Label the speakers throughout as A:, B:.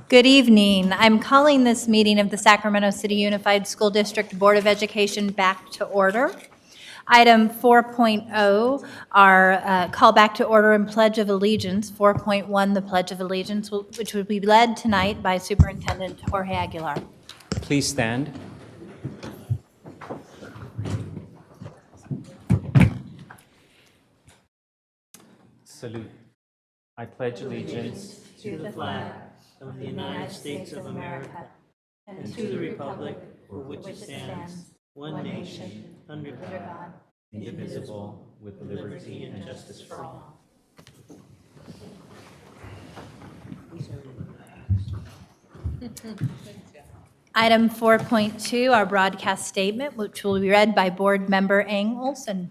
A: Good evening. I'm calling this meeting of the Sacramento City Unified School District Board of Education back to order. Item 4.0, our call back to order and Pledge of Allegiance. 4.1, the Pledge of Allegiance, which will be led tonight by Superintendent Jorge Aguilar.
B: Please stand. Salute. I pledge allegiance
A: To the flag of the United States of America and to the republic for which it stands, one nation, under God,
B: indivisible, with liberty and justice for all.
A: Item 4.2, our broadcast statement, which will be read by Board Member Ang Olson.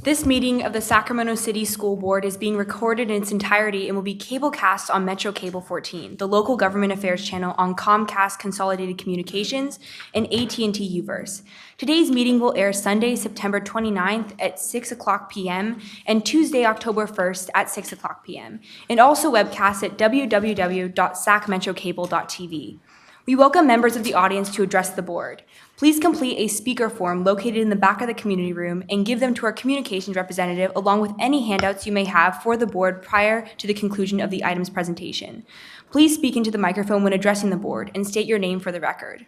C: This meeting of the Sacramento City School Board is being recorded in its entirety and will be cablecast on Metro Cable 14, the local government affairs channel on Comcast Consolidated Communications and AT&T Uverse. Today's meeting will air Sunday, September 29th at 6 o'clock p.m. and Tuesday, October 1st at 6 o'clock p.m. and also webcast at www.sacmetrocable.tv. We welcome members of the audience to address the board. Please complete a speaker form located in the back of the community room and give them to our communications representative along with any handouts you may have for the board prior to the conclusion of the item's presentation. Please speak into the microphone when addressing the board and state your name for the record.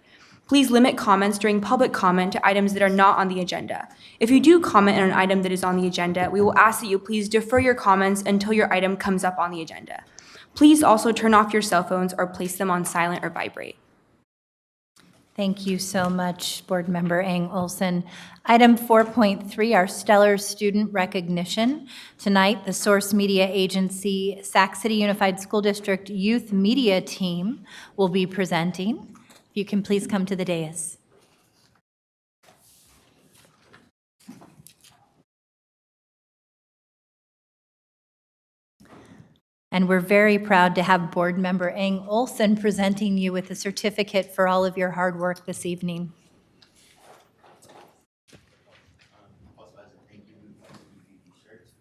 C: Please limit comments during public comment to items that are not on the agenda. If you do comment on an item that is on the agenda, we will ask that you please defer your comments until your item comes up on the agenda. Please also turn off your cell phones or place them on silent or vibrate.
A: Thank you so much, Board Member Ang Olson. Item 4.3, our stellar student recognition. Tonight, the Source Media Agency Sac City Unified School District Youth Media Team will be presenting. If you can please come to the dais. And we're very proud to have Board Member Ang Olson presenting you with a certificate for all of your hard work this evening.
D: Also, as a thank you, we would like to give you these shirts,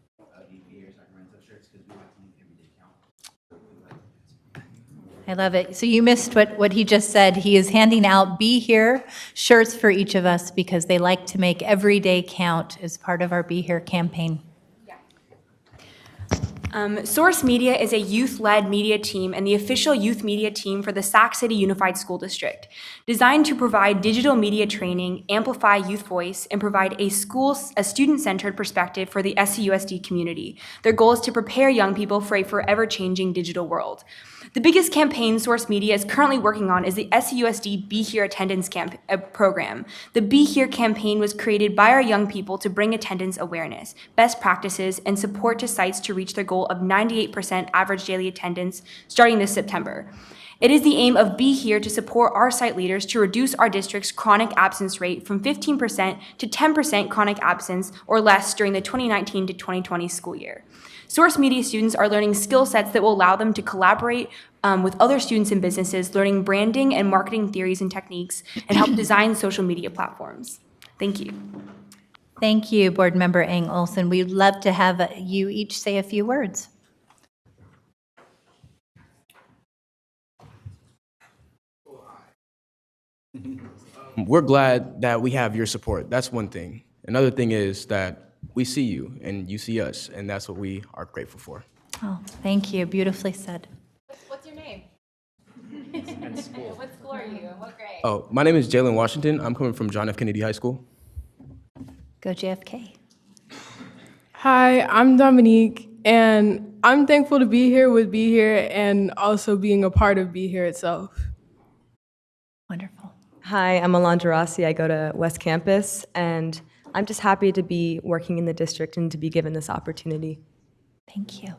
D: these BOE Sacramento shirts, because we like to make every day count.
A: I love it. So you missed what he just said. He is handing out Be Here shirts for each of us because they like to make every day count as part of our Be Here campaign.
C: Source Media is a youth-led media team and the official youth media team for the Sac City Unified School District, designed to provide digital media training, amplify youth voice, and provide a student-centered perspective for the SCUSD community. Their goal is to prepare young people for a forever-changing digital world. The biggest campaign Source Media is currently working on is the SCUSD Be Here attendance program. The Be Here campaign was created by our young people to bring attendance awareness, best practices, and support to sites to reach their goal of 98% average daily attendance starting this September. It is the aim of Be Here to support our site leaders to reduce our district's chronic absence rate from 15% to 10% chronic absence or less during the 2019 to 2020 school year. Source Media students are learning skill sets that will allow them to collaborate with other students and businesses, learning branding and marketing theories and techniques, and help design social media platforms. Thank you.
A: Thank you, Board Member Ang Olson. We'd love to have you each say a few words.
E: We're glad that we have your support. That's one thing. Another thing is that we see you and you see us, and that's what we are grateful for.
A: Oh, thank you. Beautifully said.
F: What's your name?
B: And school.
F: What school are you and what grade?
E: Oh, my name is Jalen Washington. I'm coming from John F. Kennedy High School.
A: Go JFK.
G: Hi, I'm Dominique, and I'm thankful to be here with Be Here and also being a part of Be Here itself.
A: Wonderful.
H: Hi, I'm Alondra Rossi. I go to West Campus, and I'm just happy to be working in the district and to be given this opportunity.
A: Thank you.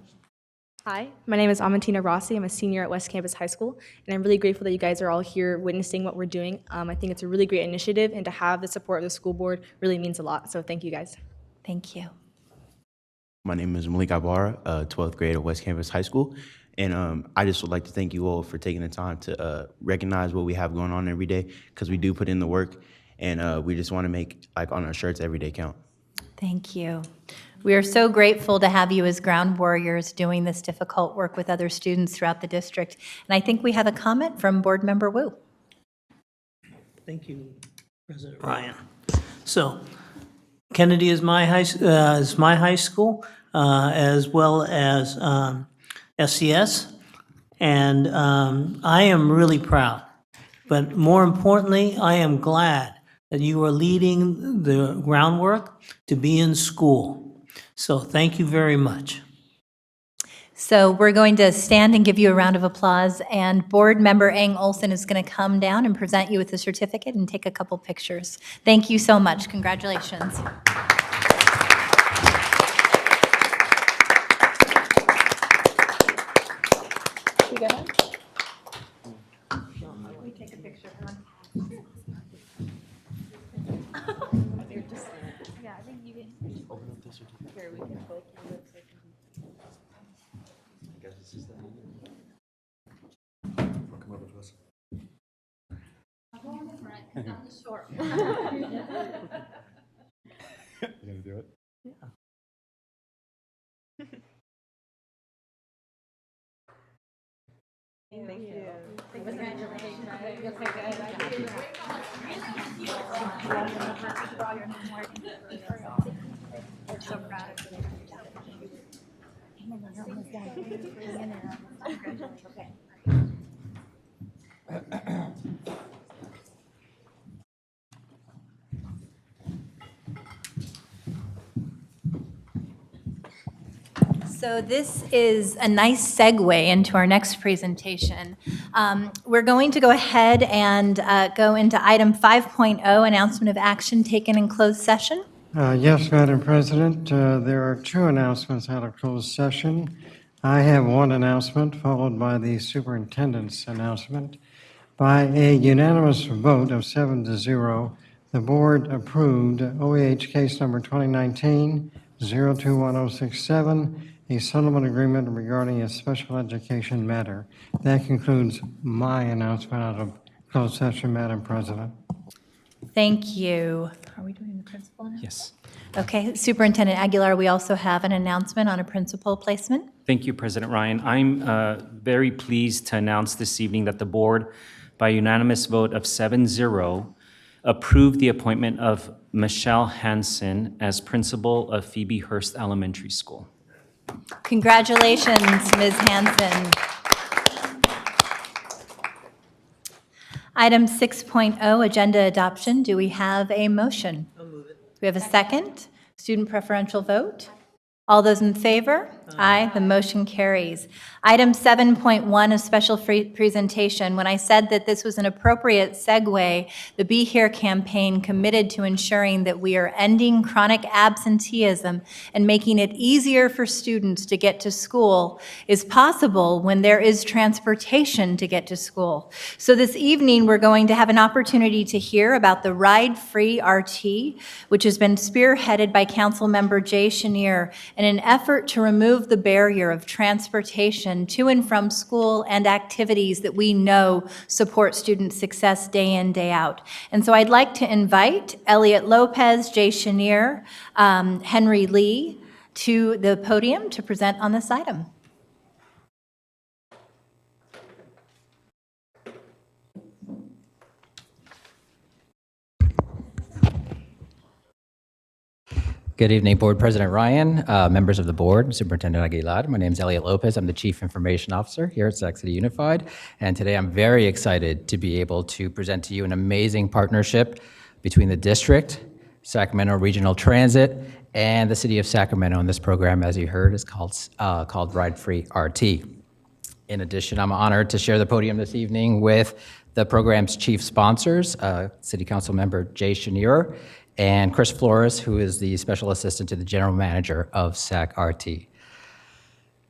I: Hi, my name is Amantina Rossi. I'm a senior at West Campus High School, and I'm really grateful that you guys are all here witnessing what we're doing. I think it's a really great initiative, and to have the support of the school board really means a lot, so thank you guys.
A: Thank you.
D: My name is Malik Ibarra, 12th grade at West Campus High School, and I just would like to thank you all for taking the time to recognize what we have going on every day, because we do put in the work, and we just want to make, like, on our shirts, every day count.
A: Thank you. We are so grateful to have you as ground warriors doing this difficult work with other students throughout the district. And I think we have a comment from Board Member Wu.
J: Thank you, President Ryan. So Kennedy is my high school, as well as SCS, and I am really proud. But more importantly, I am glad that you are leading the groundwork to be in school. So thank you very much.
A: So we're going to stand and give you a round of applause, and Board Member Ang Olson is going to come down and present you with the certificate and take a couple pictures. Thank you so much. Congratulations. So this is a nice segue into our next presentation. We're going to go ahead and go into item 5.0, announcement of action taken in closed session.
K: Yes, Madam President, there are two announcements out of closed session. I have one announcement followed by the superintendent's announcement. By a unanimous vote of 7-0, the board approved OEH case number 2019-021067, a settlement agreement regarding a special education matter. That concludes my announcement out of closed session, Madam President.
A: Thank you. Are we doing the principal now?
B: Yes.
A: Okay, Superintendent Aguilar, we also have an announcement on a principal placement.
B: Thank you, President Ryan. I'm very pleased to announce this evening that the board, by unanimous vote of 7-0, approved the appointment of Michelle Hansen as principal of Phoebe Hearst Elementary School.
A: Congratulations, Ms. Hansen. Item 6.0, agenda adoption. Do we have a motion? I'll move it. Do we have a second? Student preferential vote? All those in favor? Aye. The motion carries. Item 7.1, a special presentation. When I said that this was an appropriate segue, the Be Here campaign committed to ensuring that we are ending chronic absenteeism and making it easier for students to get to school is possible when there is transportation to get to school. So this evening, we're going to have an opportunity to hear about the Ride-Free RT, which has been spearheaded by Councilmember Jay Chenier in an effort to remove the barrier of transportation to and from school and activities that we know support student success day in, day out. And so I'd like to invite Elliot Lopez, Jay Chenier, Henry Lee to the podium to present on this item.
L: Good evening, Board President Ryan, members of the board, Superintendent Aguilar. My name is Elliot Lopez. I'm the Chief Information Officer here at Sac City Unified. And today I'm very excited to be able to present to you an amazing partnership between the district, Sacramento Regional Transit, and the City of Sacramento. And this program, as you heard, is called Ride-Free RT. In addition, I'm honored to share the podium this evening with the program's chief sponsors, City Council Member Jay Chenier, and Chris Flores, who is the Special Assistant to the General Manager of SAC RT.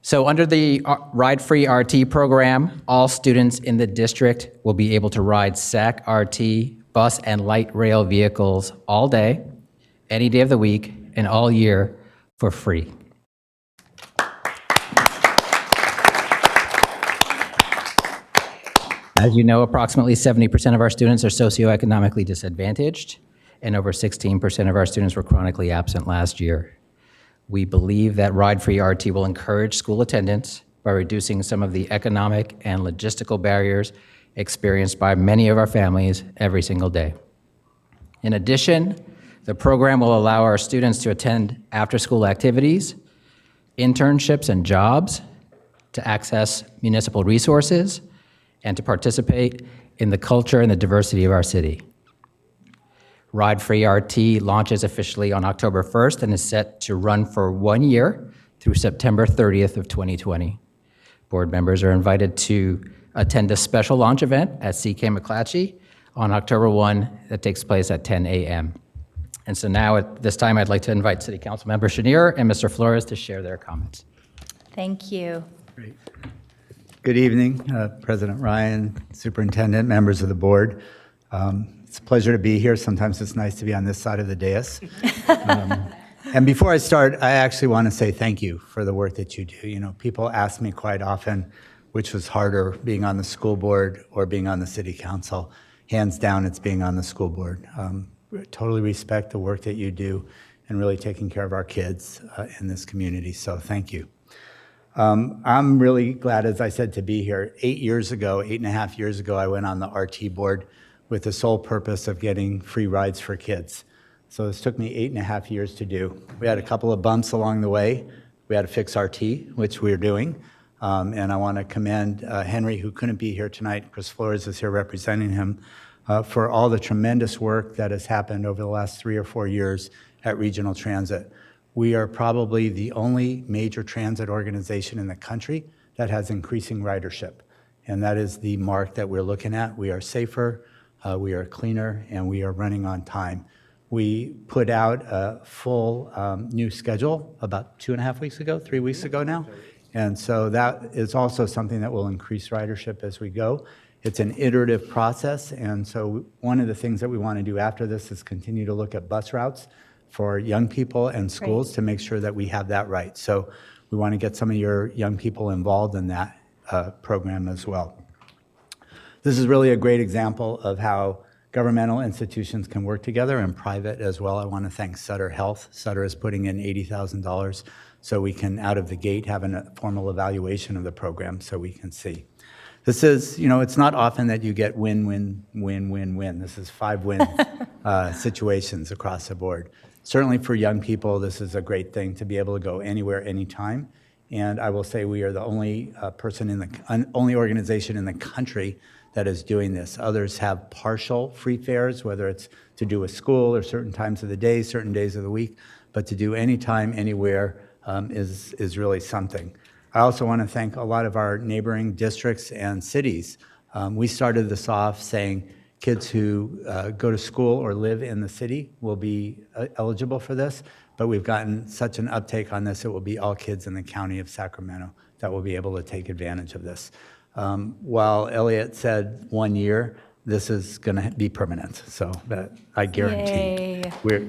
L: So under the Ride-Free RT program, all students in the district will be able to ride SAC RT bus and light rail vehicles all day, any day of the week, and all year for free. As you know, approximately 70% of our students are socioeconomically disadvantaged, and over 16% of our students were chronically absent last year. We believe that ride-free RT will encourage school attendance by reducing some of the economic and logistical barriers experienced by many of our families every single day. In addition, the program will allow our students to attend after-school activities, internships, and jobs, to access municipal resources, and to participate in the culture and the diversity of our city. Ride Free RT launches officially on October 1st and is set to run for 1 year through September 30th of 2020. Board members are invited to attend a special launch event at CK McClatchy on October 1 that takes place at 10 a.m. And so now at this time, I'd like to invite City Council Member Chenier and Mr. Flores to share their comments.
A: Thank you.
M: Good evening, President Ryan, Superintendent, members of the board. It's a pleasure to be here. Sometimes it's nice to be on this side of the dais. And before I start, I actually want to say thank you for the work that you do. You know, people ask me quite often which was harder, being on the school board or being on the city council. Hands down, it's being on the school board. Totally respect the work that you do and really taking care of our kids in this community, so thank you. I'm really glad, as I said, to be here. 8.5 years ago, I went on the RT board with the sole purpose of getting free rides for kids. So this took me 8.5 years to do. We had a couple of bumps along the way. We had to fix RT, which we're doing. And I want to commend Henry, who couldn't be here tonight. Chris Flores is here representing him, for all the tremendous work that has happened over the last 3 or 4 years at Regional Transit. We are probably the only major transit organization in the country that has increasing ridership. And that is the mark that we're looking at. We are safer, we are cleaner, and we are running on time. We put out a full new schedule about 2.5 weeks ago, 3 weeks ago now. And so that is also something that will increase ridership as we go. It's an iterative process, and so one of the things that we want to do after this is continue to look at bus routes for young people and schools to make sure that we have that right. So we want to get some of your young people involved in that program as well. This is really a great example of how governmental institutions can work together and private as well. I want to thank Sutter Health. Sutter is putting in $80,000 so we can, out of the gate, have a formal evaluation of the program so we can see. This is, you know, it's not often that you get win, win, win, win, win. This is 5 win situations across the board. Certainly for young people, this is a great thing to be able to go anywhere, anytime. And I will say we are the only only organization in the country that is doing this. Others have partial free fares, whether it's to do with school or certain times of the day, certain days of the week, but to do anytime, anywhere is really something. I also want to thank a lot of our neighboring districts and cities. We started this off saying kids who go to school or live in the city will be eligible for this, but we've gotten such an uptake on this, it will be all kids in the county of Sacramento that will be able to take advantage of this. While Elliot said 1 year, this is going to be permanent, so that I guarantee.
A: Yay.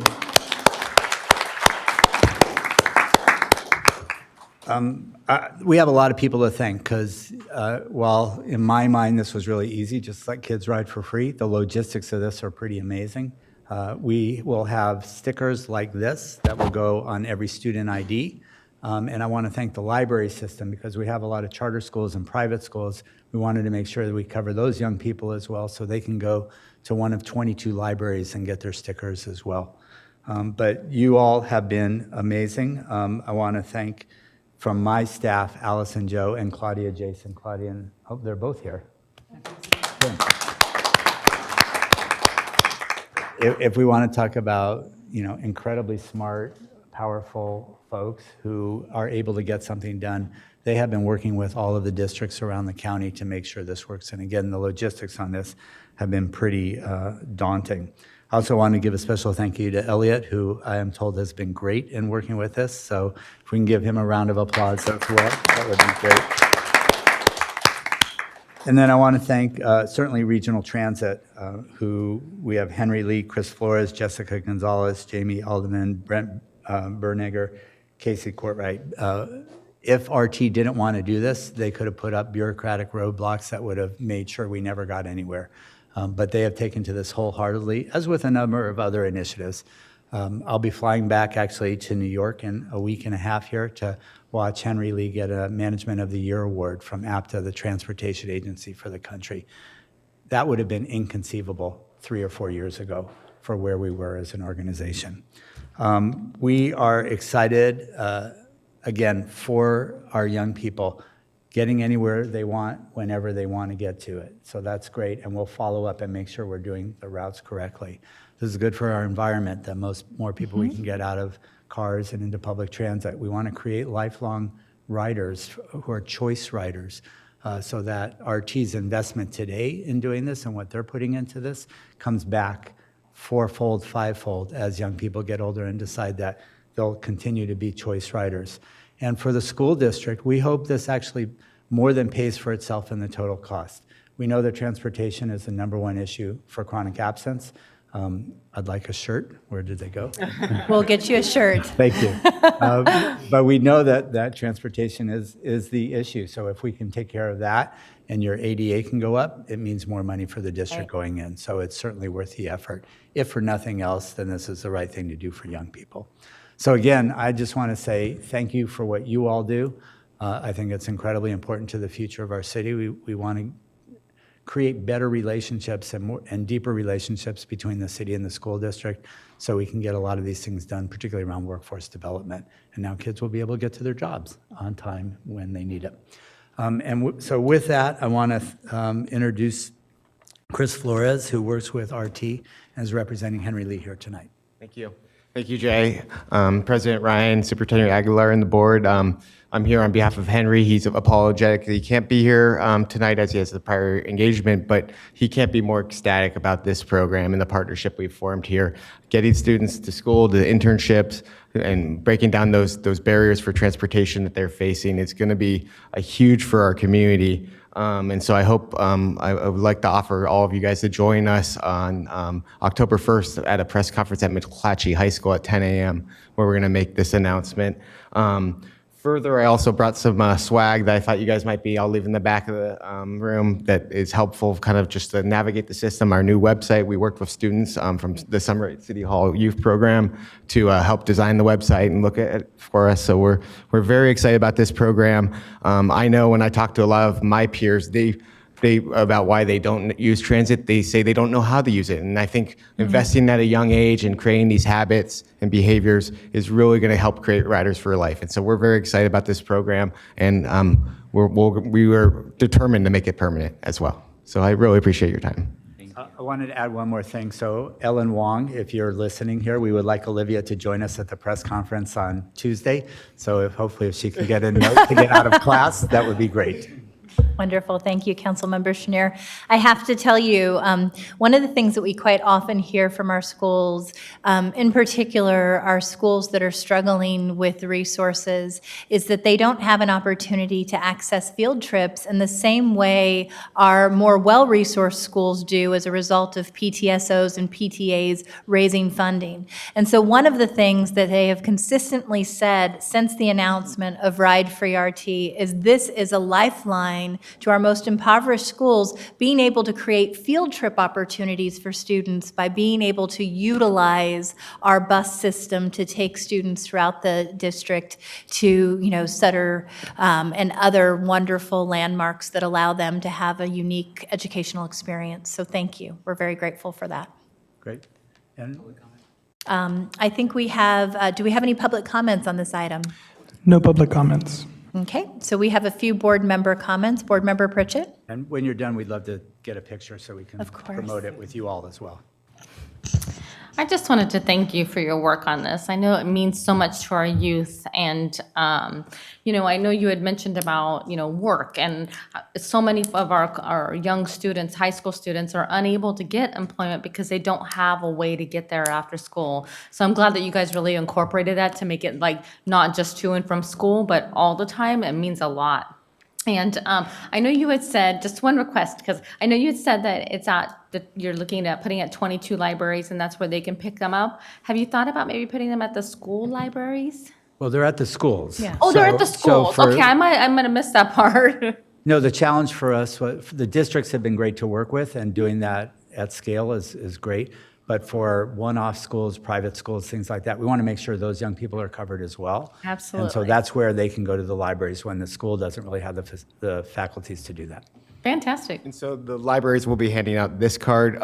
M: We have a lot of people to thank because while in my mind this was really easy, just let kids ride for free, the logistics of this are pretty amazing. We will have stickers like this that will go on every student ID. And I want to thank the library system because we have a lot of charter schools and private schools. We wanted to make sure that we cover those young people as well so they can go to one of 22 libraries and get their stickers as well. But you all have been amazing. I want to thank from my staff, Allison, Joe, and Claudia, Jason. Claudia, and oh, they're both here. If we want to talk about, you know, incredibly smart, powerful folks who are able to get something done, they have been working with all of the districts around the county to make sure this works. And again, the logistics on this have been pretty daunting. I also want to give a special thank you to Elliot, who I am told has been great in working with this. So if we can give him a round of applause as well, that would be great. And then I want to thank certainly Regional Transit, who we have Henry Lee, Chris Flores, Jessica Gonzalez, Jamie Alderman, Brent Bernegger, Casey Courtwright. If RT didn't want to do this, they could have put up bureaucratic roadblocks that would have made sure we never got anywhere. But they have taken to this wholeheartedly, as with a number of other initiatives. I'll be flying back actually to New York in a week and a half here to watch Henry Lee get a Management of the Year award from APTA, the transportation agency for the country. That would have been inconceivable 3 or 4 years ago for where we were as an organization. We are excited, again, for our young people getting anywhere they want, whenever they want to get to it. So that's great, and we'll follow up and make sure we're doing the routes correctly. This is good for our environment, that more people we can get out of cars and into public transit. We want to create lifelong riders who are choice riders, so that RT's investment today in doing this and what they're putting into this comes back fourfold, fivefold as young people get older and decide that they'll continue to be choice riders. And for the school district, we hope this actually more than pays for itself in the total cost. We know that transportation is the #1 issue for chronic absence. I'd like a shirt. Where did they go?
A: We'll get you a shirt.
M: Thank you. But we know that transportation is the issue. So if we can take care of that and your ADA can go up, it means more money for the district going in. So it's certainly worth the effort. If for nothing else, then this is the right thing to do for young people. So again, I just want to say thank you for what you all do. I think it's incredibly important to the future of our city. We want to create better relationships and deeper relationships between the city and the school district so we can get a lot of these things done, particularly around workforce development. And now kids will be able to get to their jobs on time when they need it. So with that, I want to introduce Chris Flores, who works with RT and is representing Henry Lee here tonight.
N: Thank you. Thank you, Jay. President Ryan, Superintendent Aguilar, and the board. I'm here on behalf of Henry. He's apologetic that he can't be here tonight as he has the prior engagement, but he can't be more ecstatic about this program and the partnership we've formed here. Getting students to school, to internships, and breaking down those barriers for transportation that they're facing. It's going to be a huge for our community. And so I hope, I would like to offer all of you guys to join us on October 1st at a press conference at McClatchy High School at 10 a.m. where we're going to make this announcement. Further, I also brought some swag that I thought you guys might be. I'll leave in the back of the room that is helpful kind of just to navigate the system. Our new website, we worked with students from the Summer at City Hall Youth Program to help design the website and look at it for us. So we're very excited about this program. I know when I talk to a lot of my peers, they about why they don't use transit, they say they don't know how to use it. And I think investing at a young age and creating these habits and behaviors is really going to help create riders for life. And so we're very excited about this program, and we are determined to make it permanent as well. So I really appreciate your time.
M: I wanted to add one more thing. So Ellen Wong, if you're listening here, we would like Olivia to join us at the press conference on Tuesday. So hopefully if she can get a note to get out of class, that would be great.
A: Wonderful. Thank you, Councilmember Chenier. I have to tell you, one of the things that we quite often hear from our schools, in particular our schools that are struggling with resources, is that they don't have an opportunity to access field trips in the same way our more well-resourced schools do as a result of PTSOs and PTAs raising funding. And so one of the things that they have consistently said since the announcement of Ride Free RT is this is a lifeline to our most impoverished schools, being able to create field trip opportunities for students by being able to utilize our bus system to take students throughout the district to, Sutter and other wonderful landmarks that allow them to have a unique educational experience. So thank you. We're very grateful for that.
M: Great. And
A: I think we have, do we have any public comments on this item?
O: No public comments.
A: Okay, so we have a few board member comments. Board Member Pritchett?
M: And when you're done, we'd love to get a picture so we can
A: Of course.
M: promote it with you all as well.
P: I just wanted to thank you for your work on this. I know it means so much to our youth, and I know you had mentioned about work, and so many of our young students, high school students, are unable to get employment because they don't have a way to get there after school. So I'm glad that you guys really incorporated that to make it like not just to and from school, but all the time. It means a lot. And I know you had said, just one request, because I know you had said that you're looking at putting at 22 libraries and that's where they can pick them up. Have you thought about maybe putting them at the school libraries?
M: Well, they're at the schools.
A: Yeah.
P: Oh, they're at the schools. Okay, I might have missed that part.
M: No, the challenge for us, the districts have been great to work with, and doing that at scale is great. But for one-off schools, private schools, things like that, we want to make sure those young people are covered as well. And so
P: Absolutely.
M: that's where they can go to the libraries when the school doesn't really have the faculties to do that.
P: Fantastic.
N: And so the libraries will be handing out this card.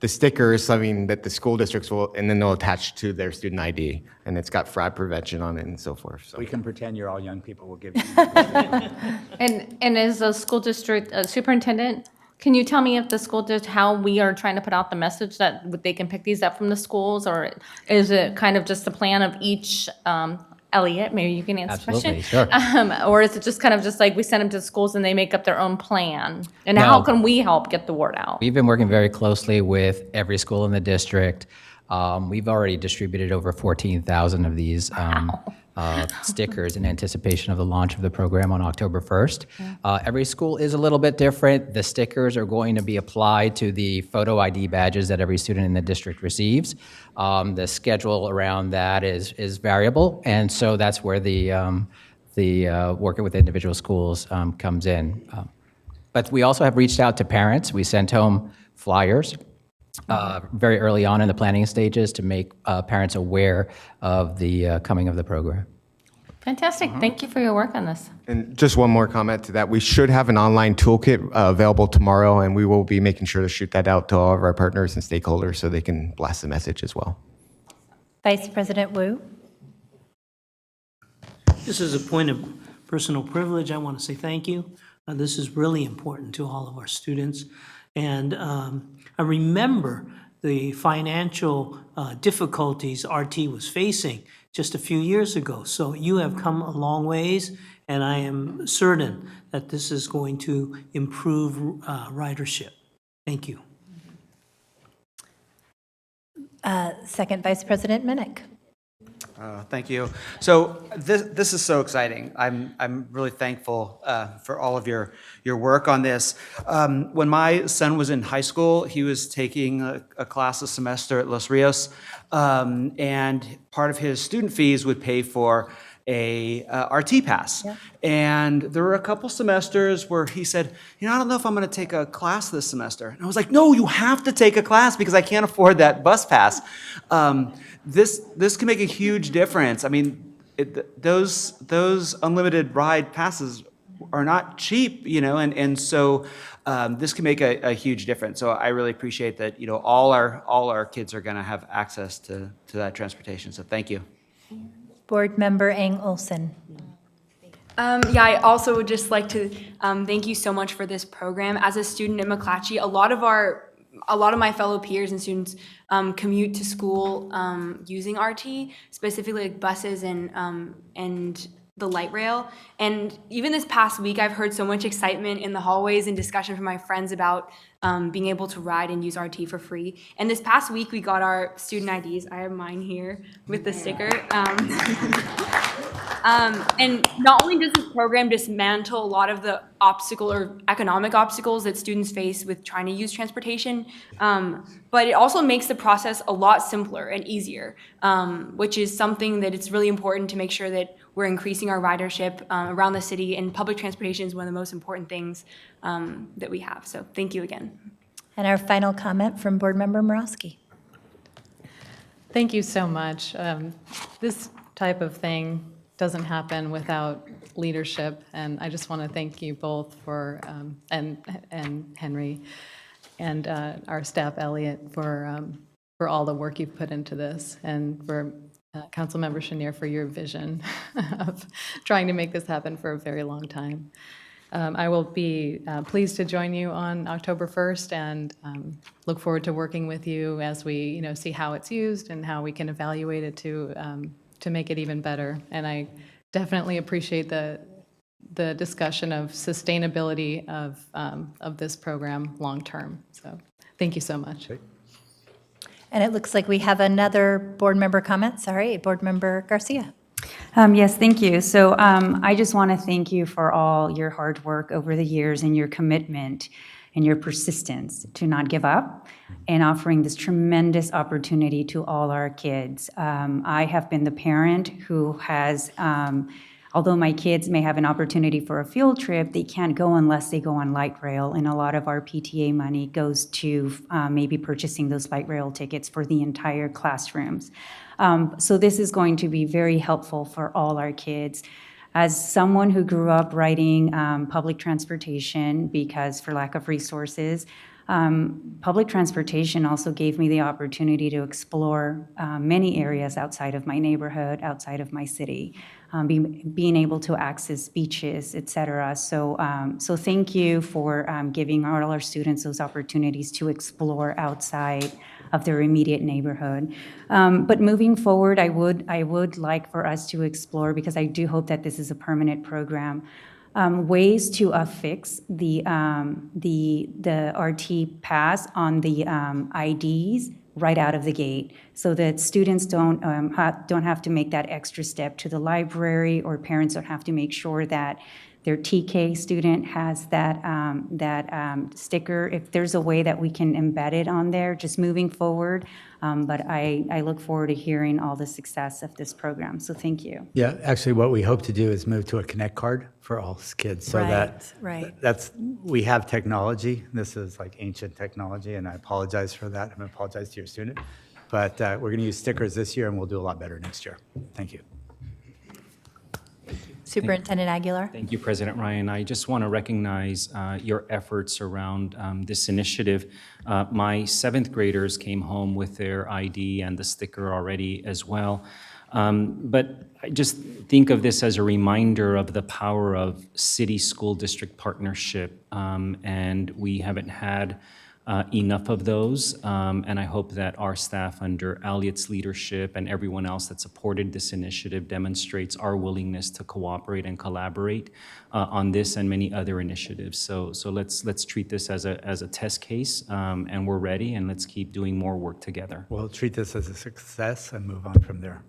N: The sticker is something that the school districts will, and then they'll attach to their student ID, and it's got fraud prevention on it and so forth. So
M: We can pretend you're all young people. We'll give you.
P: And as a school district superintendent, can you tell me if the school district, how we are trying to put out the message that they can pick these up from the schools, or is it kind of just the plan of each, Elliot, maybe you can answer the question?
L: Absolutely, sure.
P: Or is it just kind of just like we send them to schools and they make up their own plan? And
L: No.
P: how can we help get the word out?
L: We've been working very closely with every school in the district. We've already distributed over 14,000 of these stickers in anticipation of the launch of the program on October 1st. Every school is a little bit different. The stickers are going to be applied to the photo ID badges that every student in the district receives. The schedule around that is variable, and so that's where the working with individual schools comes in. But we also have reached out to parents. We sent home flyers very early on in the planning stages to make parents aware of the coming of the program.
P: Fantastic. Thank you for your work on this.
N: And just one more comment to that. We should have an online toolkit available tomorrow, and we will be making sure to shoot that out to all of our partners and stakeholders so they can blast the message as well.
A: Vice President Wu.
J: This is a point of personal privilege. I want to say thank you. This is really important to all of our students. And I remember the financial difficulties RT was facing just a few years ago. So you have come a long ways, and I am certain that this is going to improve ridership. Thank you.
A: Second Vice President Minnick.
Q: Thank you. So this is so exciting. I'm really thankful for all of your work on this. When my son was in high school, he was taking a class a semester at Los Rios, and part of his student fees would pay for a RT pass.
A: Yeah.
Q: And there were a couple semesters where he said, I don't know if I'm going to take a class this semester. And I was like, no, you have to take a class because I can't afford that bus pass. This can make a huge difference. I mean, those unlimited ride passes are not cheap, and so this can make a huge difference. So I really appreciate that, all our kids are going to have access to that transportation. So thank you.
A: Board Member Ang Olson.
C: Yeah, I also would just like to thank you so much for this program. As a student at McClatchy, a lot of my fellow peers and students commute to school using RT, specifically like buses and the light rail. And even this past week, I've heard so much excitement in the hallways and discussion from my friends about being able to ride and use RT for free. And this past week, we got our student IDs. I have mine here with the sticker. And not only does this program dismantle a lot of the economic obstacles that students face with trying to use transportation, but it also makes the process a lot simpler and easier, which is something that it's really important to make sure that we're increasing our ridership around the city, and public transportation is one of the most important things that we have. So thank you again.
A: And our final comment from Board Member Morosky.
R: Thank you so much. This type of thing doesn't happen without leadership, and I just want to thank you both for and Henry and our staff Elliot for all the work you've put into this, and for Councilmember Chenier for your vision of trying to make this happen for a very long time. I will be pleased to join you on October 1st, and look forward to working with you as we see how it's used and how we can evaluate it to make it even better. And I definitely appreciate the discussion of sustainability of this program long term. So thank you so much.
A: And it looks like we have another board member comment. Sorry, Board Member Garcia.
S: Yes, thank you. So I just want to thank you for all your hard work over the years and your commitment and your persistence to not give up and offering this tremendous opportunity to all our kids. I have been the parent who has although my kids may have an opportunity for a field trip, they can't go unless they go on light rail, and a lot of our PTA money goes to maybe purchasing those light rail tickets for the entire classrooms. So this is going to be very helpful for all our kids. As someone who grew up riding public transportation because for lack of resources, public transportation also gave me the opportunity to explore many areas outside of my neighborhood, outside of my city, being able to access beaches, et cetera. So thank you for giving all our students those opportunities to explore outside of their immediate neighborhood. But moving forward, I would like for us to explore, because I do hope that this is a permanent program, ways to affix the RT pass on the IDs right out of the gate, so that students don't have to make that extra step to the library, or parents don't have to make sure that their TK student has that sticker. If there's a way that we can embed it on there, just moving forward. But I look forward to hearing all the success of this program. So thank you.
M: Yeah, actually, what we hope to do is move to a Connect card for all kids, so
A: Right.
M: we have technology. This is like ancient technology, and I apologize for that. I apologize to your student, but we're going to use stickers this year, and we'll do a lot better next year. Thank you.
A: Superintendent Aguilar.
B: Thank you, President Ryan. I just want to recognize your efforts around this initiative. My seventh graders came home with their ID and the sticker already as well. But I just think of this as a reminder of the power of city-school district partnership, and we haven't had enough of those, and I hope that our staff under Elliot's leadership and everyone else that supported this initiative demonstrates our willingness to cooperate and collaborate on this and many other initiatives. So let's treat this as a test case, and we're ready, and let's keep doing more work together.
M: We'll treat this as a success and move on from there.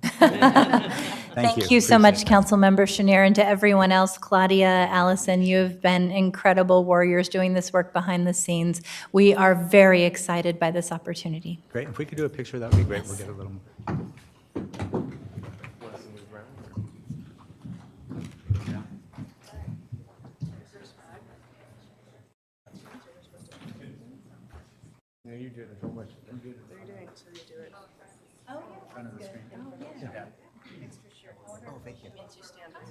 A: Thank you so much, Councilmember Chenier, and to everyone else, Claudia, Allison, you have been incredible warriors doing this work behind the scenes. We are very excited by this opportunity.
M: Great. If we could do a picture, that would be great. We'll get a little more.
N: No, you did it so much. You did it.
H: They're doing it, so you do it.
A: Oh,
M: Front of the screen.
H: Yeah.
M: Oh, thank you.
H: Once you stand up.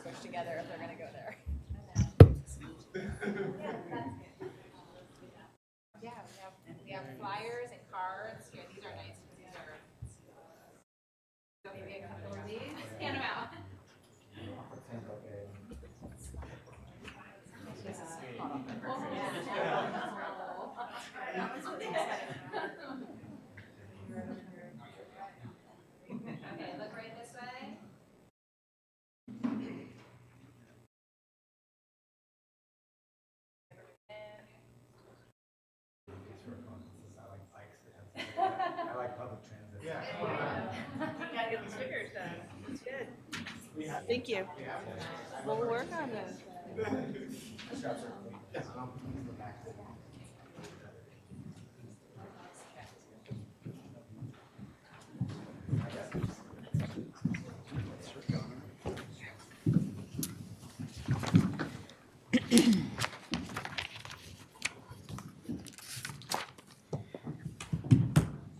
F: Push together if they're gonna go there. Yeah, we have flyers and cards. Here, these are nice. These are. Maybe a couple of these. Hand them out. Okay, look right this way.
M: I like public transit.
H: You gotta get the stickers done. That's good. Thank you. We'll work on this.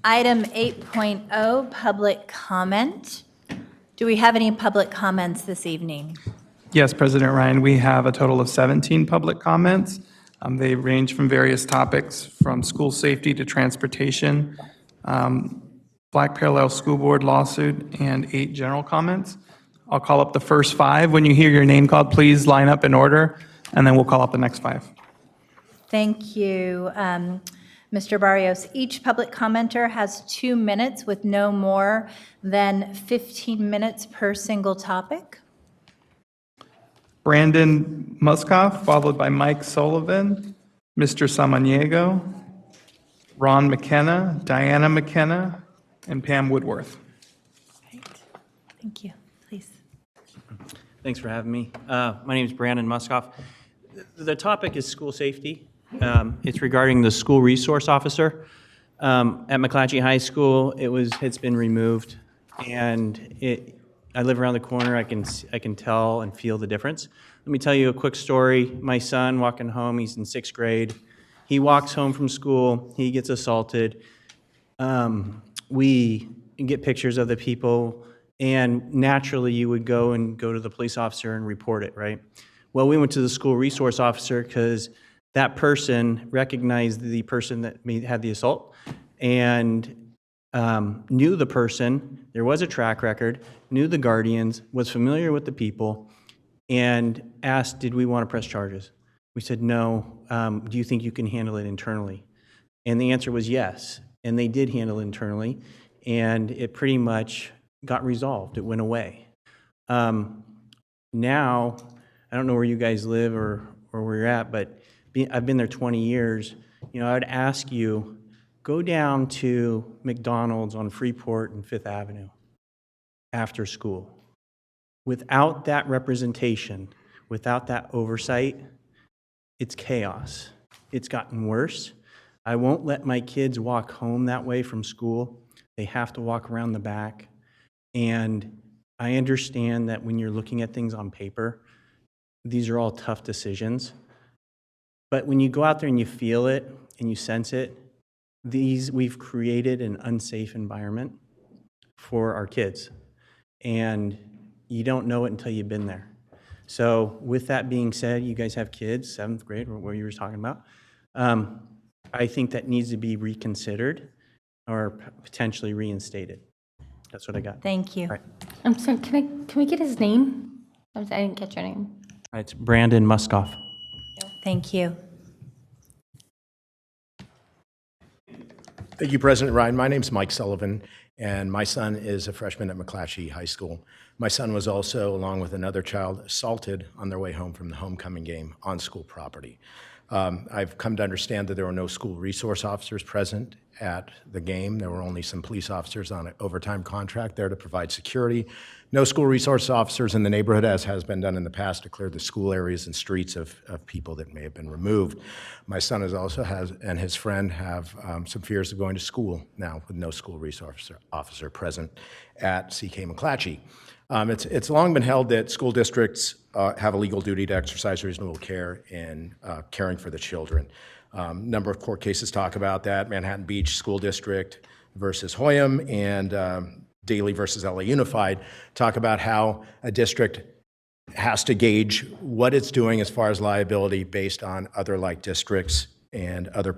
A: Item 8.0, public comment. Do we have any public comments this evening?
O: Yes, President Ryan, we have a total of 17 public comments. They range from various topics, from school safety to transportation, Black Parallel School Board lawsuit, and 8 general comments. I'll call up the first 5. When you hear your name called, please line up in order, and then we'll call up the next 5.
A: Thank you, Mr. Barrios. Each public commenter has 2 minutes with no more than 15 minutes per single topic.
O: Brandon Muskoff, followed by Mike Sullivan, Mr. Samaniego, Ron McKenna, Diana McKenna, and Pam Woodworth.
A: Great. Thank you. Please.
T: Thanks for having me. My name is Brandon Muskoff. The topic is school safety. It's regarding the school resource officer. At McClatchy High School, it's been removed, and I live around the corner. I can tell and feel the difference. Let me tell you a quick story. My son walking home, he's in 6th grade. He walks home from school, he gets assaulted. We get pictures of the people, and naturally you would go to the police officer and report it, right? Well, we went to the school resource officer because that person recognized the person that had the assault and knew the person. There was a track record, knew the guardians, was familiar with the people, and asked, did we want to press charges? We said, no. Do you think you can handle it internally? And the answer was yes. And they did handle it internally, and it pretty much got resolved. It went away. Now, I don't know where you guys live or where you're at, but I've been there 20 years. I would ask you, go down to McDonald's on Freeport and 5th Avenue after school. Without that representation, without that oversight, it's chaos. It's gotten worse. I won't let my kids walk home that way from school. They have to walk around the back. And I understand that when you're looking at things on paper, these are all tough decisions. But when you go out there and you feel it and you sense it, we've created an unsafe environment for our kids. And you don't know it until you've been there. So with that being said, you guys have kids, 7th grade, or what you were talking about. I think that needs to be reconsidered or potentially reinstated. That's what I got.
A: Thank you.
T: All right.
P: I'm sorry, can we get his name? I didn't catch your name.
T: It's Brandon Muskoff.
A: Thank you.
U: Thank you, President Ryan. My name's Mike Sullivan, and my son is a freshman at McClatchy High School. My son was also, along with another child, assaulted on their way home from the homecoming game on school property. I've come to understand that there were no school resource officers present at the game. There were only some police officers on an overtime contract there to provide security. No school resource officers in the neighborhood, as has been done in the past, to clear the school areas and streets of people that may have been removed. My son and his friend have some fears of going to school now with no school resource officer present at CK McClatchy. It's long been held that school districts have a legal duty to exercise reasonable care in caring for the children. Number of court cases talk about that. Manhattan Beach School District versus Hoyam and Daly versus LA Unified talk about how a district has to gauge what it's doing as far as liability based on other like districts and other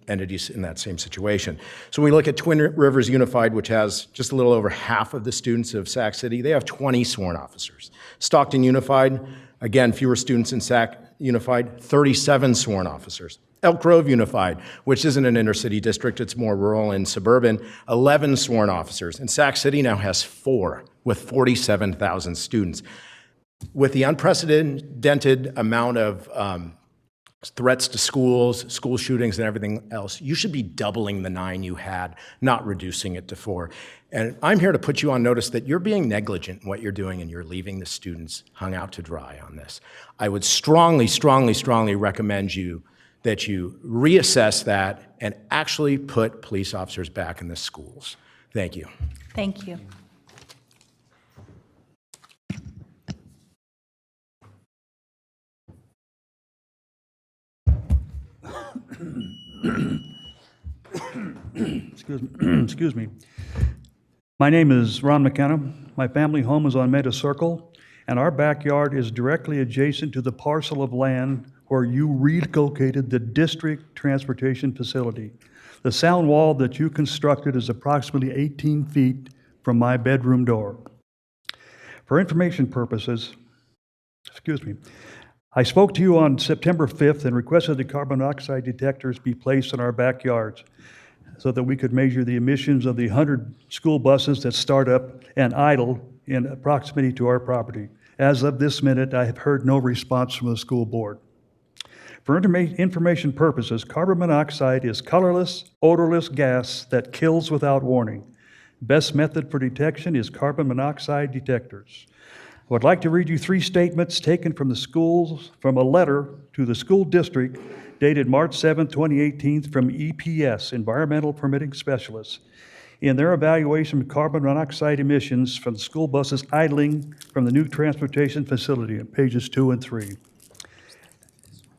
U: entities in that same situation. So when we look at Twin Rivers Unified, which has just a little over half of the students of Sac City, they have 20 sworn officers. Stockton Unified, again, fewer students in Sac Unified, 37 sworn officers. Elk Grove Unified, which isn't an inner city district, it's more rural and suburban, 11 sworn officers. And Sac City now has 4 with 47,000 students. With the unprecedented amount of threats to schools, school shootings, and everything else, you should be doubling the 9 you had, not reducing it to 4. And I'm here to put you on notice that you're being negligent in what you're doing and you're leaving the students hung out to dry on this. I would strongly, strongly, strongly recommend that you reassess that and actually put police officers back in the schools. Thank you.
A: Thank you.
V: Excuse me. My name is Ron McKenna. My family home is on Meta Circle, and our backyard is directly adjacent to the parcel of land where you relocated the district transportation facility. The sound wall that you constructed is approximately 18 feet from my bedroom door. For information purposes, I spoke to you on September 5th and requested the carbon monoxide detectors be placed in our backyards so that we could measure the emissions of the 100 school buses that start up and idle in proximity to our property. As of this minute, I have heard no response from the school board. For information purposes, carbon monoxide is colorless, odorless gas that kills without warning. Best method for detection is carbon monoxide detectors. I would like to read you 3 statements taken from the schools, from a letter to the school district dated March 7, 2018, from EPS, Environmental Permitting Specialists, in their evaluation of carbon monoxide emissions from the school buses idling from the new transportation facility on pages 2 and 3.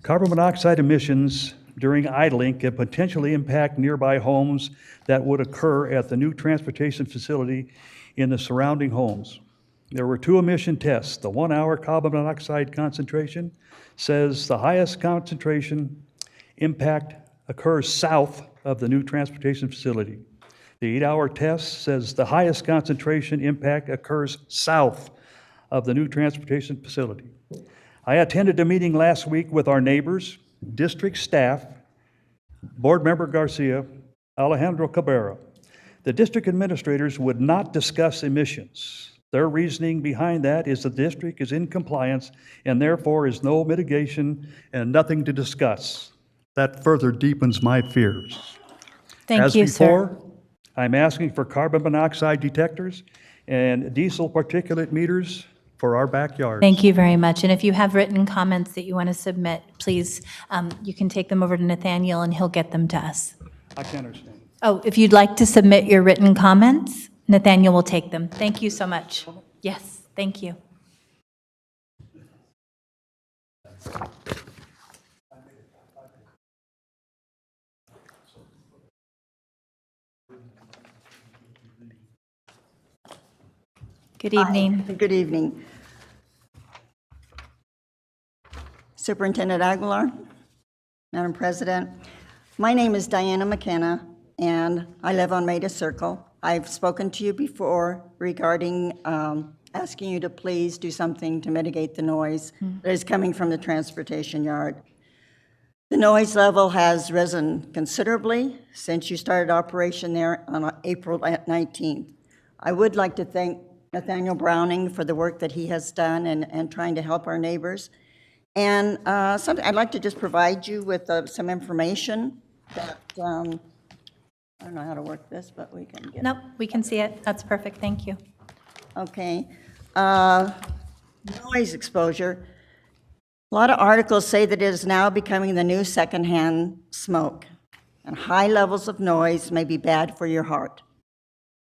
V: Carbon monoxide emissions during idling can potentially impact nearby homes that would occur at the new transportation facility in the surrounding homes. There were 2 emission tests. The 1-hour carbon monoxide concentration says the highest concentration impact occurs south of the new transportation facility. The 8-hour test says the highest concentration impact occurs south of the new transportation facility. I attended a meeting last week with our neighbors, district staff, Board Member Garcia, Alejandro Cabrera. The district administrators would not discuss emissions. Their reasoning behind that is the district is in compliance and therefore is no mitigation and nothing to discuss. That further deepens my fears.
A: Thank you, sir.
V: As before, I'm asking for carbon monoxide detectors and diesel particulate meters for our backyards.
A: Thank you very much. And if you have written comments that you want to submit, please, you can take them over to Nathaniel and he'll get them to us.
V: I can't understand.
A: Oh, if you'd like to submit your written comments, Nathaniel will take them. Thank you so much. Yes, thank you. Good evening.
E: Hi. Good evening. Superintendent Aguilar, Madam President, my name is Diana McKenna, and I live on Maida Circle. I've spoken to you before regarding asking you to please do something to mitigate the noise that is coming from the transportation yard. The noise level has risen considerably since you started operation there on April 19th. I would like to thank Nathaniel Browning for the work that he has done and trying to help our neighbors. And I'd like to just provide you with some information that, I don't know how to work this, but we can get.
A: Nope, we can see it. That's perfect. Thank you.
E: Okay. Noise exposure. A lot of articles say that it is now becoming the new secondhand smoke, and high levels of noise may be bad for your heart.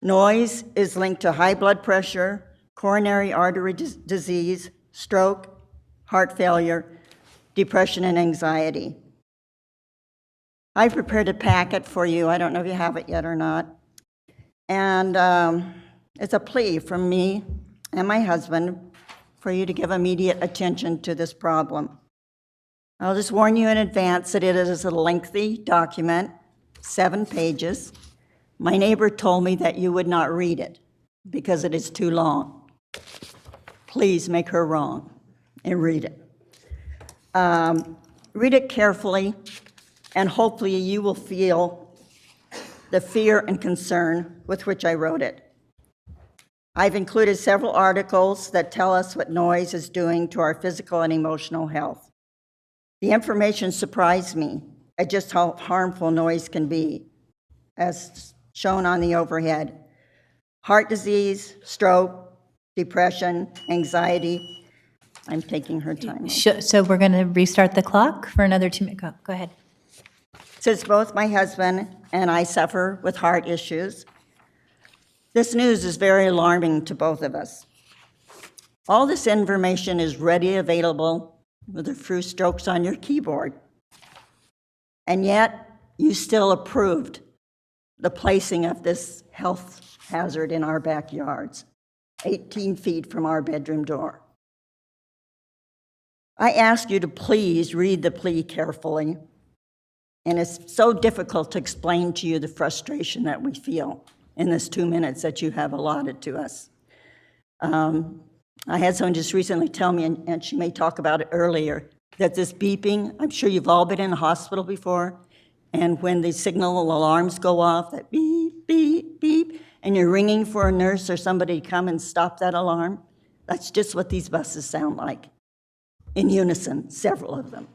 E: Noise is linked to high blood pressure, coronary artery disease, stroke, heart failure, depression, and anxiety. I prepared a packet for you. I don't know if you have it yet or not. And it's a plea from me and my husband for you to give immediate attention to this problem. I'll just warn you in advance that it is a lengthy document, 7 pages. My neighbor told me that you would not read it because it is too long. Please make her wrong and read it. Read it carefully, and hopefully you will feel the fear and concern with which I wrote it. I've included several articles that tell us what noise is doing to our physical and emotional health. The information surprised me at just how harmful noise can be, as shown on the overhead. Heart disease, stroke, depression, anxiety. I'm taking her time.
A: So we're going to restart the clock for another 2 minutes. Go ahead.
E: Since both my husband and I suffer with heart issues, this news is very alarming to both of us. All this information is ready available with a few strokes on your keyboard. And yet, you still approved the placing of this health hazard in our backyards, 18 feet from our bedroom door. I ask you to please read the plea carefully, and it's so difficult to explain to you the frustration that we feel in this 2 minutes that you have allotted to us. I had someone just recently tell me, and she may talk about it earlier, that this beeping, I'm sure you've all been in a hospital before, and when the signal alarms go off, that beep, beep, beep, and you're ringing for a nurse or somebody to come and stop that alarm, that's just what these buses sound like, in unison, several of them.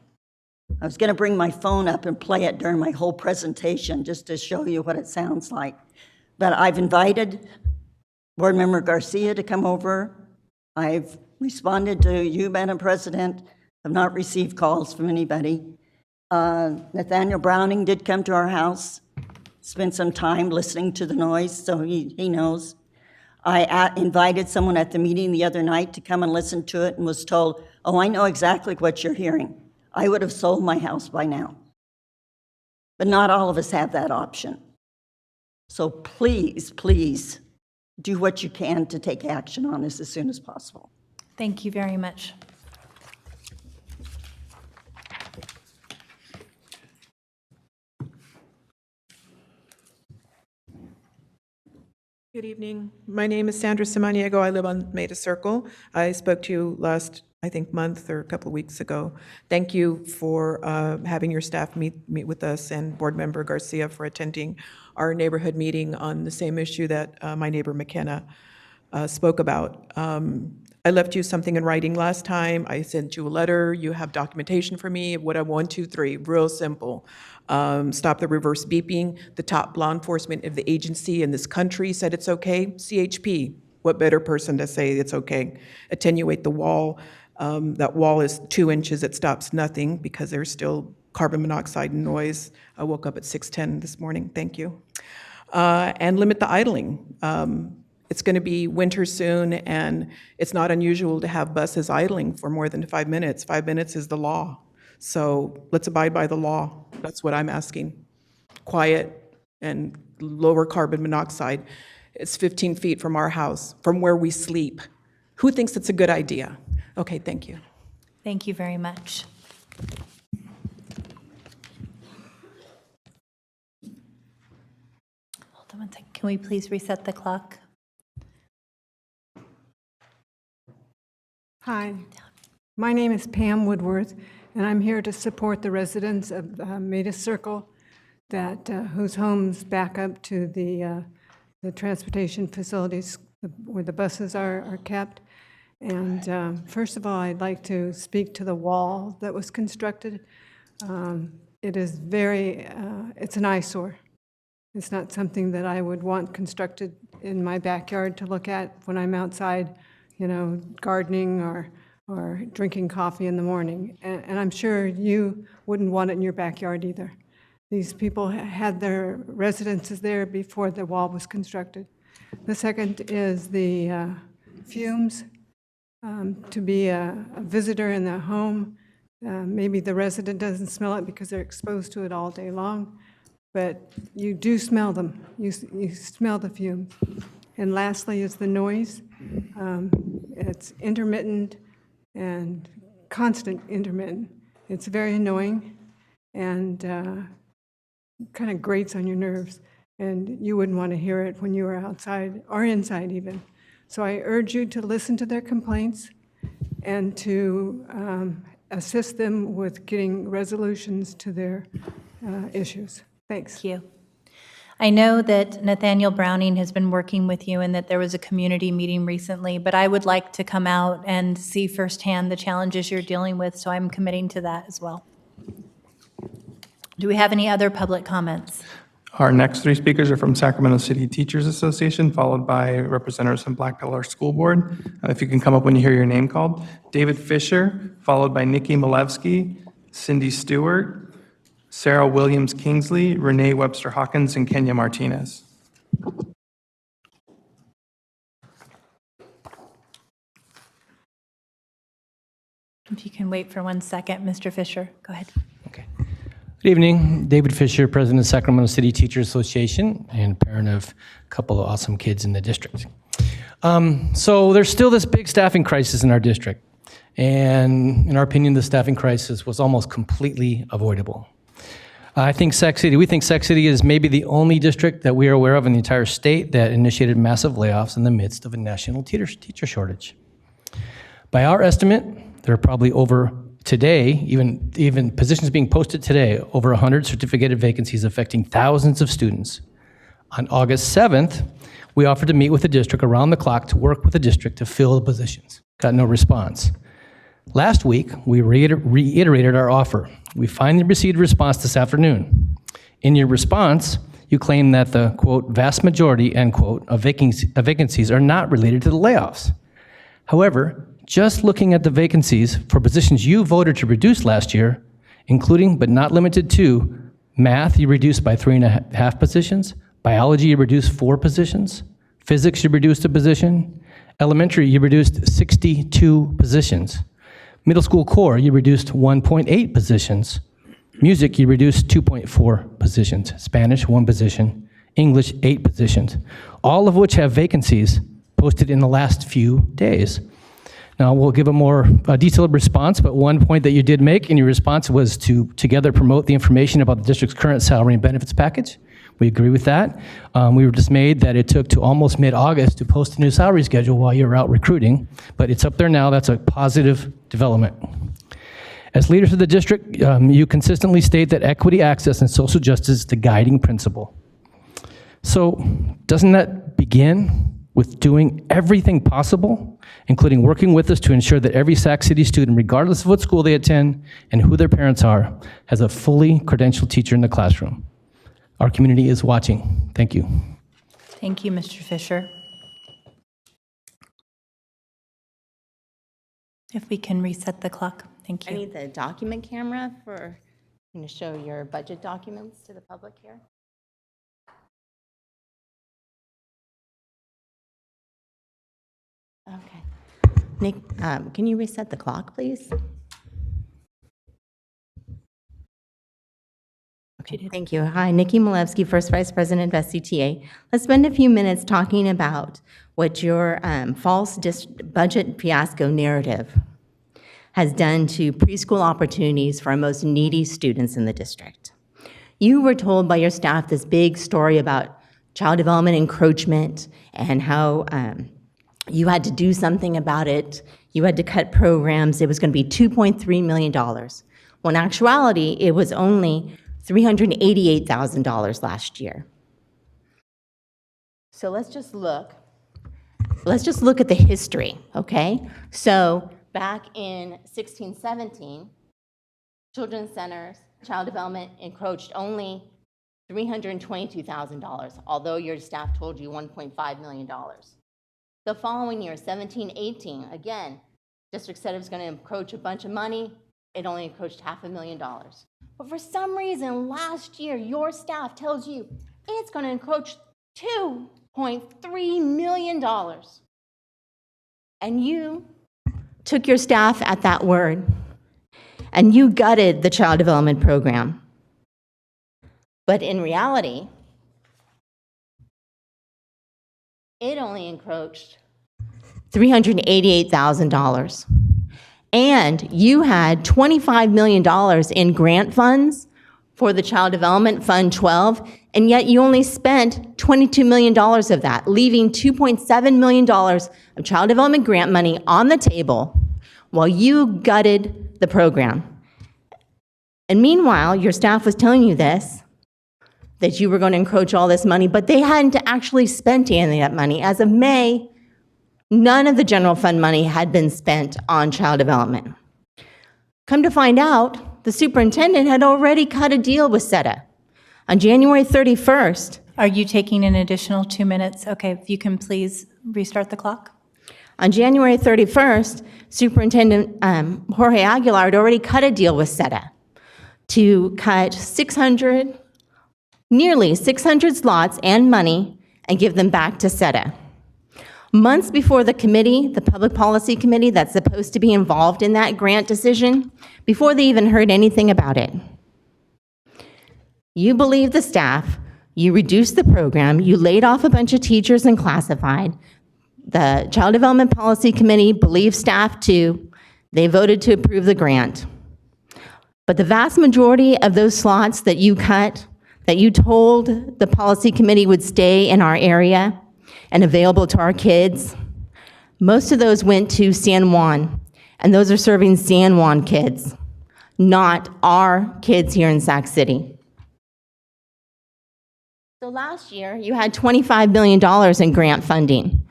E: I was gonna bring my phone up and play it during my whole presentation just to show you what it sounds like. But I've invited Board Member Garcia to come over. I've responded to you, Madam President. I've not received calls from anybody. Nathaniel Browning did come to our house, spent some time listening to the noise, so he knows. I invited someone at the meeting the other night to come and listen to it and was told, oh, I know exactly what you're hearing. I would have sold my house by now. But not all of us have that option. So please, please, do what you can to take action on this as soon as possible.
A: Thank you very much.
G: Good evening. My name is Sandra Samaniego. I live on Maida Circle. I spoke to you last, I think, month or a couple of weeks ago. Thank you for having your staff meet with us and Board Member Garcia for attending our neighborhood meeting on the same issue that my neighbor McKenna spoke about. I left you something in writing last time. I sent you a letter. You have documentation for me. What I 1, 2, 3, real simple. Stop the reverse beeping. The top law enforcement of the agency in this country said it's okay. CHP, what better person to say it's okay? Attenuate the wall. That wall is 2 inches. It stops nothing because there's still carbon monoxide and noise. I woke up at 6:10 this morning. Thank you. And limit the idling. It's going to be winter soon, and it's not unusual to have buses idling for more than 5 minutes. 5 minutes is the law. So let's abide by the law. That's what I'm asking. Quiet and lower carbon monoxide. It's 15 feet from our house, from where we sleep. Who thinks it's a good idea? Okay, thank you.
A: Thank you very much. Hold on one second. Can we please reset the clock?
I: Hi, my name is Pam Woodworth, and I'm here to support the residents of Maida Circle whose homes back up to the transportation facilities where the buses are kept. And first of all, I'd like to speak to the wall that was constructed. It is it's an eyesore. It's not something that I would want constructed in my backyard to look at when I'm outside, gardening or drinking coffee in the morning. And I'm sure you wouldn't want it in your backyard either. These people had their residences there before the wall was constructed. The second is the fumes. To be a visitor in the home, maybe the resident doesn't smell it because they're exposed to it all day long, but you do smell them. You smell the fumes. And lastly is the noise. It's intermittent and constant intermittent. It's very annoying and kind of grates on your nerves, and you wouldn't want to hear it when you were outside or inside even. So I urge you to listen to their complaints and to assist them with getting resolutions to their issues. Thanks.
A: Thank you. I know that Nathaniel Browning has been working with you and that there was a community meeting recently, but I would like to come out and see firsthand the challenges you're dealing with, so I'm committing to that as well. Do we have any other public comments?
O: Our next 3 speakers are from Sacramento City Teachers Association, followed by representatives from Black Pillar School Board. If you can come up when you hear your name called. David Fisher, followed by Nikki Malevsky, Cindy Stewart, Sarah Williams Kingsley, Renee Webster Hawkins, and Kenya Martinez.
A: If you can wait for 1 second, Mr. Fisher, go ahead.
W: Good evening, David Fisher, President of Sacramento City Teachers Association and parent of a couple of awesome kids in the district. So there's still this big staffing crisis in our district. And in our opinion, the staffing crisis was almost completely avoidable. We think Sac City is maybe the only district that we are aware of in the entire state that initiated massive layoffs in the midst of a national teacher shortage. By our estimate, there are probably over today, even positions being posted today, over 100 certificated vacancies affecting thousands of students. On August 7th, we offered to meet with the district around the clock to work with the district to fill the positions. Got no response. Last week, we reiterated our offer. We finally received a response this afternoon. In your response, you claim that the, quote, vast majority, end quote, of vacancies are not related to the layoffs. However, just looking at the vacancies for positions you voted to reduce last year, including but not limited to math, you reduced by 3.5 positions, biology, you reduced 4 positions, physics, you reduced a position, elementary, you reduced 62 positions, middle school core, you reduced 1.8 positions, music, you reduced 2.4 positions, Spanish, 1 position, English, 8 positions, all of which have vacancies posted in the last few days. Now, we'll give a more detailed response, but one point that you did make in your response was to together promote the information about the district's current salary and benefits package. We agree with that. We were dismayed that it took to almost mid-August to post a new salary schedule while you were out recruiting, but it's up there now. That's a positive development. As leaders of the district, you consistently state that equity, access, and social justice is the guiding principle. So doesn't that begin with doing everything possible, including working with us to ensure that every Sac City student, regardless of what school they attend and who their parents are, has a fully credentialed teacher in the classroom? Our community is watching. Thank you.
A: Thank you, Mr. Fisher. If we can reset the clock, thank
D: I
A: you.
D: need the document camera for to show your budget documents to the public here. Okay. Nick, can you reset the clock, please? Okay, thank you. Hi, Nikki Malevsky, First Vice President of SCTA. Let's spend a few minutes talking about what your false budget fiasco narrative has done to preschool opportunities for our most needy students in the district. You were told by your staff this big story about child development encroachment and how you had to do something about it. You had to cut programs. It was going to be $2.3 million. Well, in actuality, it was only $388,000 last year. So let's just look at the history, okay? So back in 16-17, children's centers, child development encroached only $322,000, although your staff told you $1.5 million. The following year, 17-18, again, district said it was going to encroach a bunch of money. It only encroached $500,000. But for some reason, last year, your staff tells you it's going to encroach $2.3 million. And you took your staff at that word, and you gutted the child development program. But in reality, it only encroached $388,000. And you had $25 million in grant funds for the Child Development Fund 12, and yet you only spent $22 million of that, leaving $2.7 million of child development grant money on the table while you gutted the program. And meanwhile, your staff was telling you this, that you were going to encroach all this money, but they hadn't actually spent any of that money. As of May, none of the general fund money had been spent on child development. Come to find out, the superintendent had already cut a deal with SETA. On January 31st.
A: Are you taking an additional 2 minutes? Okay, if you can please restart the clock.
D: On January 31st, Superintendent Jorge Aguilar had already cut a deal with SETA to cut nearly 600 slots and money and give them back to SETA. Months before the committee, the Public Policy Committee that's supposed to be involved in that grant decision, before they even heard anything about it, you believed the staff, you reduced the program, you laid off a bunch of teachers and classified. The Child Development Policy Committee believed staff too. They voted to approve the grant. But the vast majority of those slots that you cut, that you told the policy committee would stay in our area and available to our kids, most of those went to San Juan, and those are serving San Juan kids, not our kids here in Sac City. So last year, you had $25 million in grant funding.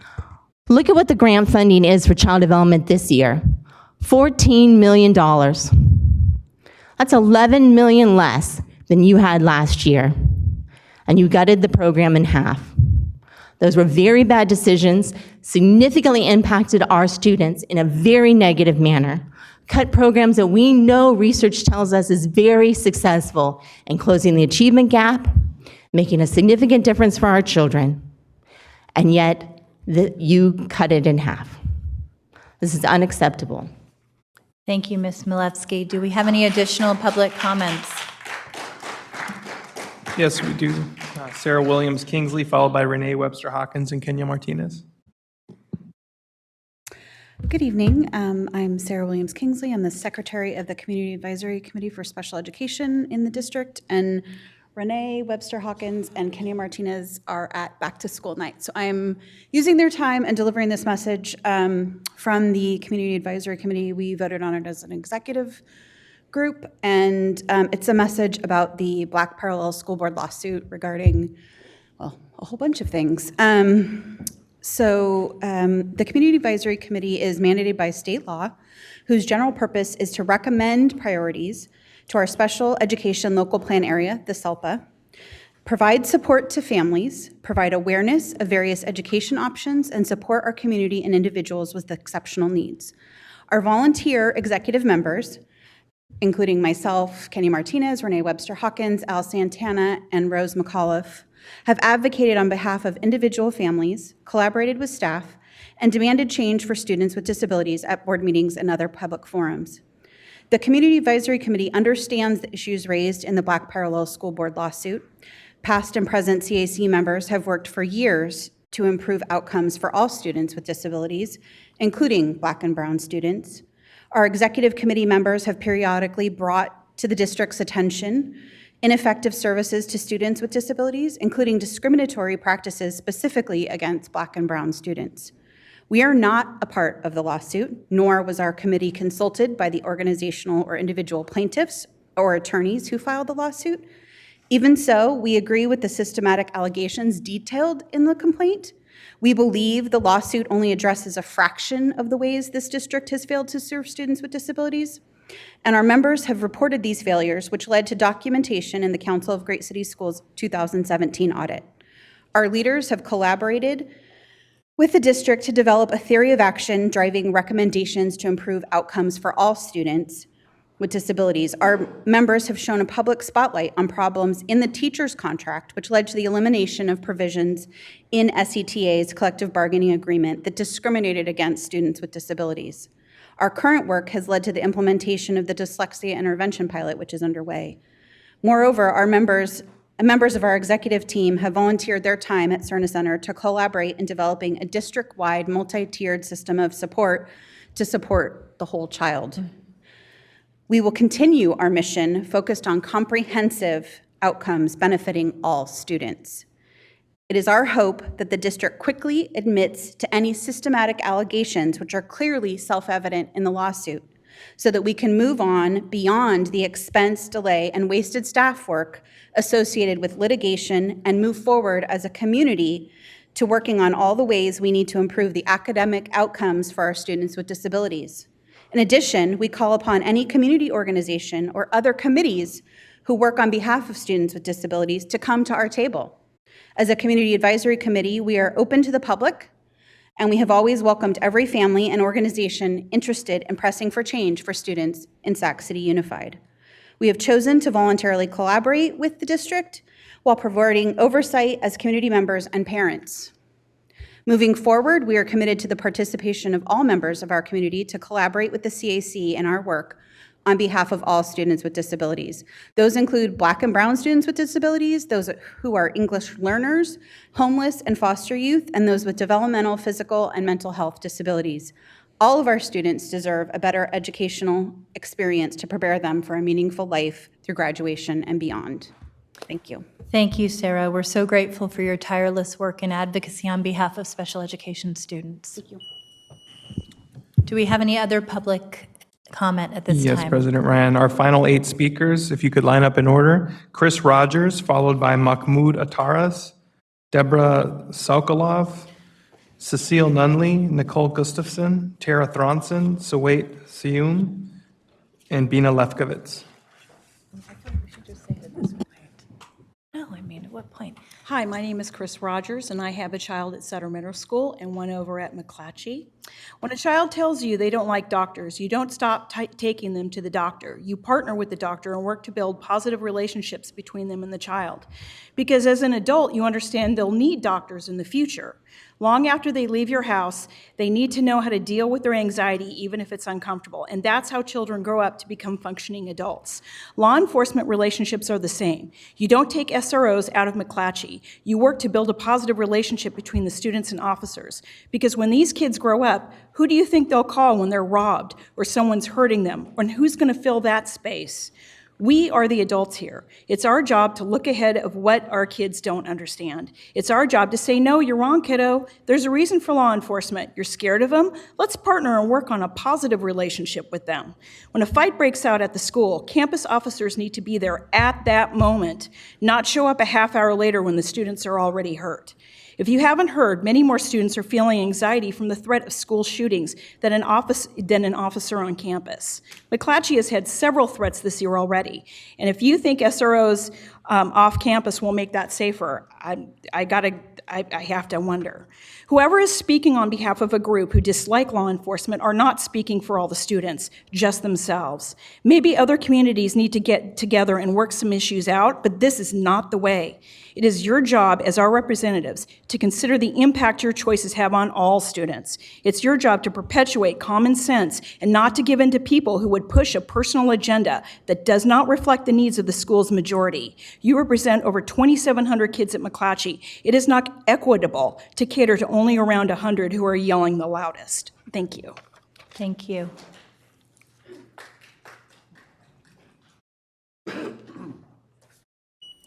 D: Look at what the grant funding is for child development this year, $14 million. That's $11 million less than you had last year, and you gutted the program in half. Those were very bad decisions, significantly impacted our students in a very negative manner, cut programs that we know research tells us is very successful in closing the achievement gap, making a significant difference for our children, and yet you cut it in half. This is unacceptable.
A: Thank you, Ms. Milevsky. Do we have any additional public comments?
O: Yes, we do. Sarah Williams Kingsley, followed by Renee Webster Hawkins and Kenya Martinez.
J: Good evening. I'm Sarah Williams Kingsley. I'm the Secretary of the Community Advisory Committee for Special Education in the district, and Renee Webster Hawkins and Kenya Martinez are at Back to School Night. So I'm using their time and delivering this message from the Community Advisory Committee. We voted on it as an executive group, and it's a message about the Black Parallel School Board lawsuit regarding, well, a whole bunch of things. The Community Advisory Committee is mandated by state law, whose general purpose is to recommend priorities to our special education local plan area, the SELPA, provide support to families, provide awareness of various education options, and support our community and individuals with exceptional needs. Our volunteer executive members, including myself, Kenya Martinez, Renee Webster Hawkins, Al Santana, and Rose McAuliffe, have advocated on behalf of individual families, collaborated with staff, and demanded change for students with disabilities at board meetings and other public forums. The Community Advisory Committee understands the issues raised in the Black Parallel School Board lawsuit. Past and present CAC members have worked for years to improve outcomes for all students with disabilities, including Black and Brown students. Our executive committee members have periodically brought to the district's attention ineffective services to students with disabilities, including discriminatory practices specifically against Black and Brown students. We are not a part of the lawsuit, nor was our committee consulted by the organizational or individual plaintiffs or attorneys who filed the lawsuit. Even so, we agree with the systematic allegations detailed in the complaint. We believe the lawsuit only addresses a fraction of the ways this district has failed to serve students with disabilities. And our members have reported these failures, which led to documentation in the Council of Great City Schools 2017 audit. Our leaders have collaborated with the district to develop a theory of action driving recommendations to improve outcomes for all students with disabilities. Our members have shown a public spotlight on problems in the teacher's contract, which led to the elimination of provisions in SETA's collective bargaining agreement that discriminated against students with disabilities. Our current work has led to the implementation of the dyslexia intervention pilot, which is underway. Moreover, our members of our executive team have volunteered their time at Cerna Center to collaborate in developing a district-wide multi-tiered system of support to support the whole child. We will continue our mission focused on comprehensive outcomes benefiting all students. It is our hope that the district quickly admits to any systematic allegations which are clearly self-evident in the lawsuit, so that we can move on beyond the expense, delay, and wasted staff work associated with litigation and move forward as a community to working on all the ways we need to improve the academic outcomes for our students with disabilities. In addition, we call upon any community organization or other committees who work on behalf of students with disabilities to come to our table. As a community advisory committee, we are open to the public, and we have always welcomed every family and organization interested in pressing for change for students in Sac City Unified. We have chosen to voluntarily collaborate with the district while providing oversight as community members and parents. Moving forward, we are committed to the participation of all members of our community to collaborate with the CAC in our work on behalf of all students with disabilities. Those include Black and Brown students with disabilities, those who are English learners, homeless and foster youth, and those with developmental, physical, and mental health disabilities. All of our students deserve a better educational experience to prepare them for a meaningful life through graduation and beyond. Thank you.
A: Thank you, Sarah. We're so grateful for your tireless work and advocacy on behalf of special education students.
J: Thank you.
A: Do we have any other public comment at this time?
O: Yes, President Ryan. Our final 8 speakers, if you could line up in order. Chris Rogers, followed by Mahmoud Ataras, Deborah Sokolov, Cecile Nunley, Nicole Gustafson, Tara Thronson, Sawait Siyum, and Bina Lefkowitz.
A: No, I mean, what point?
K: Hi, my name is Chris Rogers, and I have a child at Sacramento School and one over at McClatchy. When a child tells you they don't like doctors, you don't stop taking them to the doctor. You partner with the doctor and work to build positive relationships between them and the child. Because as an adult, you understand they'll need doctors in the future. Long after they leave your house, they need to know how to deal with their anxiety, even if it's uncomfortable. And that's how children grow up to become functioning adults. Law enforcement relationships are the same. You don't take SROs out of McClatchy. You work to build a positive relationship between the students and officers. Because when these kids grow up, who do you think they'll call when they're robbed or someone's hurting them? And who's going to fill that space? We are the adults here. It's our job to look ahead of what our kids don't understand. It's our job to say, no, you're wrong, kiddo. There's a reason for law enforcement. You're scared of them? Let's partner and work on a positive relationship with them. When a fight breaks out at the school, campus officers need to be there at that moment, not show up a half hour later when the students are already hurt. If you haven't heard, many more students are feeling anxiety from the threat of school shootings than an officer on campus. McClatchy has had several threats this year already, and if you think SROs off campus will make that safer, I have to wonder. Whoever is speaking on behalf of a group who dislike law enforcement are not speaking for all the students, just themselves. Maybe other communities need to get together and work some issues out, but this is not the way. It is your job as our representatives to consider the impact your choices have on all students. It's your job to perpetuate common sense and not to give in to people who would push a personal agenda that does not reflect the needs of the school's majority. You represent over 2,700 kids at McClatchy. It is not equitable to cater to only around 100 who are yelling the loudest. Thank you.
A: Thank you.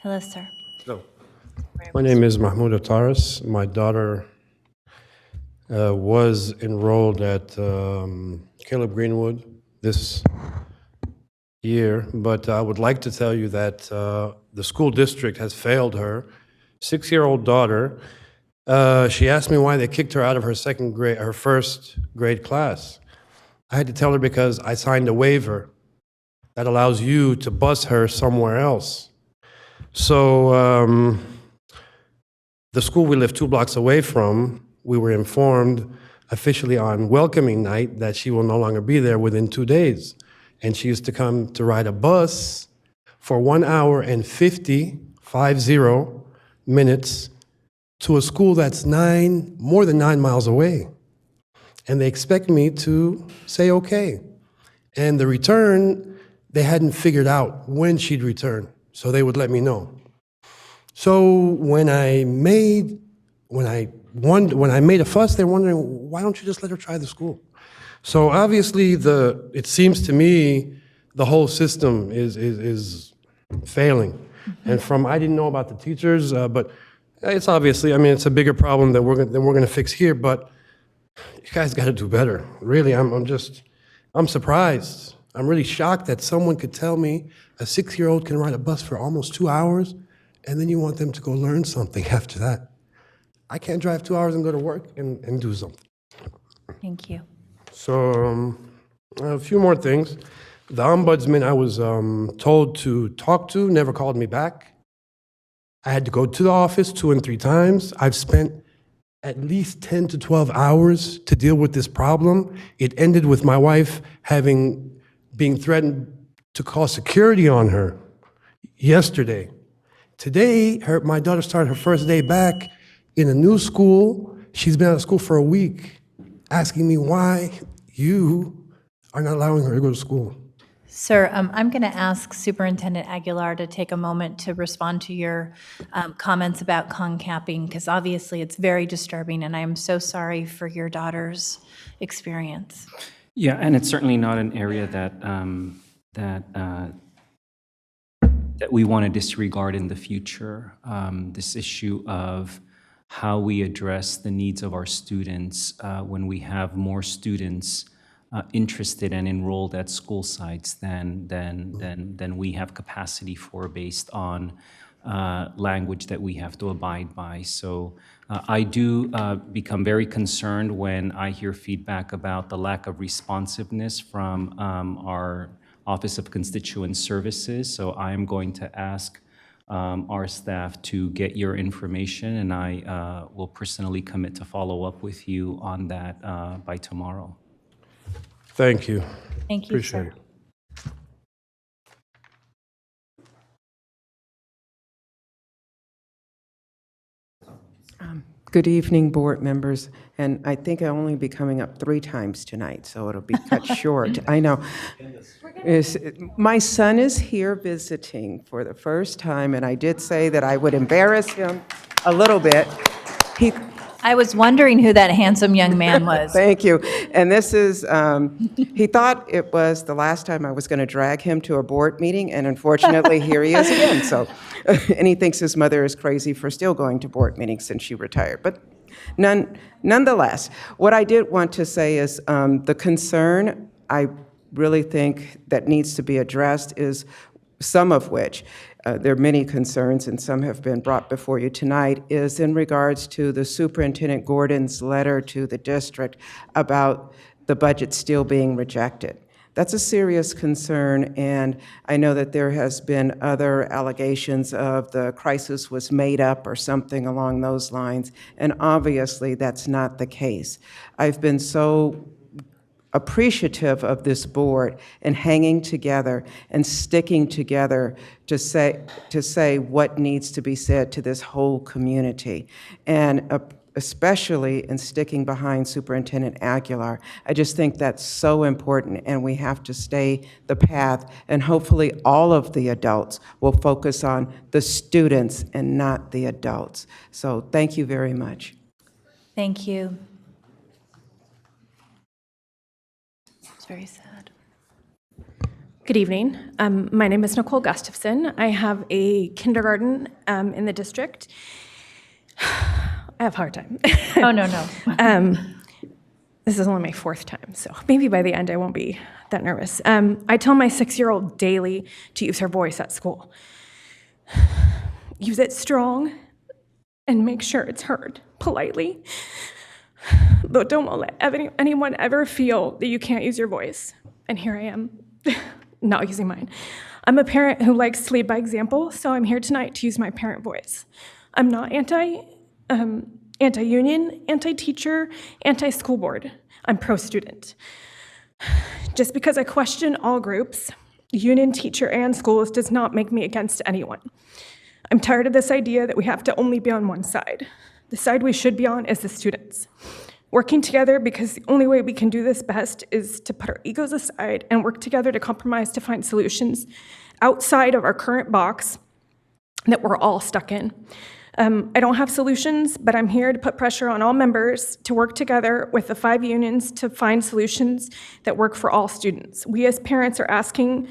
A: Hello, sir.
L: Hello. My name is Mahmoud Ataris. My daughter was enrolled at Caleb Greenwood this year, but I would like to tell you that the school district has failed her 6-year-old daughter. She asked me why they kicked her out of her first grade class. I had to tell her because I signed a waiver that allows you to bus her somewhere else. So the school we live 2 blocks away from, we were informed officially on welcoming night that she will no longer be there within 2 days. And she used to come to ride a bus for 1 hour and 50 minutes to a school that's more than 9 miles away. And they expect me to say okay. And the return, they hadn't figured out when she'd return, so they would let me know. So when I made a fuss, they're wondering, why don't you just let her try the school? So obviously, it seems to me the whole system is failing. And I didn't know about the teachers, but it's obviously, it's a bigger problem that we're going to fix here. But you guys got to do better. Really, I'm surprised. I'm really shocked that someone could tell me a 6-year-old can ride a bus for almost 2 hours, and then you want them to go learn something after that. I can't drive 2 hours and go to work and do something.
A: Thank you.
L: So a few more things. The ombudsman I was told to talk to never called me back. I had to go to the office 2 and 3 times. I've spent at least 10 to 12 hours to deal with this problem. It ended with my wife being threatened to call security on her yesterday. Today, my daughter started her first day back in a new school. She's been out of school for a week, asking me why you are not allowing her to go to school.
A: Sir, I'm going to ask Superintendent Aguilar to take a moment to respond to your comments about concapping, because obviously it's very disturbing, and I am so sorry for your daughter's experience.
B: Yeah, and it's certainly not an area that we want to disregard in the future. This issue of how we address the needs of our students when we have more students interested and enrolled at school sites than we have capacity for based on language that we have to abide by. So I do become very concerned when I hear feedback about the lack of responsiveness from our Office of Constituent Services. So I am going to ask our staff to get your information, and I will personally commit to follow up with you on that by tomorrow.
L: Thank you.
A: Thank you,
L: Appreciate
A: sir.
L: it.
C: Good evening, board members, and I think I'll only be coming up 3 times tonight, so it'll be cut short. I know. My son is here visiting for the first time, and I did say that I would embarrass him a little bit.
A: I was wondering who that handsome young man was.
C: Thank you. And this is, he thought it was the last time I was going to drag him to a board meeting, and unfortunately, here he is again. So, and he thinks his mother is crazy for still going to board meetings since she retired. But nonetheless, what I did want to say is the concern I really think that needs to be addressed is some of which, there are many concerns and some have been brought before you tonight, is in regards to the Superintendent Gordon's letter to the district about the budget still being rejected. That's a serious concern, and I know that there has been other allegations of the crisis was made up or something along those lines, and obviously that's not the case. I've been so appreciative of this board and hanging together and sticking together to say what needs to be said to this whole community, and especially in sticking behind Superintendent Aguilar. I just think that's so important, and we have to stay the path, and hopefully all of the adults will focus on the students and not the adults. So thank you very much.
A: Thank you. It's very sad.
Q: Good evening. My name is Nicole Gustafson. I have a kindergarten in the district. I have a hard time.
A: Oh, no.
Q: This is only my 4th time, so maybe by the end I won't be that nervous. I tell my 6-year-old daily to use her voice at school. Use it strong and make sure it's heard politely. But don't let anyone ever feel that you can't use your voice. And here I am, not using mine. I'm a parent who likes to lead by example, so I'm here tonight to use my parent voice. I'm not anti-union, anti-teacher, anti-school board. I'm pro-student. Just because I question all groups, union, teacher, and schools does not make me against anyone. I'm tired of this idea that we have to only be on one side. The side we should be on is the students. Working together, because the only way we can do this best is to put our egos aside and work together to compromise to find solutions outside of our current box that we're all stuck in. I don't have solutions, but I'm here to put pressure on all members to work together with the 5 unions to find solutions that work for all students. We as parents are asking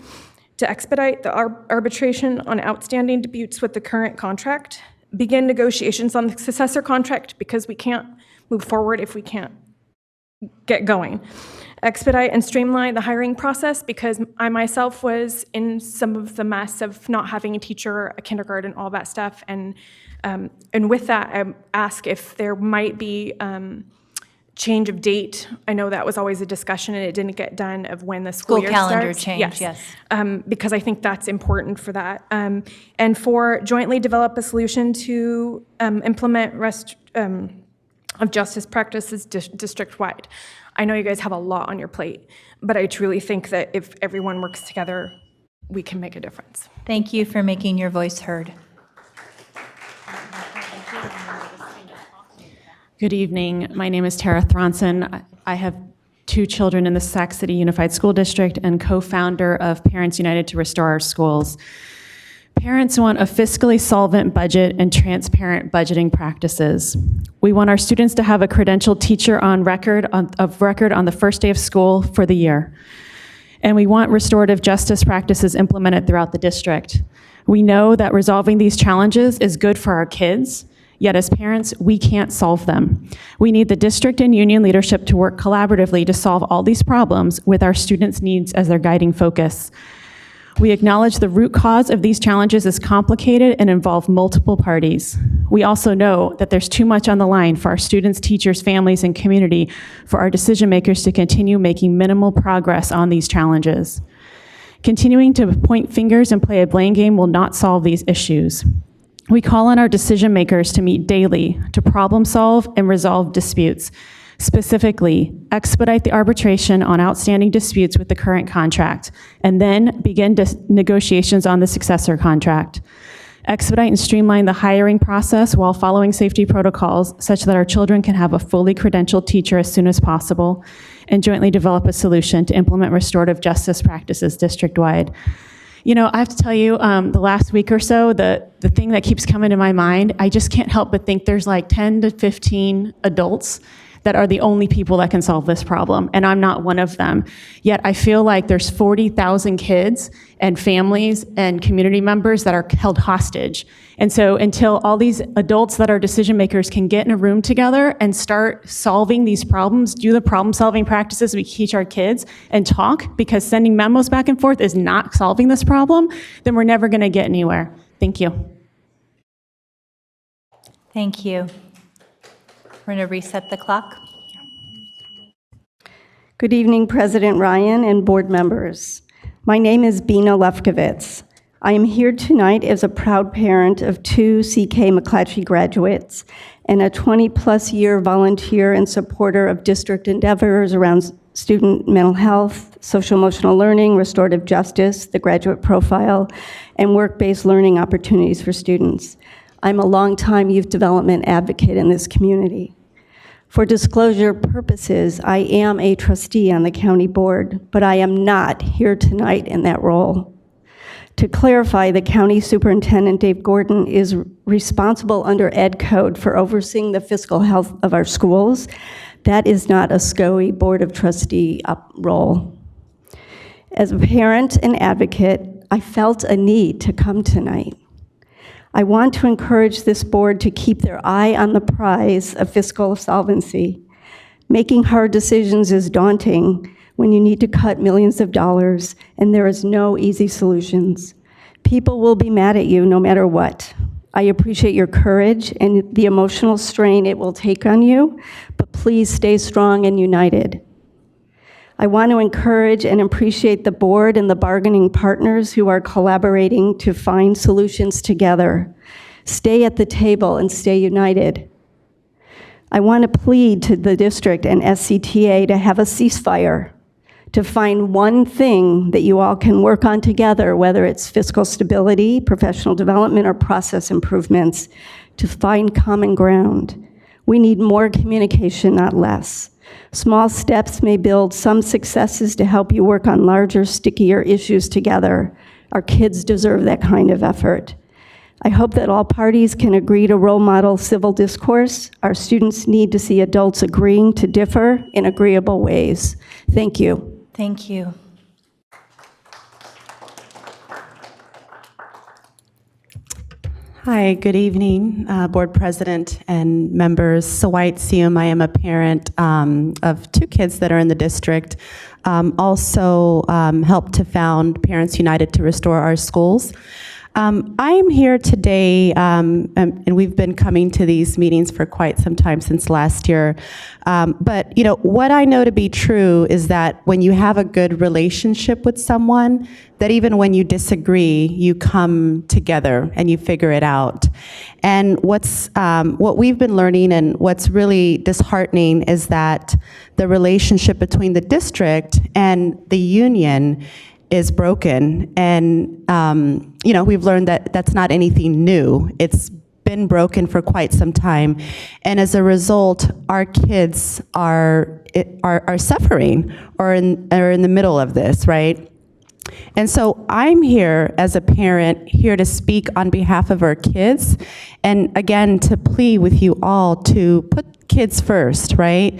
Q: to expedite the arbitration on outstanding disputes with the current contract, begin negotiations on the successor contract because we can't move forward if we can't get going. Expedite and streamline the hiring process because I myself was in some of the mess of not having a teacher, a kindergarten, all that stuff. And with that, I ask if there might be change of date. I know that was always a discussion and it didn't get done of when the school year
A: calendar
Q: starts.
A: change, yes.
Q: Because I think that's important for that. And for jointly develop a solution to implement rest of justice practices district-wide. I know you guys have a lot on your plate, but I truly think that if everyone works together, we can make a difference.
A: Thank you for making your voice heard.
R: Good evening. My name is Tara Thronson. I have 2 children in the Sac City Unified School District and co-founder of Parents United to Restore Our Schools. Parents want a fiscally solvent budget and transparent budgeting practices. We want our students to have a credentialed teacher on record on the first day of school for the year. And we want restorative justice practices implemented throughout the district. We know that resolving these challenges is good for our kids, yet as parents, we can't solve them. We need the district and union leadership to work collaboratively to solve all these problems with our students' needs as their guiding focus. We acknowledge the root cause of these challenges is complicated and involve multiple parties. We also know that there's too much on the line for our students, teachers, families, and community for our decision makers to continue making minimal progress on these challenges. Continuing to point fingers and play a blame game will not solve these issues. We call on our decision makers to meet daily to problem solve and resolve disputes. Specifically, expedite the arbitration on outstanding disputes with the current contract, and then begin negotiations on the successor contract. Expedite and streamline the hiring process while following safety protocols such that our children can have a fully credentialed teacher as soon as possible, and jointly develop a solution to implement restorative justice practices district-wide. You know, I have to tell you, the last week or so, the thing that keeps coming to my mind, I just can't help but think there's like 10 to 15 adults that are the only people that can solve this problem, and I'm not one of them. Yet I feel like there's 40,000 kids and families and community members that are held hostage. And so until all these adults that are decision makers can get in a room together and start solving these problems, do the problem-solving practices we teach our kids, and talk, because sending memos back and forth is not solving this problem, then we're never gonna get anywhere. Thank you.
A: Thank you. We're going to reset the clock.
E: Good evening, President Ryan and board members. My name is Bina Lefkowitz. I am here tonight as a proud parent of 2 C.K. McClatchy graduates and a 20-plus year volunteer and supporter of district endeavors around student mental health, social-emotional learning, restorative justice, the graduate profile, and work-based learning opportunities for students. I'm a longtime youth development advocate in this community. For disclosure purposes, I am a trustee on the county board, but I am not here tonight in that role. To clarify, the county superintendent, Dave Gordon, is responsible under Ed Code for overseeing the fiscal health of our schools. That is not a SCOE Board of Trustee role. As a parent and advocate, I felt a need to come tonight. I want to encourage this board to keep their eye on the prize of fiscal solvency. Making hard decisions is daunting when you need to cut millions of dollars and there is no easy solutions. People will be mad at you no matter what. I appreciate your courage and the emotional strain it will take on you, but please stay strong and united. I want to encourage and appreciate the board and the bargaining partners who are collaborating to find solutions together. Stay at the table and stay united. I want to plead to the district and SCTA to have a ceasefire, to find one thing that you all can work on together, whether it's fiscal stability, professional development, or process improvements, to find common ground. We need more communication, not less. Small steps may build some successes to help you work on larger, stickier issues together. Our kids deserve that kind of effort. I hope that all parties can agree to role model civil discourse. Our students need to see adults agreeing to differ in agreeable ways. Thank you.
A: Thank you.
F: Hi, good evening, Board President and members. Sawait Sium, I am a parent of 2 kids that are in the district. Also helped to found Parents United to Restore Our Schools. I am here today, and we've been coming to these meetings for quite some time, since last year. But you know, what I know to be true is that when you have a good relationship with someone, that even when you disagree, you come together and you figure it out. And what we've been learning and what's really disheartening is that the relationship between the district and the union is broken. And, you know, we've learned that that's not anything new. It's been broken for quite some time. And as a result, our kids are suffering or are in the middle of this, right? And so I'm here as a parent, here to speak on behalf of our kids, and again, to plead with you all to put kids first, right?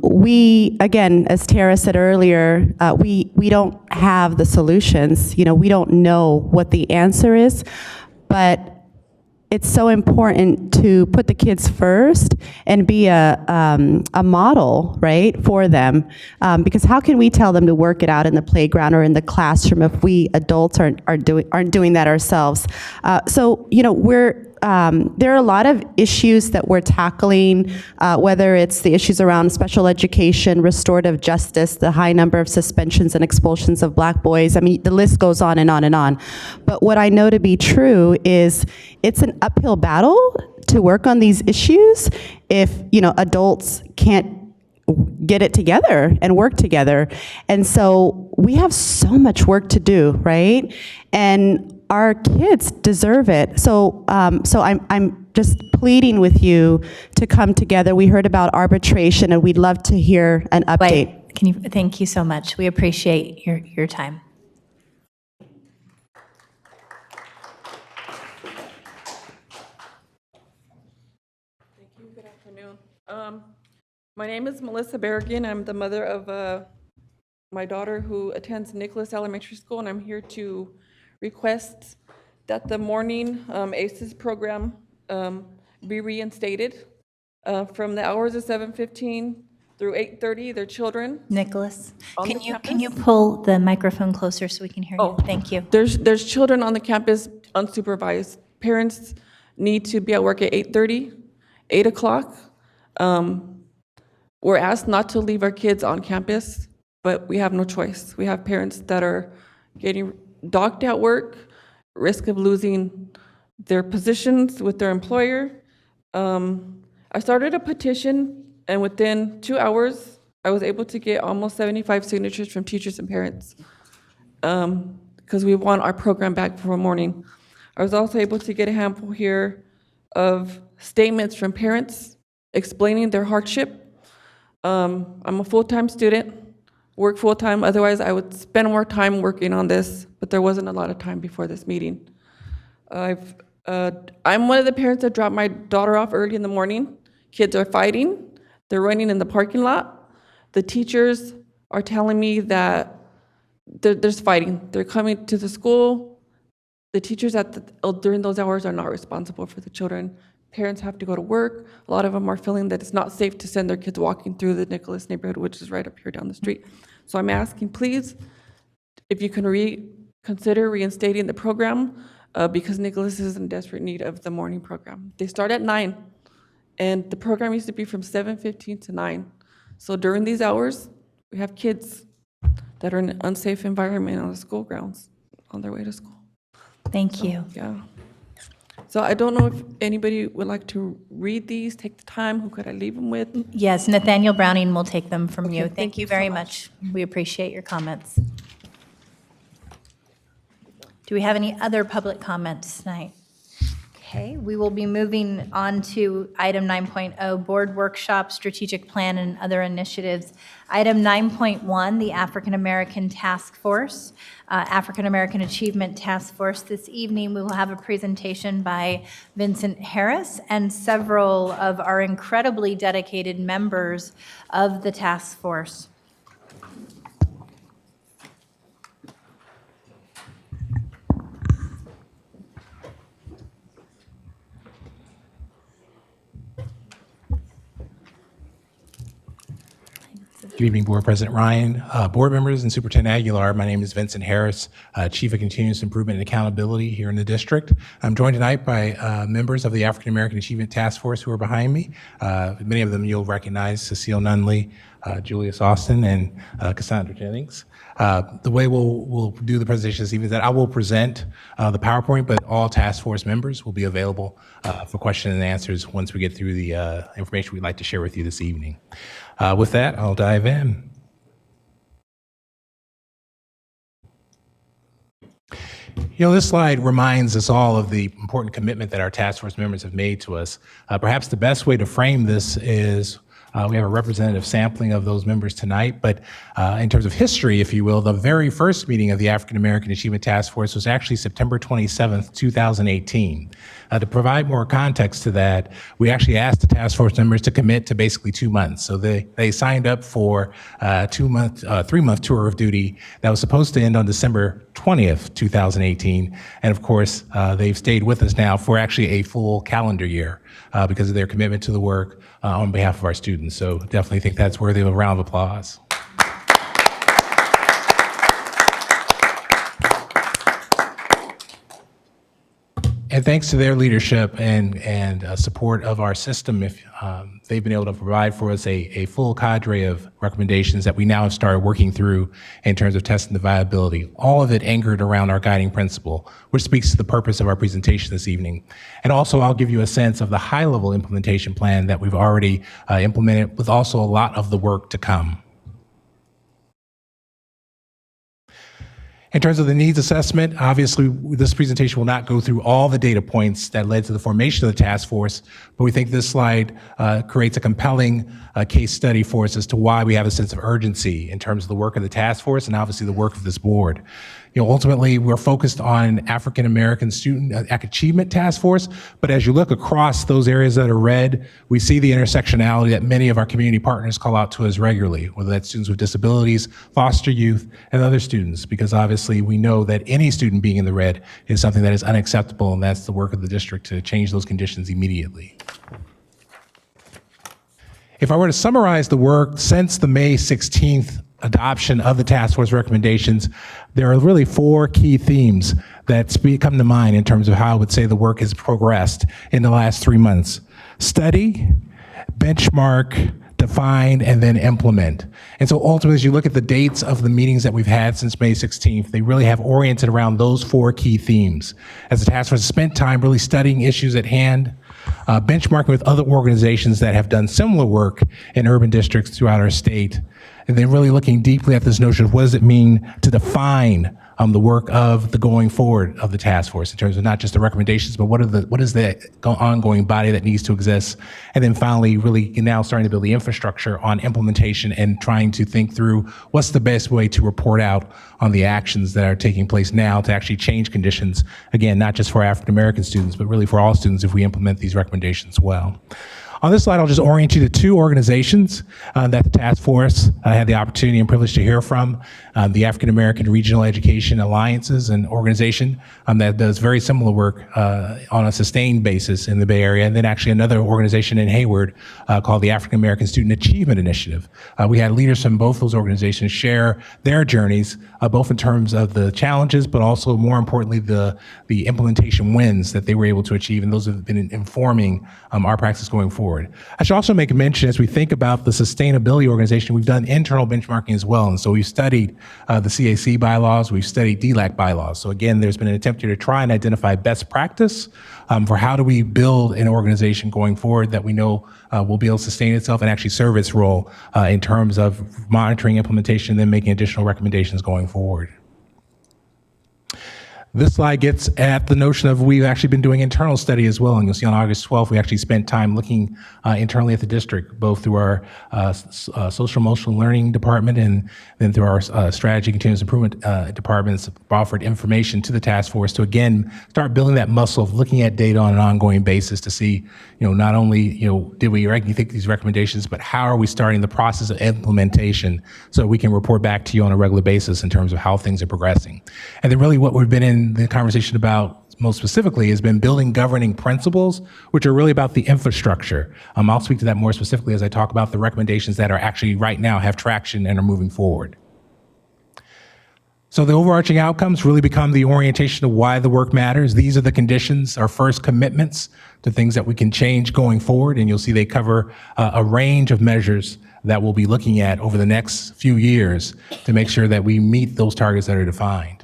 F: We, again, as Tara said earlier, we don't have the solutions. You know, we don't know what the answer is, but it's so important to put the kids first and be a model, right, for them. Because how can we tell them to work it out in the playground or in the classroom if we adults aren't doing that ourselves? So, you know, we're there are a lot of issues that we're tackling, whether it's the issues around special education, restorative justice, the high number of suspensions and expulsions of Black boys. I mean, the list goes on and on and on. But what I know to be true is it's an uphill battle to work on these issues if, adults can't get it together and work together. And so we have so much work to do, right? And our kids deserve it. So I'm just pleading with you to come together. We heard about arbitration, and we'd love to hear an update.
A: Thank you so much. We appreciate your time.
M: Thank you. Good afternoon. My name is Melissa Berrigan. I'm the mother of my daughter who attends Nicholas Elementary School, and I'm here to request that the morning ACES program be reinstated from the hours of 7:15 through 8:30. Their children.
A: Nicholas, can you pull the microphone closer so we can hear you? Thank you.
M: There's children on the campus unsupervised. Parents need to be at work at 8:30, 8 o'clock. We're asked not to leave our kids on campus, but we have no choice. We have parents that are getting docked at work, risk of losing their positions with their employer. I started a petition, and within 2 hours, I was able to get almost 75 signatures from teachers and parents because we want our program back for a morning. I was also able to get a handful here of statements from parents explaining their hardship. I'm a full-time student, work full-time, otherwise I would spend more time working on this, but there wasn't a lot of time before this meeting. I'm one of the parents that dropped my daughter off early in the morning. Kids are fighting, they're running in the parking lot. The teachers are telling me that there's fighting. They're coming to the school. The teachers during those hours are not responsible for the children. Parents have to go to work. A lot of them are feeling that it's not safe to send their kids walking through the Nicholas neighborhood, which is right up here down the street. So I'm asking, please, if you can consider reinstating the program because Nicholas is in desperate need of the morning program. They start at 9, and the program used to be from 7:15 to 9. So during these hours, we have kids that are in an unsafe environment on the school grounds on their way to school.
A: Thank you.
M: Yeah. So I don't know if anybody would like to read these, take the time. Who could I leave them with?
A: Yes, Nathaniel Browning will take them from you.
M: Okay,
A: Thank you very much. We appreciate your comments. Do we have any other public comments tonight? Okay, we will be moving on to item 9.0, board workshop, strategic plan, and other initiatives. Item 9.1, the African American Task Force, African American Achievement Task Force. This evening, we will have a presentation by Vincent Harris and several of our incredibly dedicated members of the task force.
N: Good evening, Board President Ryan, board members, and Superintendent Aguilar. My name is Vincent Harris, Chief of Continuous Improvement and Accountability here in the district. I'm joined tonight by members of the African American Achievement Task Force who are behind me. Many of them you'll recognize: Cecile Nunley, Julius Austin, and Cassandra Jennings. The way we'll do the presentation this evening is that I will present the PowerPoint, but all task force members will be available for questions and answers once we get through the information we'd like to share with you this evening. With that, I'll dive in. This slide reminds us all of the important commitment that our task force members have made to us. Perhaps the best way to frame this is we have a representative sampling of those members tonight, but in terms of history, if you will, the very first meeting of the African American Achievement Task Force was actually September 27th, 2018. To provide more context to that, we actually asked the task force members to commit to basically 2 months. So they signed up for a 3-month tour of duty that was supposed to end on December 20th, 2018. And of course, they've stayed with us now for actually a full calendar year because of their commitment to the work on behalf of our students. So definitely think that's worthy of a round of applause. And thanks to their leadership and support of our system, they've been able to provide for us a full cadre of recommendations that we now have started working through in terms of testing the viability. All of it anchored around our guiding principle, which speaks to the purpose of our presentation this evening. And also, I'll give you a sense of the high-level implementation plan that we've already implemented, with also a lot of the work to come. In terms of the needs assessment, obviously, this presentation will not go through all the data points that led to the formation of the task force, but we think this slide creates a compelling case study for us as to why we have a sense of urgency in terms of the work of the task force and obviously the work of this board. Ultimately, we're focused on African American Student Achievement Task Force, but as you look across those areas that are red, we see the intersectionality that many of our community partners call out to us regularly, whether that's students with disabilities, foster youth, and other students, because obviously we know that any student being in the red is something that is unacceptable, and that's the work of the district to change those conditions immediately. If I were to summarize the work since the May 16th adoption of the task force recommendations, there are really 4 key themes that come to mind in terms of how I would say the work has progressed in the last 3 months. Study, benchmark, define, and then implement. And so ultimately, as you look at the dates of the meetings that we've had since May 16th, they really have oriented around those 4 key themes. As the task force has spent time really studying issues at hand, benchmarking with other organizations that have done similar work in urban districts throughout our state, and then really looking deeply at this notion of what does it mean to define the work of the going forward of the task force in terms of not just the recommendations, but what is the ongoing body that needs to exist, and then finally really now starting to build the infrastructure on implementation and trying to think through what's the best way to report out on the actions that are taking place now to actually change conditions, again, not just for African American students, but really for all students if we implement these recommendations well. On this slide, I'll just orient you to 2 organizations that the task force had the opportunity and privilege to hear from. The African American Regional Education Alliances, an organization that does very similar work on a sustained basis in the Bay Area, and then actually another organization in Hayward called the African American Student Achievement Initiative. We had leaders from both those organizations share their journeys, both in terms of the challenges, but also more importantly, the implementation wins that they were able to achieve, and those have been informing our practice going forward. I should also make a mention, as we think about the sustainability organization, we've done internal benchmarking as well. And so we've studied the CAC bylaws, we've studied DLAC bylaws. So again, there's been an attempt here to try and identify best practice for how do we build an organization going forward that we know will be able to sustain itself and actually serve its role in terms of monitoring implementation and then making additional recommendations going forward. This slide gets at the notion of we've actually been doing internal study as well, and you'll see on August 12th, we actually spent time looking internally at the district, both through our social emotional learning department and then through our strategy continuous improvement departments offered information to the task force to again start building that muscle of looking at data on an ongoing basis to see, not only did we think these recommendations, but how are we starting the process of implementation so we can report back to you on a regular basis in terms of how things are progressing. And then really what we've been in the conversation about most specifically has been building governing principles, which are really about the infrastructure. I'll speak to that more specifically as I talk about the recommendations that are actually right now have traction and are moving forward. So the overarching outcomes really become the orientation of why the work matters. These are the conditions, our first commitments to things that we can change going forward, and you'll see they cover a range of measures that we'll be looking at over the next few years to make sure that we meet those targets that are defined.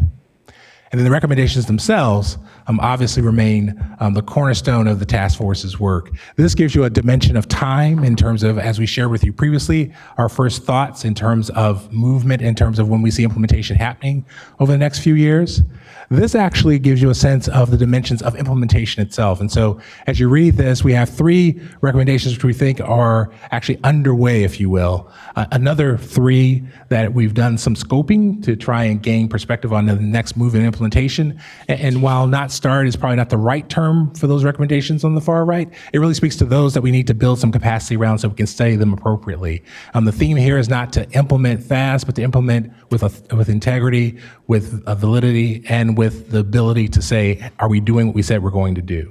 N: And then the recommendations themselves obviously remain the cornerstone of the task force's work. This gives you a dimension of time in terms of, as we shared with you previously, our first thoughts in terms of movement, in terms of when we see implementation happening over the next few years. This actually gives you a sense of the dimensions of implementation itself. And so as you read this, we have 3 recommendations which we think are actually underway, if you will. Another 3 that we've done some scoping to try and gain perspective on the next move in implementation. And while not start is probably not the right term for those recommendations on the far right, it really speaks to those that we need to build some capacity around so we can study them appropriately. The theme here is not to implement fast, but to implement with integrity, with validity, and with the ability to say, are we doing what we said we're going to do?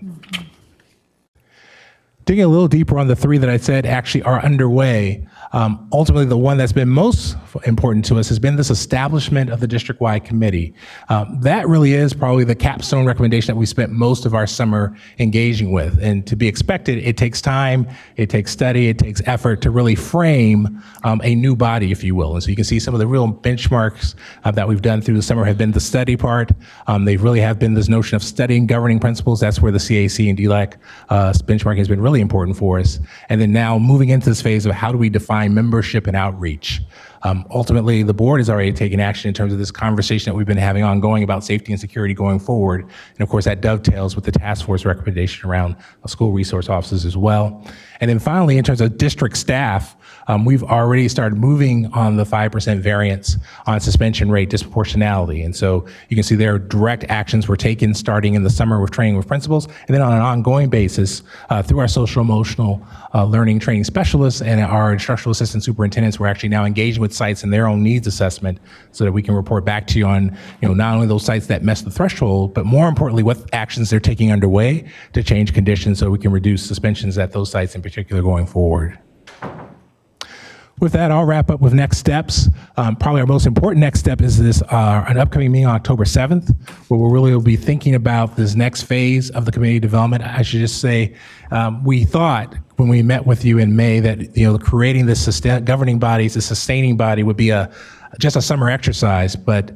N: Digging a little deeper on the three that I said actually are underway, ultimately the one that's been most important to us has been this establishment of the district-wide committee. That really is probably the capstone recommendation that we spent most of our summer engaging with. And to be expected, it takes time, it takes study, it takes effort to really frame a new body, if you will. And so you can see some of the real benchmarks that we've done through the summer have been the study part. They really have been this notion of studying governing principles. That's where the CAC and DLAC benchmarking has been really important for us. And then now moving into this phase of how do we define membership and outreach. Ultimately, the board has already taken action in terms of this conversation that we've been having ongoing about safety and security going forward. And of course, that dovetails with the task force recommendation around school resource officers as well. And then finally, in terms of district staff, we've already started moving on the 5% variance on suspension rate disproportionality. And so you can see there direct actions were taken starting in the summer with training with principals, and then on an ongoing basis through our social emotional learning training specialists and our instructional assistant superintendents, we're actually now engaging with sites in their own needs assessment so that we can report back to you on not only those sites that mess the threshold, but more importantly, what actions they're taking underway to change conditions so we can reduce suspensions at those sites in particular going forward. With that, I'll wrap up with next steps. Probably our most important next step is an upcoming meeting on October 7th, where we'll really be thinking about this next phase of the community development. I should just say, we thought when we met with you in May that creating this governing body, this sustaining body would be just a summer exercise, but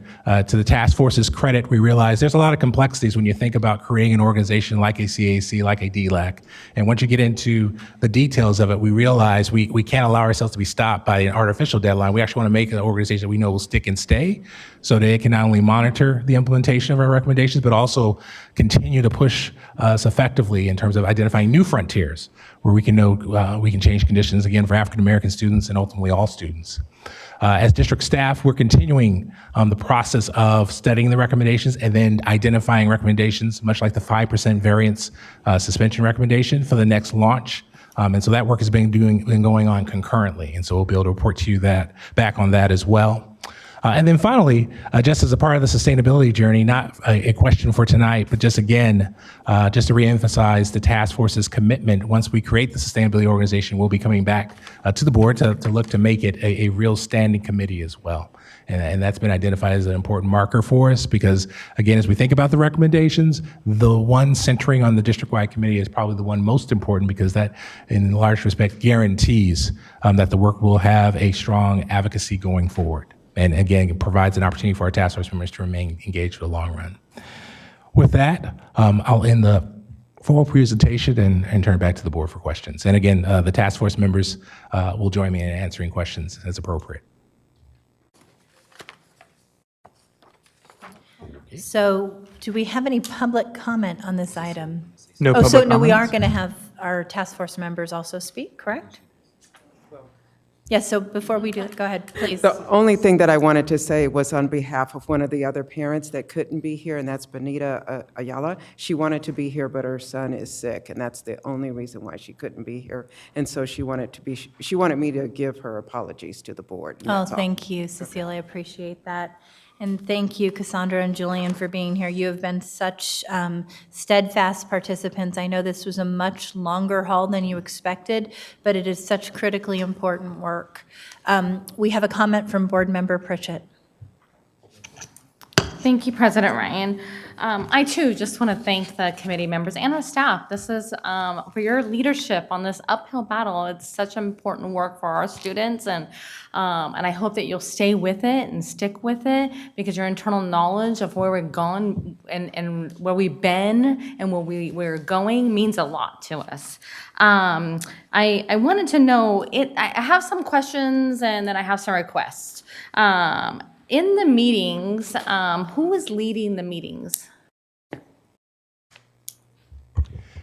N: to the task force's credit, we realized there's a lot of complexities when you think about creating an organization like a CAC, like a DLAC. And once you get into the details of it, we realize we can't allow ourselves to be stopped by an artificial deadline. We actually want to make an organization that we know will stick and stay so that it can not only monitor the implementation of our recommendations, but also continue to push us effectively in terms of identifying new frontiers where we can know we can change conditions again for African American students and ultimately all students. As district staff, we're continuing the process of studying the recommendations and then identifying recommendations, much like the 5% variance suspension recommendation for the next launch. And so that work has been going on concurrently. And so we'll be able to report to you back on that as well. And then finally, just as a part of the sustainability journey, not a question for tonight, but just again, just to reemphasize the task force's commitment. Once we create the sustainability organization, we'll be coming back to the board to look to make it a real standing committee as well. And that's been identified as an important marker for us because, again, as we think about the recommendations, the one centering on the district-wide committee is probably the one most important because that, in large respect, guarantees that the work will have a strong advocacy going forward. And again, it provides an opportunity for our task force members to remain engaged for the long run. With that, I'll end the formal presentation and turn it back to the board for questions. And again, the task force members will join me in answering questions as appropriate.
A: So do we have any public comment on this item?
O: No
A: Oh, so
O: public
A: no, we are
O: comments?
A: going to have our task force members also speak, correct? Yes, so before we do, go ahead, please.
C: The only thing that I wanted to say was on behalf of one of the other parents that couldn't be here, and that's Benita Ayala. She wanted to be here, but her son is sick, and that's the only reason why she couldn't be here. And so she wanted me to give her apologies to the board. and
A: Oh,
C: that's all.
A: thank you, Cecilia, I appreciate that. And thank you, Cassandra and Julian, for being here. You have been such steadfast participants. I know this was a much longer haul than you expected, but it is such critically important work. We have a comment from Board Member Pritchett.
H: Thank you, President Ryan. I too just want to thank the committee members and our staff. This is for your leadership on this uphill battle. It's such important work for our students, and I hope that you'll stay with it and stick with it because your internal knowledge of where we're going and where we've been and where we're going means a lot to us. I wanted to know, I have some questions and then I have some requests. In the meetings, who is leading the meetings?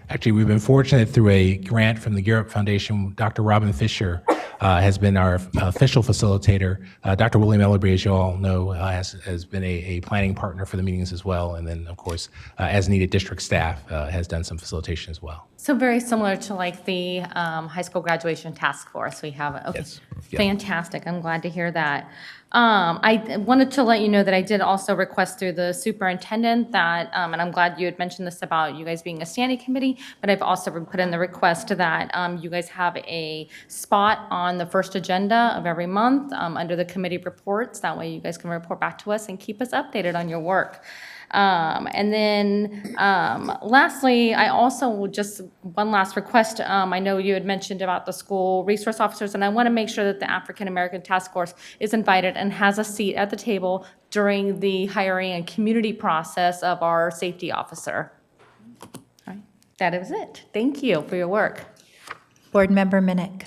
N: Actually, we've been fortunate through a grant from the Europe Foundation. Dr. Robin Fisher has been our official facilitator. Dr. William Ellerby, as you all know, has been a planning partner for the meetings as well. And then, of course, as needed, district staff has done some facilitation as well.
H: So very similar to like the high school graduation task force we have. Okay.
N: Yes.
H: Fantastic. I'm glad to hear that. I wanted to let you know that I did also request through the superintendent that, and I'm glad you had mentioned this about you guys being a standing committee, but I've also put in the request that you guys have a spot on the first agenda of every month under the committee reports. That way you guys can report back to us and keep us updated on your work. And then lastly, I also just one last request. I know you had mentioned about the school resource officers, and I want to make sure that the African American Task Force is invited and has a seat at the table during the hiring and community process of our safety officer. All right. That is it. Thank you for your work.
A: Board Member Minnick.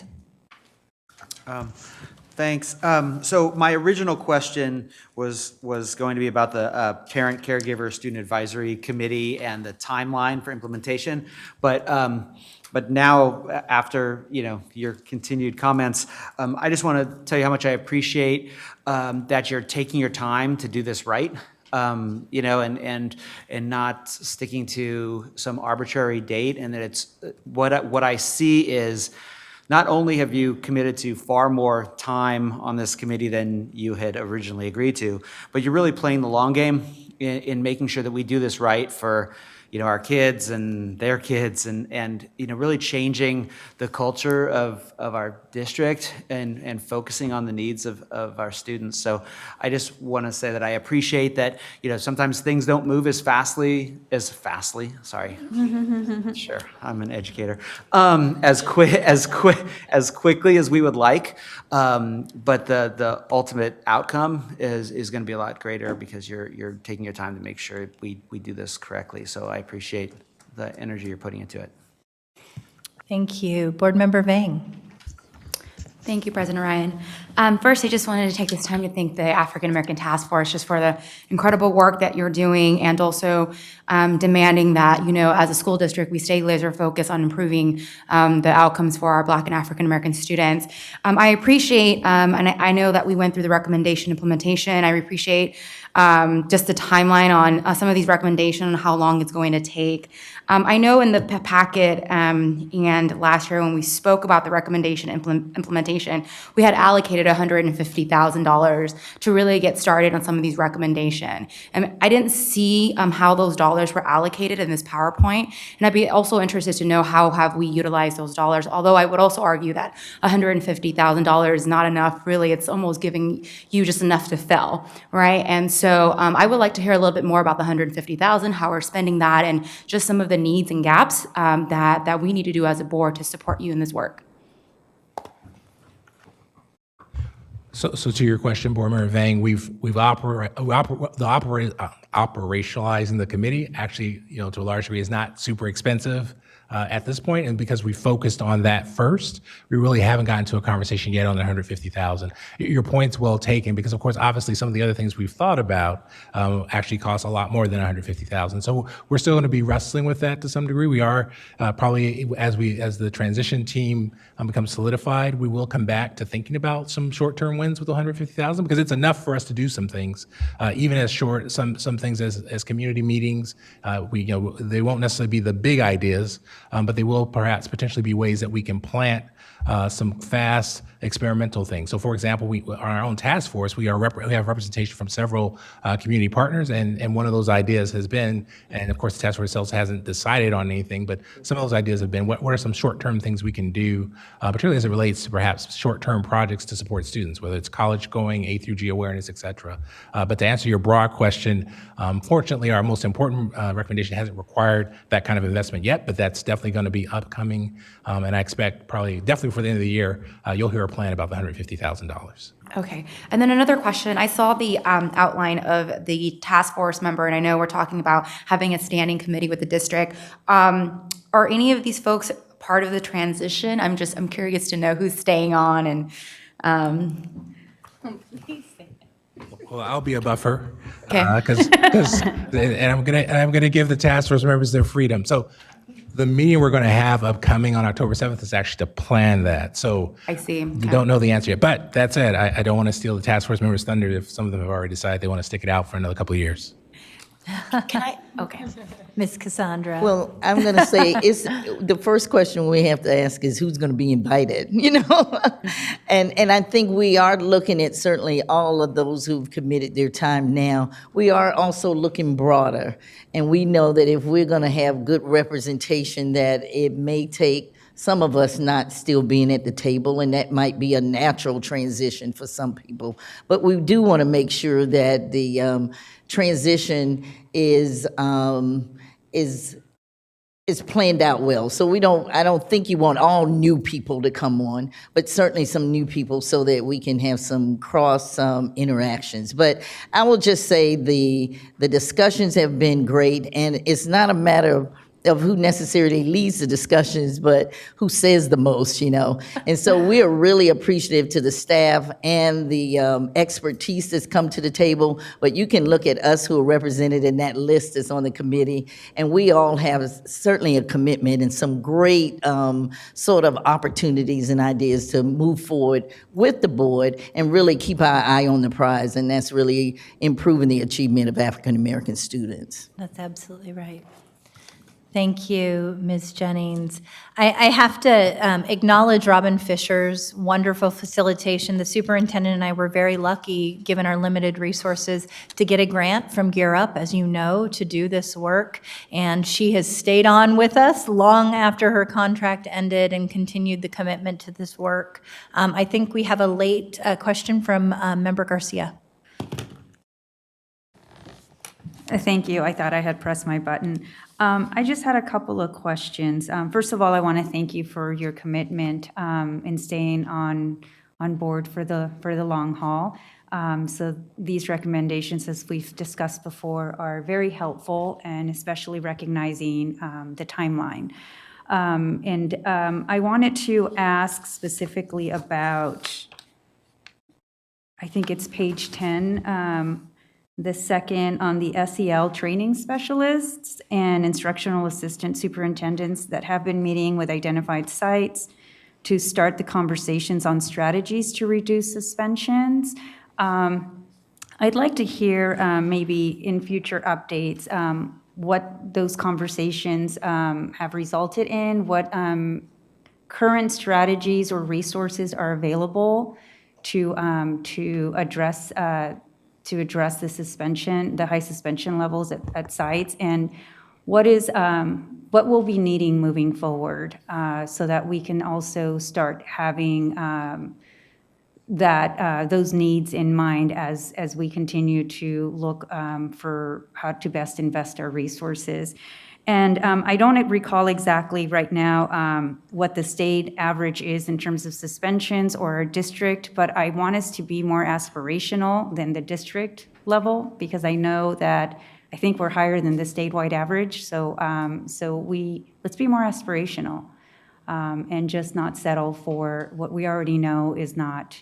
P: Thanks. So my original question was going to be about the Parent Caregiver Student Advisory Committee and the timeline for implementation. But now, after your continued comments, I just want to tell you how much I appreciate that you're taking your time to do this right. And not sticking to some arbitrary date, and that it's what I see is. Not only have you committed to far more time on this committee than you had originally agreed to, but you're really playing the long game in making sure that we do this right for our kids and their kids, and really changing the culture of our district and focusing on the needs of our students. So I just want to say that I appreciate that sometimes things don't move as fastly, sorry. Sure, I'm an educator. As quickly as we would like, but the ultimate outcome is going to be a lot greater because you're taking your time to make sure we do this correctly. So I appreciate the energy you're putting into it.
A: Thank you. Board Member Vang.
S: Thank you, President Ryan. First, I just wanted to take this time to thank the African American Task Force just for the incredible work that you're doing, and also demanding that, as a school district, we stay laser focused on improving the outcomes for our Black and African American students. I appreciate, and I know that we went through the recommendation implementation. I appreciate just the timeline on some of these recommendations and how long it's going to take. I know in the packet and last year when we spoke about the recommendation implementation, we had allocated $150,000 to really get started on some of these recommendations. And I didn't see how those dollars were allocated in this PowerPoint, and I'd be also interested to know how have we utilized those dollars, although I would also argue that $150,000 is not enough. Really, it's almost giving you just enough to fill, right? And so I would like to hear a little bit more about the $150,000, how we're spending that, and just some of the needs and gaps that we need to do as a board to support you in this work.
N: So to your question, Board Member Vang, operationalizing the committee actually, to a large degree, is not super expensive at this point, and because we focused on that first, we really haven't gotten to a conversation yet on the $150,000. Your point's well taken, because of course, obviously, some of the other things we've thought about actually cost a lot more than $150,000. So we're still going to be wrestling with that to some degree. We are probably, as the transition team becomes solidified, we will come back to thinking about some short-term wins with $150,000, because it's enough for us to do some things, even as short some things as community meetings. They won't necessarily be the big ideas. But they will perhaps potentially be ways that we can plant some fast experimental things. So, for example, on our own task force, we have representation from several community partners, and one of those ideas has been, and of course the task force itself hasn't decided on anything, but some of those ideas have been, what are some short-term things we can do, particularly as it relates to perhaps short-term projects to support students, whether it's college going, A through G awareness, et cetera. But to answer your broad question, fortunately, our most important recommendation hasn't required that kind of investment yet, but that's definitely going to be upcoming, and I expect definitely for the end of the year, you'll hear a plan about the $150,000.
S: Okay. And then another question. I saw the outline of the task force member, and I know we're talking about having a standing committee with the district. Are any of these folks part of the transition? I'm curious to know who's staying on, and
N: Well, I'll be a buffer,
S: Okay.
N: and I'm gonna give the task force members their freedom. So the meeting we're going to have upcoming on October 7th is actually to plan that. So
S: I see.
N: We don't know the answer yet. But that said, I don't want to steal the task force members' thunder if some of them have already decided they want to stick it out for another couple of years.
T: Can I? Okay.
A: Ms. Cassandra.
T: Well, I'm going to say, it's, the first question we have to ask is who's going to be invited, you know? And I think we are looking at certainly all of those who've committed their time now. We are also looking broader. And we know that if we're going to have good representation, that it may take some of us not still being at the table, and that might be a natural transition for some people. But we do want to make sure that the transition is planned out well. So I don't think you want all new people to come on, but certainly some new people so that we can have some cross interactions. But I will just say the discussions have been great, and it's not a matter of who necessarily leads the discussions, but who says the most, you know. And so we are really appreciative to the staff and the expertise that's come to the table, but you can look at us who are represented in that list that's on the committee, and we all have certainly a commitment and some great sort of opportunities and ideas to move forward with the board and really keep our eye on the prize, and that's really improving the achievement of African American students.
A: That's absolutely right. Thank you, Ms. Jennings. I have to acknowledge Robin Fisher's wonderful facilitation. The superintendent and I were very lucky, given our limited resources, to get a grant from Gear Up, as you know, to do this work. And she has stayed on with us long after her contract ended and continued the commitment to this work. I think we have a late question from Member Garcia.
U: Thank you. I thought I had pressed my button. I just had a couple of questions. First of all, I want to thank you for your commitment in staying on board for the long haul. So these recommendations, as we've discussed before, are very helpful, and especially recognizing the timeline. I wanted to ask specifically about, I think it's page 10, the second on the SEL training specialists and instructional assistant superintendents that have been meeting with identified sites to start the conversations on strategies to reduce suspensions. I'd like to hear maybe in future updates what those conversations have resulted in, what current strategies or resources are available to address the suspension, the high suspension levels at sites, and what we'll be needing moving forward, so that we can also start having those needs in mind as we continue to look for how to best invest our resources. And I don't recall exactly right now what the state average is in terms of suspensions or our district, but I want us to be more aspirational than the district level, because I know that I think we're higher than the statewide average. So let's be more aspirational and just not settle for what we already know is not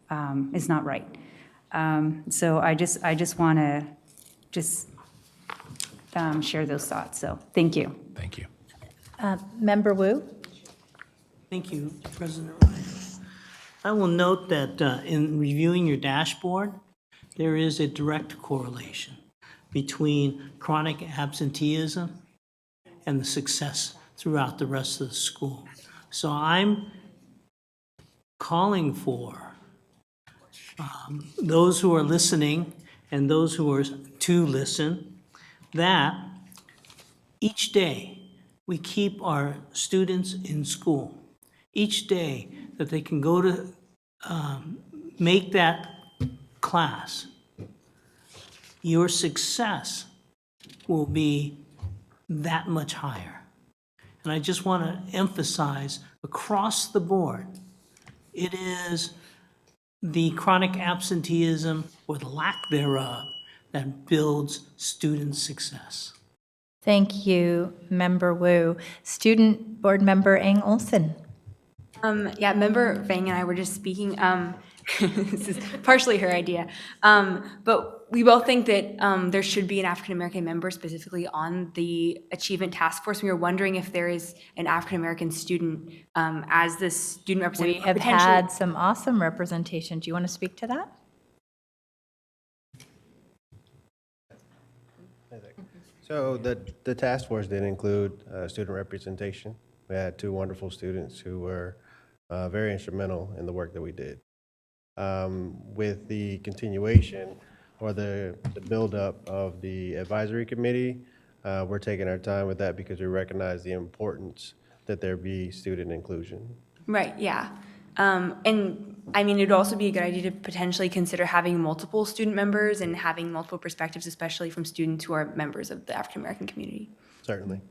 U: right. So I just want to share those thoughts. So thank you.
W: Thank you.
A: Member Wu?
V: Thank you, President Ryan. I will note that in reviewing your dashboard, there is a direct correlation between chronic absenteeism and the success throughout the rest of the school. So I'm calling for those who are listening and those who are to listen, that each day we keep our students in school. Each day that they can go to make that class, your success will be that much higher. And I just want to emphasize across the board, it is the chronic absenteeism or the lack thereof that builds student success.
A: Thank you, Member Wu. Student Board Member Eng Olson.
X: Yeah, Member Vang and I were just speaking. This is partially her idea, but we both think that there should be an African American member specifically on the Achievement Task Force. We were wondering if there is an African American student as the student representative.
A: We have had some awesome representation. Do you want to speak to that?
D: So the task force did include student representation. We had 2 wonderful students who were very instrumental in the work that we did. With the continuation or the buildup of the advisory committee, we're taking our time with that because we recognize the importance that there be student inclusion.
X: Right, yeah. And I mean, it'd also be a good idea to potentially consider having multiple student members and having multiple perspectives, especially from students who are members of the African American community.
D: Certainly.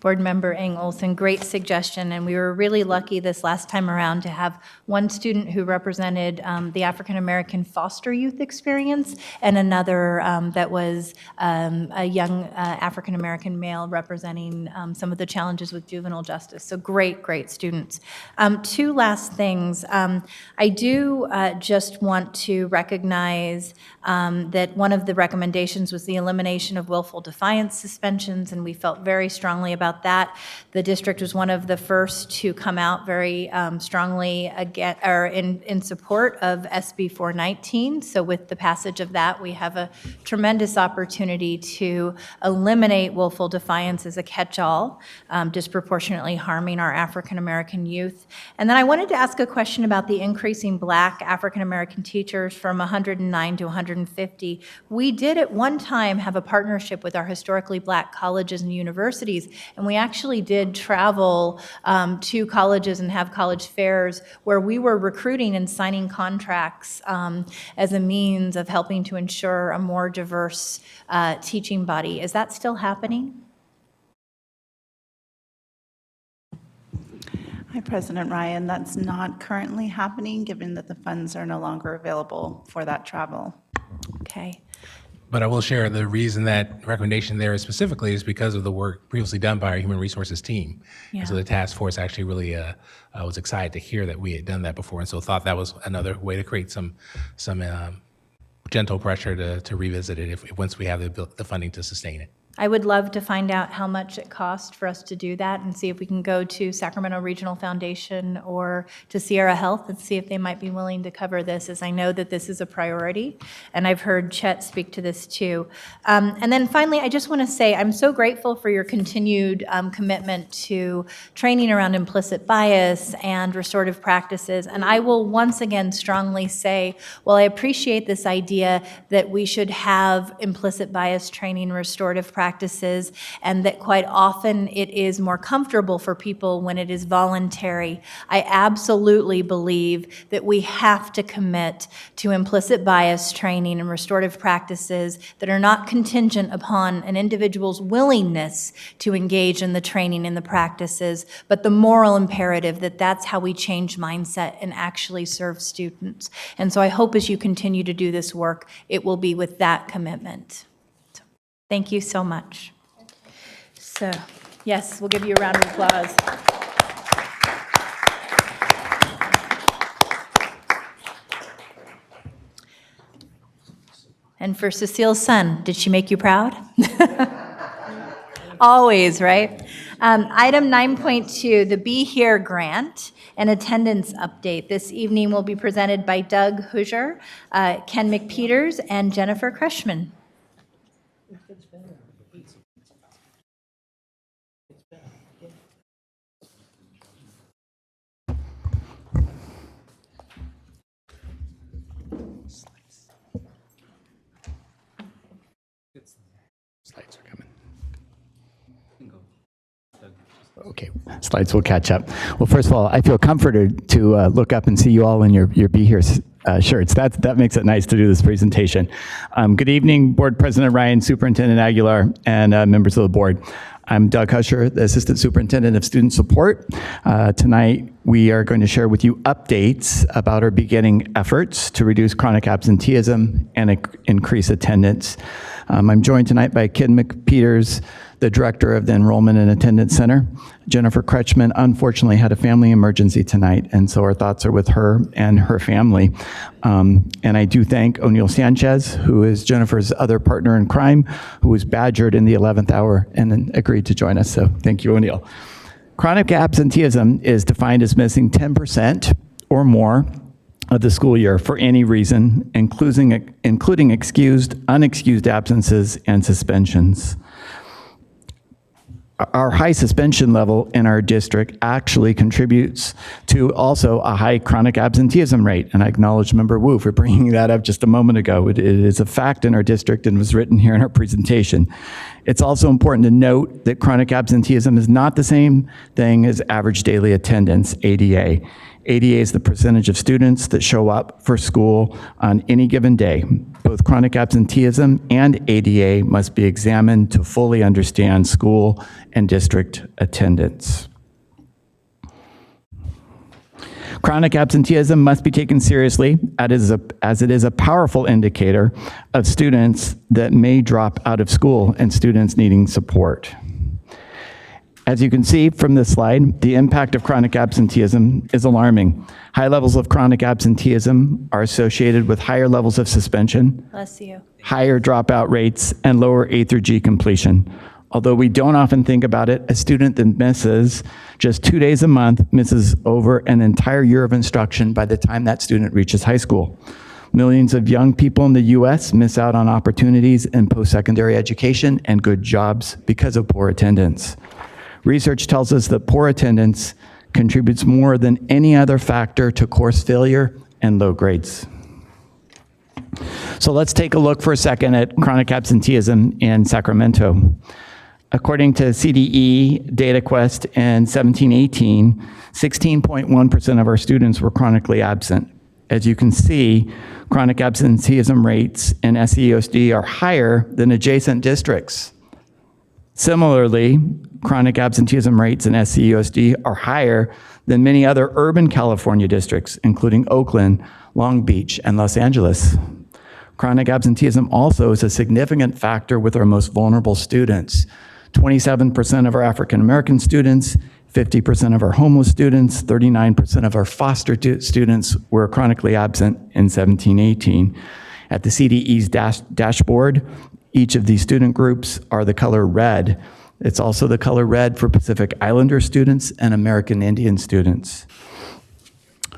A: Board Member Eng Olson, great suggestion, and we were really lucky this last time around to have one student who represented the African American foster youth experience and another that was a young African American male representing some of the challenges with juvenile justice. So great students. 2 last things. I do just want to recognize that one of the recommendations was the elimination of willful defiance suspensions, and we felt very strongly about that. The district was one of the first to come out very strongly in support of SB 419. So with the passage of that, we have a tremendous opportunity to eliminate willful defiance as a catch-all, disproportionately harming our African American youth. And then I wanted to ask a question about the increasing Black African American teachers from 109 to 150. We did at one time have a partnership with our historically Black colleges and universities, and we actually did travel to colleges and have college fairs where we were recruiting and signing contracts as a means of helping to ensure a more diverse teaching body. Is that still happening?
G: Hi, President Ryan. That's not currently happening, given that the funds are no longer available for that travel.
A: Okay.
N: But I will share the reason that recommendation there specifically is because of the work previously done by our human resources team.
A: Yeah.
N: And so the task force actually really was excited to hear that we had done that before, and so thought that was another way to create some gentle pressure to revisit it once we have the funding to sustain it.
A: I would love to find out how much it cost for us to do that and see if we can go to Sacramento Regional Foundation or to Sierra Health and see if they might be willing to cover this, as I know that this is a priority, and I've heard Chet speak to this too. And then finally, I just want to say I'm so grateful for your continued commitment to training around implicit bias and restorative practices, and I will once again strongly say, well, I appreciate this idea that we should have implicit bias training, restorative practices, and that quite often it is more comfortable for people when it is voluntary. I absolutely believe that we have to commit to implicit bias training and restorative practices that are not contingent upon an individual's willingness to engage in the training and the practices, but the moral imperative that that's how we change mindset and actually serve students. And so I hope as you continue to do this work, it will be with that commitment. Thank you so much. So, yes, we'll give you a round of applause. And for Cecile's son, did she make you proud? Always, right? Item 9.2, the Be Here grant and attendance update. This evening will be presented by Doug Hoosier, Ken McPeters, and Jennifer Kreshman.
I: Slides are coming. Okay, slides will catch up. Well, first of all, I feel comforted to look up and see you all in your Be Here shirts. That makes it nice to do this presentation. Good evening, Board President Ryan, Superintendent Aguilar, and members of the board. I'm Doug Husher, the Assistant Superintendent of Student Support. Tonight, we are going to share with you updates about our beginning efforts to reduce chronic absenteeism and increase attendance. I'm joined tonight by Ken McPeters, the Director of the Enrollment and Attendance Center. Jennifer Kreshman unfortunately had a family emergency tonight, and so our thoughts are with her and her family. And I do thank O'Neill Sanchez, who is Jennifer's other partner in crime, who was badgered in the 11th hour and then agreed to join us. So thank you, O'Neill. Chronic absenteeism is defined as missing 10% or more of the school year for any reason, including excused, unexcused absences, and suspensions. Our high suspension level in our district actually contributes to also a high chronic absenteeism rate. And I acknowledge Member Wu for bringing that up just a moment ago. It is a fact in our district and was written here in our presentation. It's also important to note that chronic absenteeism is not the same thing as average daily attendance, ADA. ADA is the percentage of students that show up for school on any given day. Both chronic absenteeism and ADA must be examined to fully understand school and district attendance. Chronic absenteeism must be taken seriously as it is a powerful indicator of students that may drop out of school and students needing support. As you can see from this slide, the impact of chronic absenteeism is alarming. High levels of chronic absenteeism are associated with higher levels of suspension,
A: Bless you.
I: higher dropout rates, and lower A through G completion. Although we don't often think about it, a student that misses just 2 days a month misses over an entire year of instruction by the time that student reaches high school. Millions of young people in the U.S. miss out on opportunities in post-secondary education and good jobs because of poor attendance. Research tells us that poor attendance contributes more than any other factor to course failure and low grades. So let's take a look for a second at chronic absenteeism in Sacramento. According to CDE DataQuest in 1718, 16.1% of our students were chronically absent. As you can see, chronic absenteeism rates in SEUSD are higher than adjacent districts. Similarly, chronic absenteeism rates in SCUSD are higher than many other urban California districts, including Oakland, Long Beach, and Los Angeles. Chronic absenteeism also is a significant factor with our most vulnerable students. 27% of our African American students, 50% of our homeless students, 39% of our foster students were chronically absent in 1718. At the CDE's dashboard, each of these student groups are the color red. It's also the color red for Pacific Islander students and American Indian students.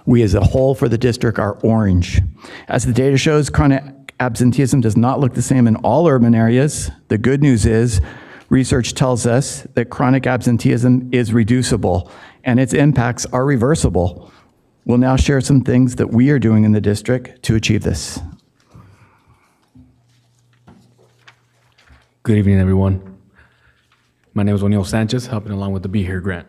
I: We as a whole for the district are orange. As the data shows, chronic absenteeism does not look the same in all urban areas. The good news is, research tells us that chronic absenteeism is reducible and its impacts are reversible. We'll now share some things that we are doing in the district to achieve this.
B: Good evening, everyone. My name is O'Neil Sanchez, helping along with the Be Here grant.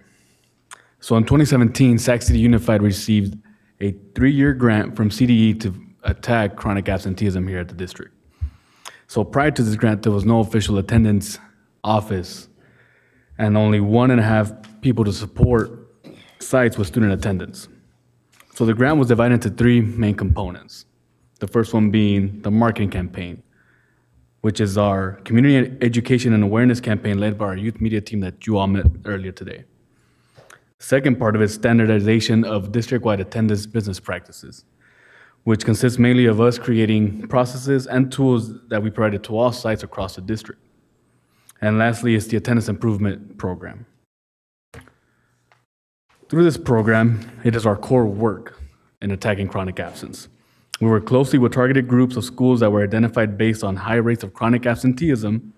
B: So in 2017, Sac City Unified received a 3-year grant from CDE to attack chronic absenteeism here at the district. So prior to this grant, there was no official attendance office and only 1.5 people to support sites with student attendance. So the grant was divided into 3 main components. The first one being the marketing campaign, which is our community education and awareness campaign led by our youth media team that you all met earlier today. Second part of it is standardization of district-wide attendance business practices, which consists mainly of us creating processes and tools that we provided to all sites across the district. And lastly is the attendance improvement program. Through this program, it is our core work in attacking chronic absence. We work closely with targeted groups of schools that were identified based on high rates of chronic absenteeism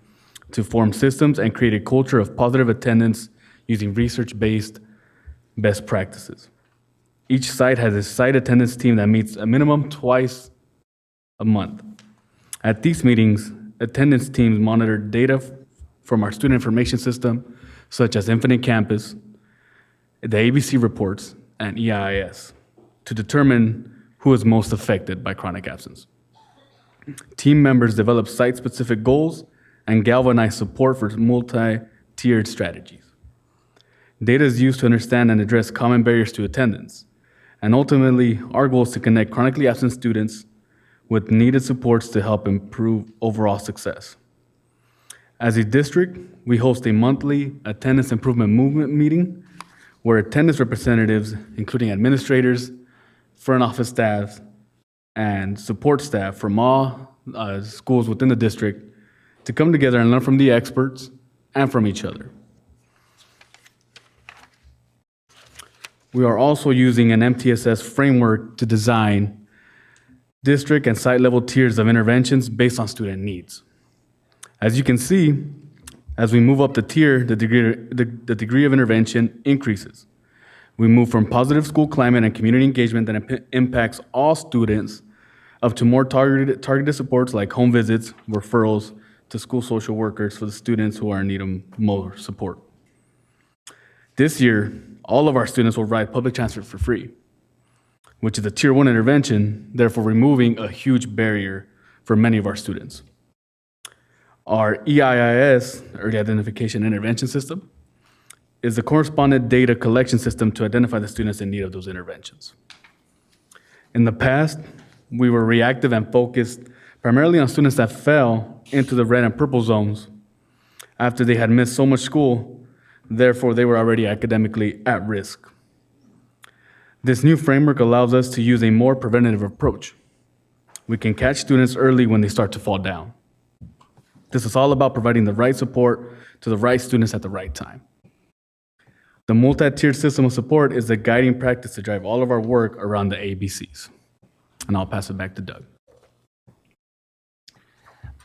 B: to form systems and create a culture of positive attendance using research-based best practices. Each site has a site attendance team that meets a minimum twice a month. At these meetings, attendance teams monitor data from our student information system, such as Infinite Campus, the ABC reports, and EIS, to determine who is most affected by chronic absence. Team members develop site-specific goals and galvanize support for multi-tiered strategies. Data is used to understand and address common barriers to attendance. And ultimately, our goal is to connect chronically absent students with needed supports to help improve overall success. As a district, we host a monthly attendance improvement movement meeting where attendance representatives, including administrators, front office staff, and support staff from all schools within the district to come together and learn from the experts and from each other. We are also using an MTSS framework to design district and site level tiers of interventions based on student needs. As you can see, as we move up the tier, the degree of intervention increases. We move from positive school climate and community engagement that impacts all students up to more targeted supports like home visits, referrals to school social workers for the students who are in need of more support. This year, all of our students will ride public transit for free, which is a tier 1 intervention, therefore removing a huge barrier for many of our students. Our EIIS, Early Identification Intervention System, is the correspondent data collection system to identify the students in need of those interventions. In the past, we were reactive and focused primarily on students that fell into the red and purple zones after they had missed so much school, therefore they were already academically at risk. This new framework allows us to use a more preventative approach. We can catch students early when they start to fall down. This is all about providing the right support to the right students at the right time. The multi-tiered system of support is the guiding practice to drive all of our work around the ABCs. And I'll pass it back to Doug.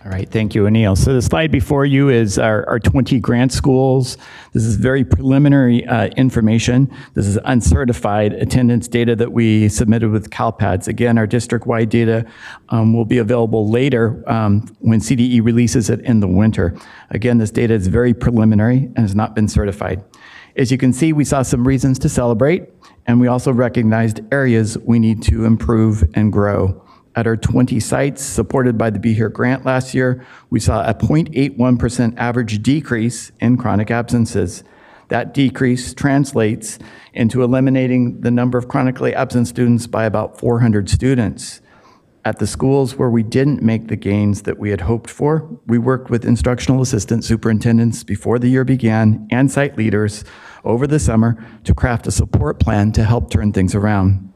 I: All right, thank you, Anil. So the slide before you is our 20 grant schools. This is very preliminary information. This is uncertified attendance data that we submitted with CalPADS. Again, our district-wide data will be available later when CDE releases it in the winter. Again, this data is very preliminary and has not been certified. As you can see, we saw some reasons to celebrate, and we also recognized areas we need to improve and grow. At our 20 sites supported by the Be Here grant last year, we saw a 0.81% average decrease in chronic absences. That decrease translates into eliminating the number of chronically absent students by about 400 students. At the schools where we didn't make the gains that we had hoped for, we worked with instructional assistant superintendents before the year began and site leaders over the summer to craft a support plan to help turn things around.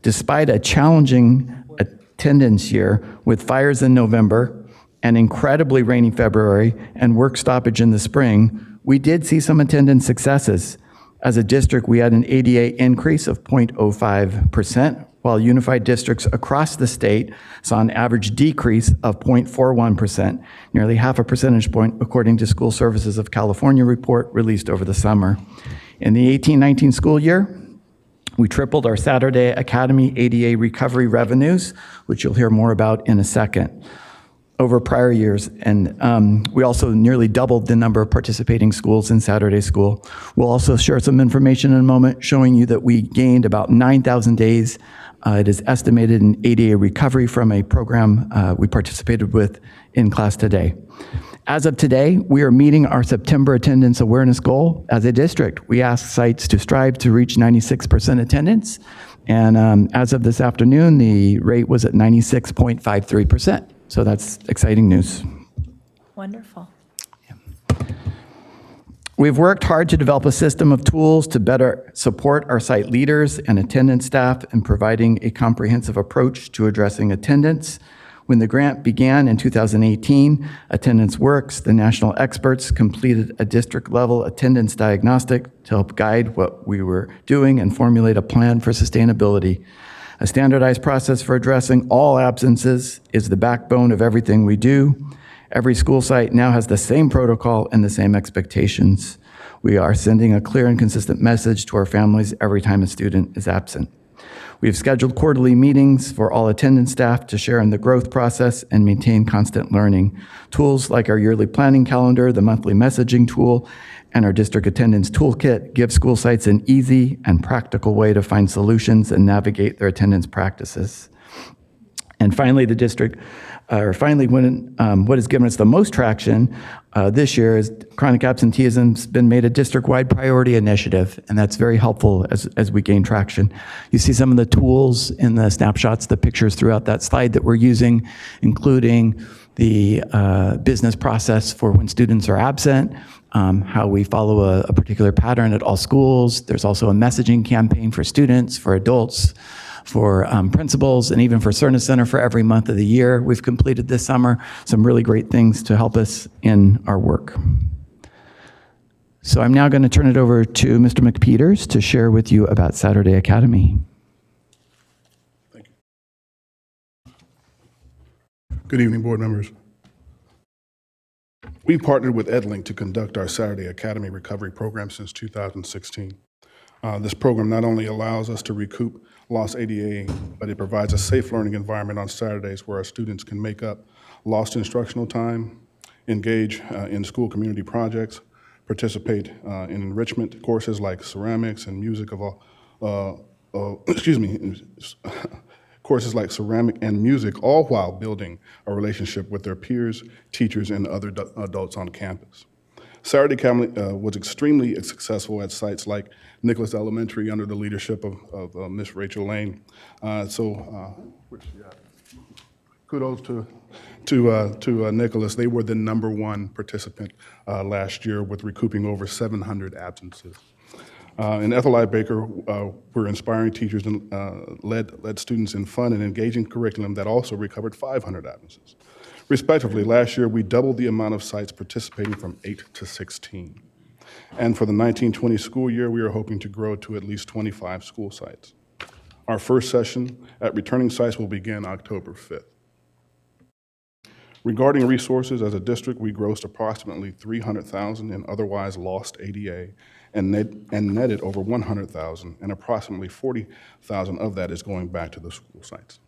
I: Despite a challenging attendance year with fires in November, an incredibly rainy February, and work stoppage in the spring, we did see some attendance successes. As a district, we had an ADA increase of 0.05%, while unified districts across the state saw an average decrease of 0.41%, nearly half a percentage point according to School Services of California report released over the summer. In the 18-19 school year, we tripled our Saturday Academy ADA recovery revenues, which you'll hear more about in a second, over prior years. And we also nearly doubled the number of participating schools in Saturday school. We'll also share some information in a moment showing you that we gained about 9,000 days. It is estimated in ADA recovery from a program we participated with in class today. As of today, we are meeting our September attendance awareness goal as a district. We ask sites to strive to reach 96% attendance. And as of this afternoon, the rate was at 96.53%. So that's exciting news.
A: Wonderful.
I: We've worked hard to develop a system of tools to better support our site leaders and attendance staff in providing a comprehensive approach to addressing attendance. When the grant began in 2018, Attendance Works, the national experts, completed a district-level attendance diagnostic to help guide what we were doing and formulate a plan for sustainability. A standardized process for addressing all absences is the backbone of everything we do. Every school site now has the same protocol and the same expectations. We are sending a clear and consistent message to our families every time a student is absent. We have scheduled quarterly meetings for all attendance staff to share in the growth process and maintain constant learning. Tools like our yearly planning calendar, the monthly messaging tool, and our district attendance toolkit give school sites an easy and practical way to find solutions and navigate their attendance practices. And finally, the district, what has given us the most traction this year is chronic absenteeism has been made a district-wide priority initiative, and that's very helpful as we gain traction. You see some of the tools in the snapshots, the pictures throughout that slide that we're using, including the business process for when students are absent, how we follow a particular pattern at all schools. There's also a messaging campaign for students, for adults, for principals, and even for Service Center for every month of the year. We've completed this summer some really great things to help us in our work. So I'm now going to turn it over to Mr. McPeters to share with you about Saturday Academy.
J: Good evening, board members. We've partnered with EdLink to conduct our Saturday Academy recovery program since 2016. This program not only allows us to recoup lost ADA, but it provides a safe learning environment on Saturdays where our students can make up lost instructional time, engage in school community projects, participate in enrichment courses like ceramics and music courses like ceramic and music, all while building a relationship with their peers, teachers, and other adults on campus. Saturday Academy was extremely successful at sites like Nicholas Elementary under the leadership of Miss Rachel Lane. Kudos to Nicholas. They were the #1 participant last year with recouping over 700 absences. In Ethel I. Baker, we're inspiring teachers and led students in fun and engaging curriculum that also recovered 500 absences. Respectively, last year we doubled the amount of sites participating from 8 to 16. And for the 1920 school year, we are hoping to grow to at least 25 school sites. Our first session at returning sites will begin October 5th. Regarding resources, as a district, we grossed approximately $300,000 in otherwise lost ADA and netted over $100,000, and approximately $40,000 of that is going back to the school sites.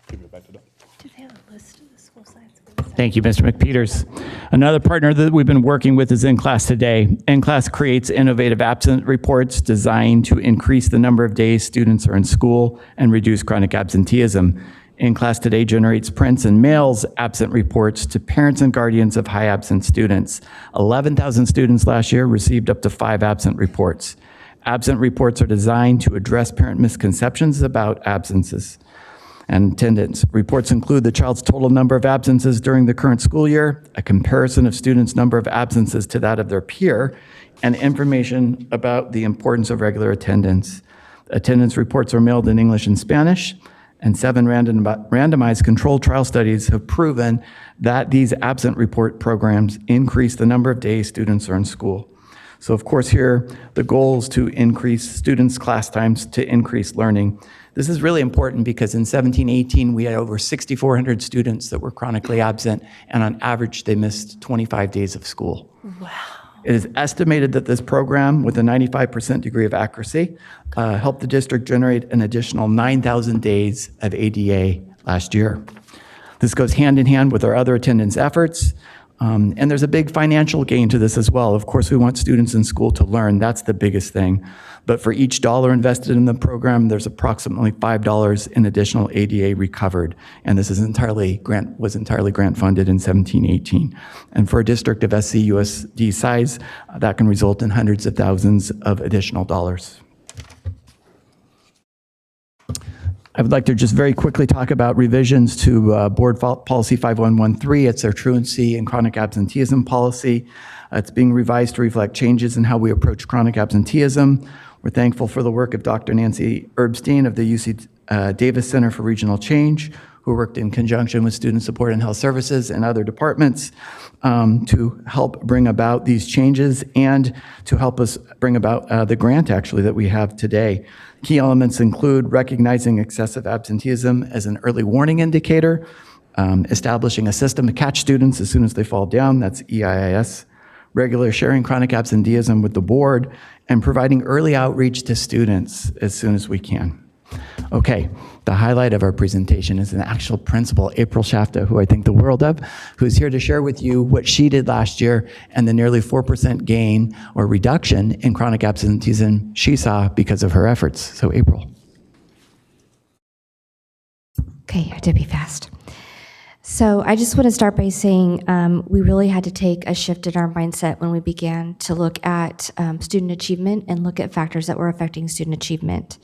J: Give it back to Doug.
A: Do they have a list of the school sites?
I: Thank you, Mr. McPeters. Another partner that we've been working with is In-Class Today. In-Class creates innovative absent reports designed to increase the number of days students are in school and reduce chronic absenteeism. In-Class Today generates prints and mails absent reports to parents and guardians of high absent students. 11,000 students last year received up to 5 absent reports. Absent reports are designed to address parent misconceptions about absences and attendance. Reports include the child's total number of absences during the current school year, a comparison of students' number of absences to that of their peer, and information about the importance of regular attendance. Attendance reports are mailed in English and Spanish, and 7 randomized controlled trial studies have proven that these absent report programs increase the number of days students are in school. So of course here, the goal is to increase students' class times to increase learning. This is really important because in 17-18, we had over 6,400 students that were chronically absent, and on average, they missed 25 days of school.
A: Wow.
I: It is estimated that this program, with a 95% degree of accuracy, helped the district generate an additional 9,000 days of ADA last year. This goes hand in hand with our other attendance efforts. And there's a big financial gain to this as well. Of course, we want students in school to learn. That's the biggest thing. But for each dollar invested in the program, there's approximately $5 in additional ADA recovered. And this is was entirely grant funded in 17-18. And for a district of SCUSD size, that can result in hundreds of thousands of additional dollars. I would like to just very quickly talk about revisions to Board Policy 5113. It's our truancy and chronic absenteeism policy. It's being revised to reflect changes in how we approach chronic absenteeism. We're thankful for the work of Dr. Nancy Erbstein of the UC Davis Center for Regional Change, who worked in conjunction with Student Support and Health Services and other departments to help bring about these changes and to help us bring about the grant actually that we have today. Key elements include recognizing excessive absenteeism as an early warning indicator, establishing a system to catch students as soon as they fall down, that's EIIS, regular sharing chronic absenteeism with the board, and providing early outreach to students as soon as we can. Okay, the highlight of our presentation is an actual principal, April Shafta, who I think the world of, who's here to share with you what she did last year and the nearly 4% gain or reduction in chronic absenteeism she saw because of her efforts. So April.
K: Okay, I have to be fast. So I just want to start by saying we really had to take a shift in our mindset when we began to look at student achievement and look at factors that were affecting student achievement.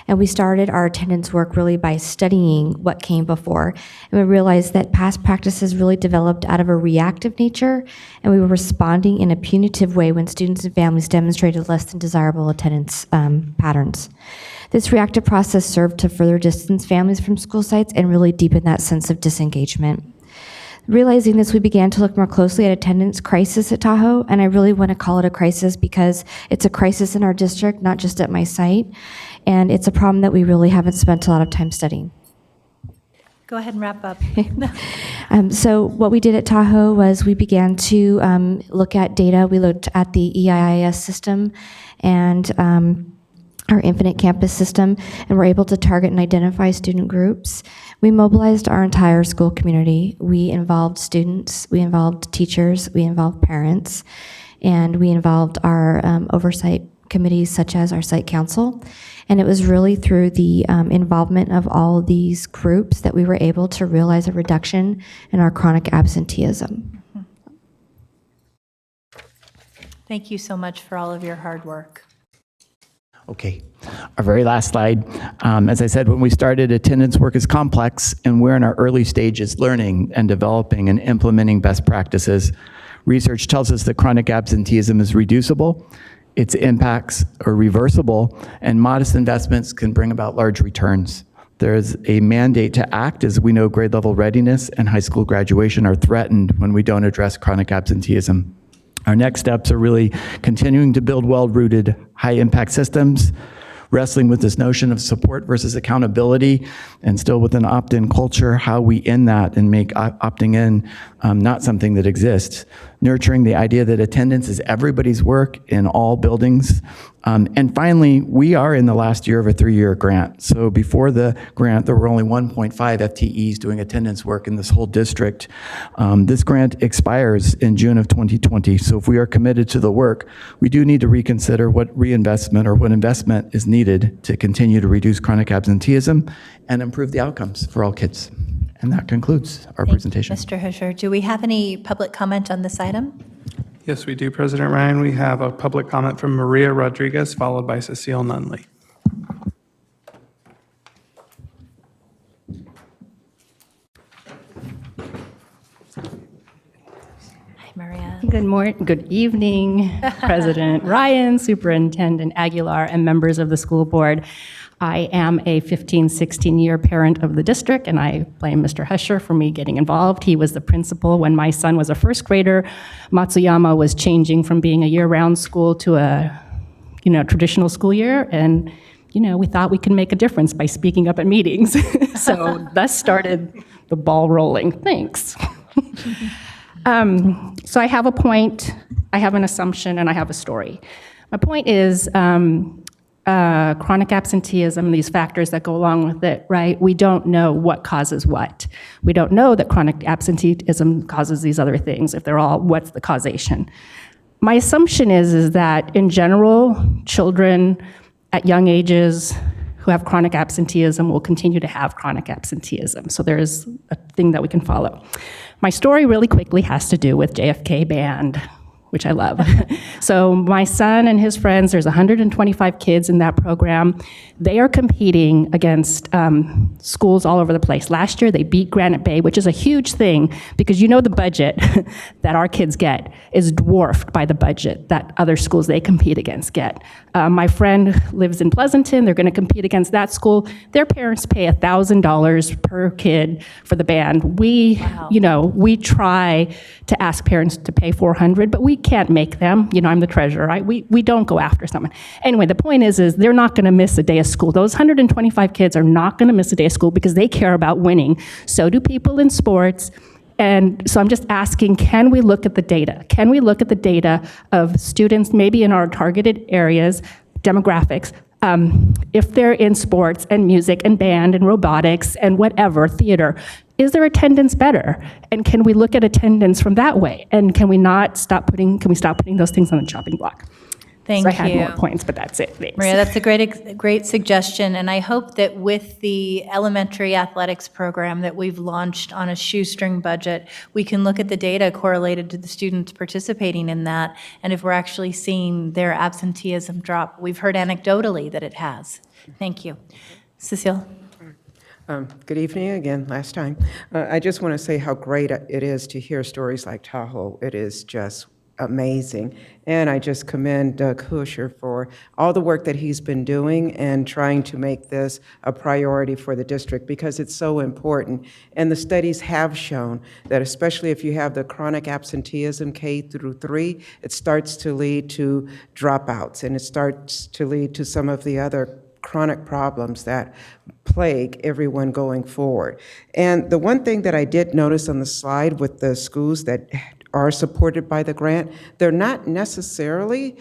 K: And we started our attendance work really by studying what came before. And we realized that past practices really developed out of a reactive nature, and we were responding in a punitive way when students and families demonstrated less than desirable attendance patterns. This reactive process served to further distance families from school sites and really deepen that sense of disengagement. Realizing this, we began to look more closely at attendance crisis at Tahoe, and I really want to call it a crisis because it's a crisis in our district, not just at my site, and it's a problem that we really haven't spent a lot of time studying.
A: Go ahead and wrap up.
K: So what we did at Tahoe was we began to look at data. We looked at the EIIS system and our Infinite Campus system, and were able to target and identify student groups. We mobilized our entire school community. We involved students, we involved teachers, we involved parents, and we involved our oversight committees such as our site council. And it was really through the involvement of all of these groups that we were able to realize a reduction in our chronic absenteeism.
A: Thank you so much for all of your hard work.
I: Okay, our very last slide. As I said, when we started, attendance work is complex, and we're in our early stages learning and developing and implementing best practices. Research tells us that chronic absenteeism is reducible, its impacts are reversible, and modest investments can bring about large returns. There is a mandate to act, as we know grade level readiness and high school graduation are threatened when we don't address chronic absenteeism. Our next steps are really continuing to build well-rooted, high-impact systems, wrestling with this notion of support versus accountability, and still with an opt-in culture, how we end that and make opting in not something that exists. Nurturing the idea that attendance is everybody's work in all buildings. And finally, we are in the last year of a 3-year grant. So before the grant, there were only 1.5 FTEs doing attendance work in this whole district. This grant expires in June of 2020. So if we are committed to the work, we do need to reconsider what reinvestment or what investment is needed to continue to reduce chronic absenteeism and improve the outcomes for all kids. And that concludes our presentation.
A: Mr. Husher, do we have any public comment on this item?
O: Yes, we do, President Ryan. We have a public comment from Maria Rodriguez, followed by Cecile Nunley.
A: Hi, Maria.
E: Good morning, good evening, President Ryan, Superintendent Aguilar, and members of the school board. I am a 15, 16-year parent of the district, and I blame Mr. Husher for me getting involved. He was the principal when my son was a first grader. Matsuyama was changing from being a year-round school to a, traditional school year, and, we thought we could make a difference by speaking up at meetings. So thus started the ball rolling. Thanks. So I have a point, I have an assumption, and I have a story. My point is, chronic absenteeism, these factors that go along with it, right? We don't know what causes what. We don't know that chronic absenteeism causes these other things. If they're all, what's the causation? My assumption is that in general, children at young ages who have chronic absenteeism will continue to have chronic absenteeism. So there's a thing that we can follow. My story really quickly has to do with JFK Band, which I love. So my son and his friends, there's 125 kids in that program. They are competing against schools all over the place. Last year, they beat Granite Bay, which is a huge thing because the budget that our kids get is dwarfed by the budget that other schools they compete against get. My friend lives in Pleasanton. They're going to compete against that school. Their parents pay $1,000 per kid for the band. We, we try to ask parents to pay $400, but we can't make them. I'm the treasurer, right? We don't go after someone. Anyway, the point is they're not going to miss a day of school. Those 125 kids are not going to miss a day of school because they care about winning. So do people in sports. And so I'm just asking, can we look at the data? Can we look at the data of students maybe in our targeted areas, demographics, if they're in sports and music and band and robotics and whatever, theater, is their attendance better? And can we look at attendance from that way? And can we stop putting those things on the chopping block?
A: Thank
E: you.
A: I
E: had more points, but that's it. Thanks.
A: Maria, that's a great suggestion, and I hope that with the elementary athletics program that we've launched on a shoestring budget, we can look at the data correlated to the students participating in that, and if we're actually seeing their absenteeism drop. We've heard anecdotally that it has. Thank you. Cecile?
C: Good evening again, last time. I just want to say how great it is to hear stories like Tahoe. It is just amazing. And I just commend Doug Husher for all the work that he's been doing and trying to make this a priority for the district because it's so important. And the studies have shown that especially if you have the chronic absenteeism K through 3, it starts to lead to dropouts and it starts to lead to some of the other chronic problems that plague everyone going forward. And the one thing that I did notice on the slide with the schools that are supported by the grant, they're not necessarily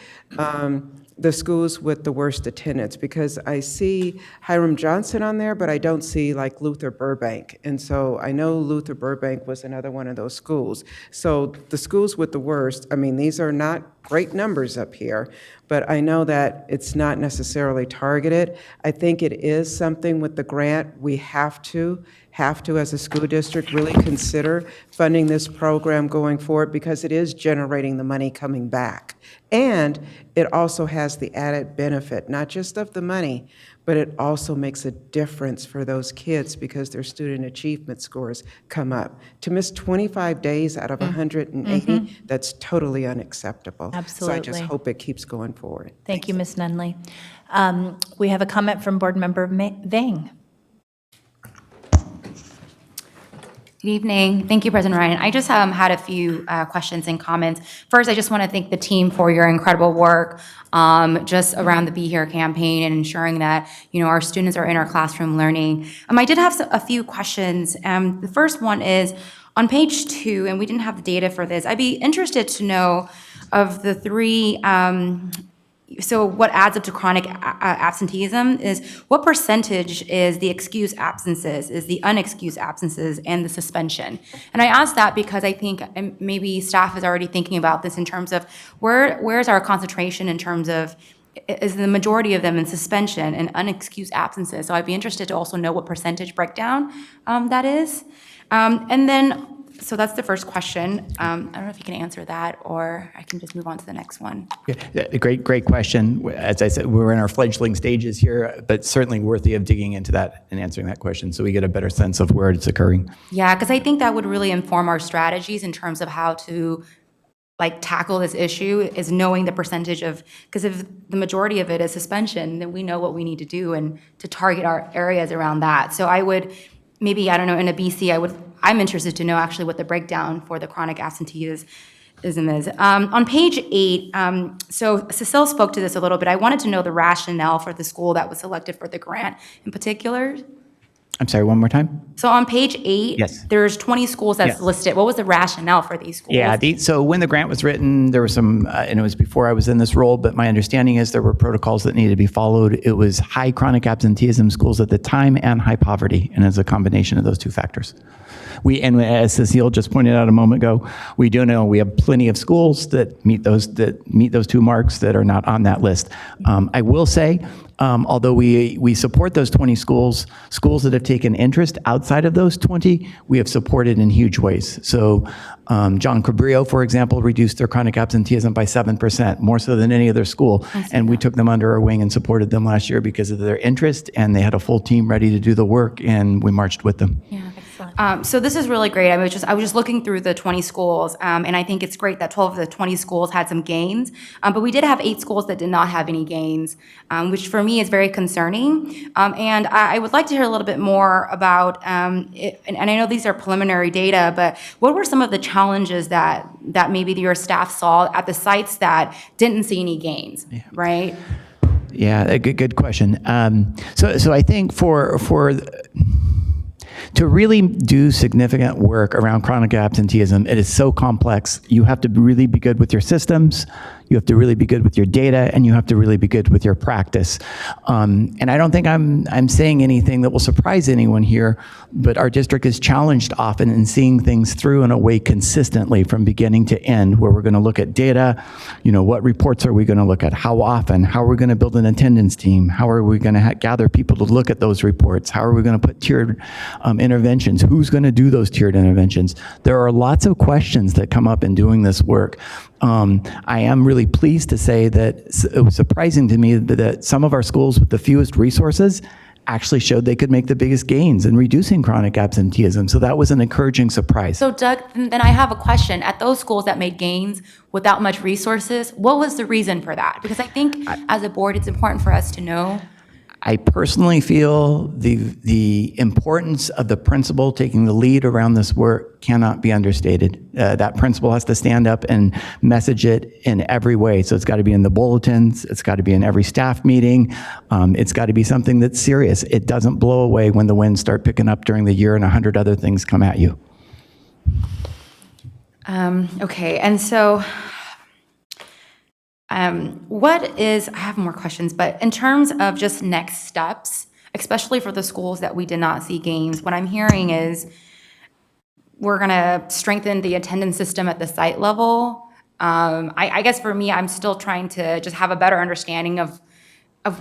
C: the schools with the worst attendance, because I see Hiram Johnson on there, but I don't see like Luther Burbank. And so I know Luther Burbank was another one of those schools. So the schools with the worst, I mean, these are not great numbers up here, but I know that it's not necessarily targeted. I think it is something with the grant we have to, as a school district, really consider funding this program going forward because it is generating the money coming back. And it also has the added benefit, not just of the money, but it also makes a difference for those kids because their student achievement scores come up. To miss 25 days out of 180, that's totally unacceptable.
A: Absolutely.
C: So I just hope it keeps going forward.
A: Thank you, Ms. Nunley. We have a comment from Board Member Vang.
S: Good evening. Thank you, President Ryan. I just had a few questions and comments. First, I just want to thank the team for your incredible work just around the Be Here campaign and ensuring that, you know, our students are in our classroom learning. I did have a few questions. The first one is on page 2, and we didn't have the data for this. I'd be interested to know of the 3 so what adds up to chronic absenteeism is what percentage is the excused absences, is the unexcused absences, and the suspension? And I ask that because I think maybe staff is already thinking about this in terms of where's our concentration in terms of, is the majority of them in suspension and unexcused absences? So I'd be interested to also know what percentage breakdown that is. And then, so that's the first question. I don't know if you can answer that, or I can just move on to the next one.
I: Yeah, great question. As I said, we're in our fledgling stages here, but certainly worthy of digging into that and answering that question so we get a better sense of where it's occurring.
S: Yeah, because I think that would really inform our strategies in terms of how to tackle this issue, is knowing the percentage of, because if the majority of it is suspension, then we know what we need to do and to target our areas around that. So I would, maybe, I don't know, in a BC, I'm interested to know actually what the breakdown for the chronic absenteeism is. On page 8, so Cecile spoke to this a little bit. I wanted to know the rationale for the school that was selected for the grant in particular.
I: I'm sorry, one more time?
S: So on page 8,
I: yes,
S: there's 20 schools that's listed. What was the rationale for these schools?
I: Yeah, so when the grant was written, there were some, and it was before I was in this role, but my understanding is there were protocols that needed to be followed. It was high chronic absenteeism schools at the time and high poverty, and it's a combination of those two factors. And as Cecile just pointed out a moment ago, we do know we have plenty of schools that meet those 2 marks that are not on that list. I will say, although we support those 20 schools that have taken interest outside of those 20, we have supported in huge ways. So John Cabrillo, for example, reduced their chronic absenteeism by 7%, more so than any other school. And we took them under our wing and supported them last year because of their interest, and they had a full team ready to do the work, and we marched with them.
S: Yeah. So this is really great. I was just looking through the 20 schools, and I think it's great that 12 of the 20 schools had some gains, but we did have 8 schools that did not have any gains, which for me is very concerning. And I would like to hear a little bit more about, and I know these are preliminary data, but what were some of the challenges that maybe your staff saw at the sites that didn't see any gains, right?
I: Yeah, a good question. So I think to really do significant work around chronic absenteeism, it is so complex. You have to really be good with your systems, you have to really be good with your data, and you have to really be good with your practice. And I don't think I'm saying anything that will surprise anyone here, but our district is challenged often in seeing things through in a way consistently from beginning to end, where we're going to look at data, what reports are we going to look at, how often, how are we going to build an attendance team, how are we going to gather people to look at those reports, how are we going to put tiered interventions, who's going to do those tiered interventions. There are lots of questions that come up in doing this work. I am really pleased to say that it was surprising to me that some of our schools with the fewest resources actually showed they could make the biggest gains in reducing chronic absenteeism. So that was an encouraging surprise.
S: So Doug, then I have a question. At those schools that made gains without much resources, what was the reason for that? Because I think as a board, it's important for us to know.
I: I personally feel the importance of the principal taking the lead around this work cannot be understated. That principal has to stand up and message it in every way. So it's got to be in the bulletins, it's got to be in every staff meeting, it's got to be something that's serious. It doesn't blow away when the winds start picking up during the year and 100 other things come at you.
S: Okay, and so I have more questions, but in terms of just next steps, especially for the schools that we did not see gains, what I'm hearing is we're gonna strengthen the attendance system at the site level. I guess for me, I'm still trying to just have a better understanding of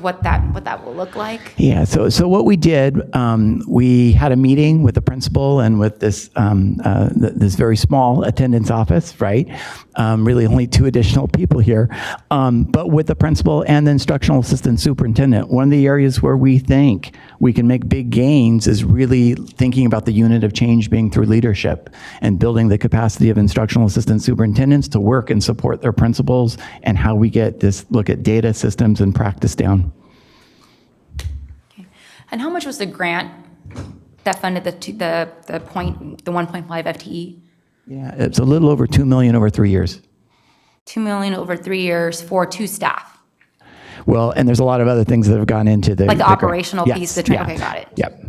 S: what that will look like.
I: Yeah, so what we did, we had a meeting with the principal and with this this very small attendance office, right? Really only 2 additional people here, but with the principal and the instructional assistant superintendent. One of the areas where we think we can make big gains is really thinking about the unit of change being through leadership and building the capacity of instructional assistant superintendents to work and support their principals, and how we get this look at data systems and practice down.
S: And how much was the grant that funded the 1.5 FTE?
I: Yeah, it's a little over $2 million over 3 years.
S: $2 million over 3 years for 2 staff.
I: Well, and there's a lot of other things that have gone into the
S: Like the
I: grant.
S: operational
I: Yes,
S: piece,
I: yeah.
S: okay, got it.
I: Yep.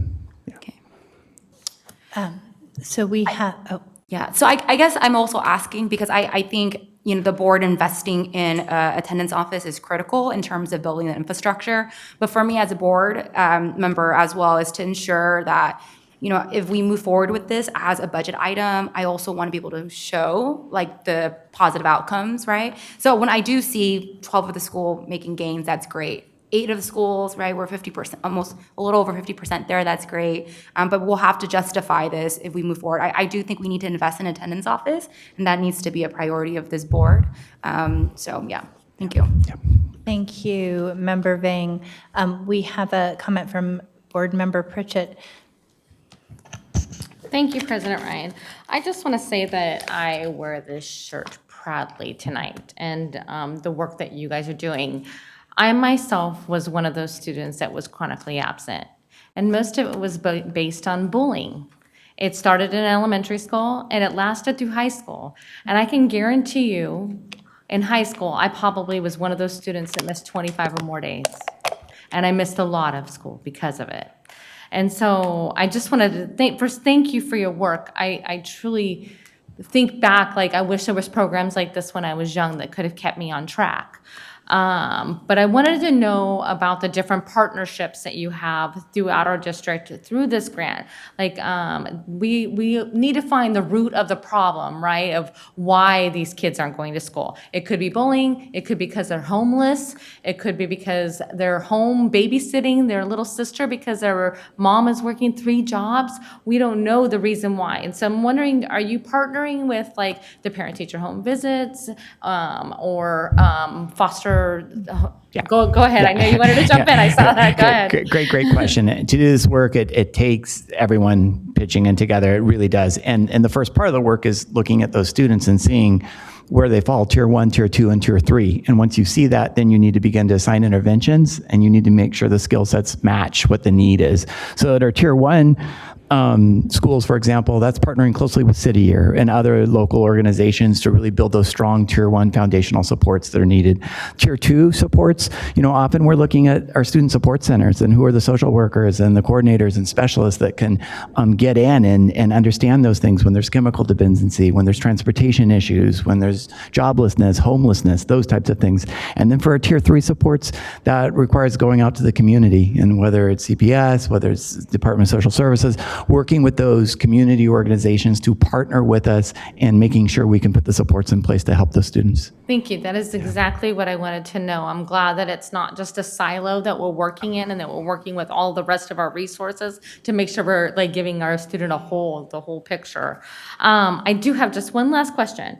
A: So we have,
S: Yeah, so I guess I'm also asking because I think, the board investing in attendance office is critical in terms of building the infrastructure. But for me as a board member as well is to ensure that, if we move forward with this as a budget item, I also want to be able to show like the positive outcomes, right? So when I do see 12 of the school making gains, that's great. 8 of the schools, right, we're 50%, almost a little over 50% there, that's great. But we'll have to justify this if we move forward. I do think we need to invest in attendance office, and that needs to be a priority of this board. So yeah, thank you.
A: Thank you, Member Vang. We have a comment from Board Member Pritchett.
H: Thank you, President Ryan. I just want to say that I wear this shirt proudly tonight, and the work that you guys are doing. I myself was one of those students that was chronically absent, and most of it was based on bullying. It started in elementary school, and it lasted through high school. And I can guarantee you, in high school, I probably was one of those students that missed 25 or more days. And I missed a lot of school because of it. And so I just wanted to thank you for your work. I truly think back, like I wish there was programs like this when I was young that could have kept me on track. But I wanted to know about the different partnerships that you have throughout our district through this grant. Like, we need to find the root of the problem, right, of why these kids aren't going to school. It could be bullying. It could be because they're homeless. It could be because they're home babysitting their little sister because their mom is working 3 jobs. We don't know the reason why. And so I'm wondering, are you partnering with like the parent-teacher home visits or foster?
I: Yeah.
H: Go ahead. I know you wanted to jump in. I saw that. Go ahead.
I: Great question. To do this work, it takes everyone pitching in together. It really does. And the first part of the work is looking at those students and seeing where they fall, tier 1, tier 2, and tier 3. And once you see that, then you need to begin to assign interventions, and you need to make sure the skill sets match what the need is. So at our tier 1 schools, for example, that's partnering closely with City Year and other local organizations to really build those strong tier 1 foundational supports that are needed. Tier 2 supports, often we're looking at our student support centers and who are the social workers and the coordinators and specialists that can get in and understand those things when there's chemical dependency, when there's transportation issues, when there's joblessness, homelessness, those types of things. And then for our tier 3 supports, that requires going out to the community, and whether it's CPS, whether it's Department of Social Services, working with those community organizations to partner with us and making sure we can put the supports in place to help those students.
H: Thank you. That is exactly what I wanted to know. I'm glad that it's not just a silo that we're working in and that we're working with all the rest of our resources to make sure we're like giving our student the whole picture. I do have just one last question.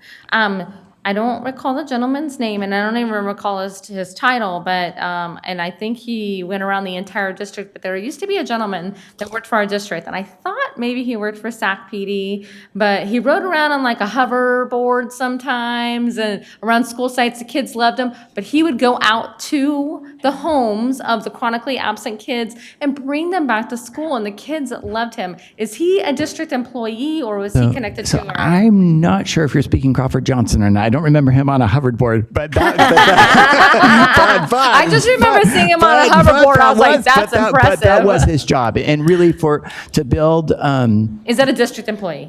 H: I don't recall the gentleman's name, and I don't even recall his title, but, and I think he went around the entire district, but there used to be a gentleman that worked for our district, and I thought maybe he worked for SAC PD, but he rode around on like a hoverboard sometimes, and around school sites, the kids loved him, but he would go out to the homes of the chronically absent kids and bring them back to school, and the kids loved him. Is he a district employee, or was he connected to our?
I: I'm not sure if you're speaking Crawford Johnson or not. I don't remember him on a hoverboard, but
H: I just remember seeing him on a hoverboard. I was like, that's impressive.
I: But that was his job, and really to build.
H: Is that a district employee?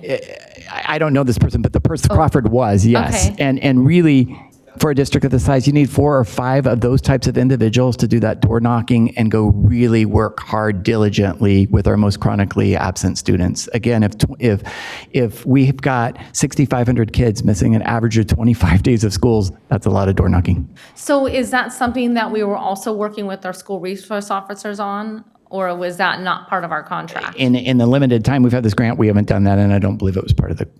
I: I don't know this person, but the person Crawford was, yes,
H: Okay.
I: and really. For a district of this size, you need 4 or 5 of those types of individuals to do that door knocking and go really work hard diligently with our most chronically absent students. Again, if we've got 6,500 kids missing an average of 25 days of schools, that's a lot of door knocking.
H: So is that something that we were also working with our school resource officers on, or was that not part of our contract?
I: In the limited time we've had this grant, we haven't done that, and I don't believe it was part of it.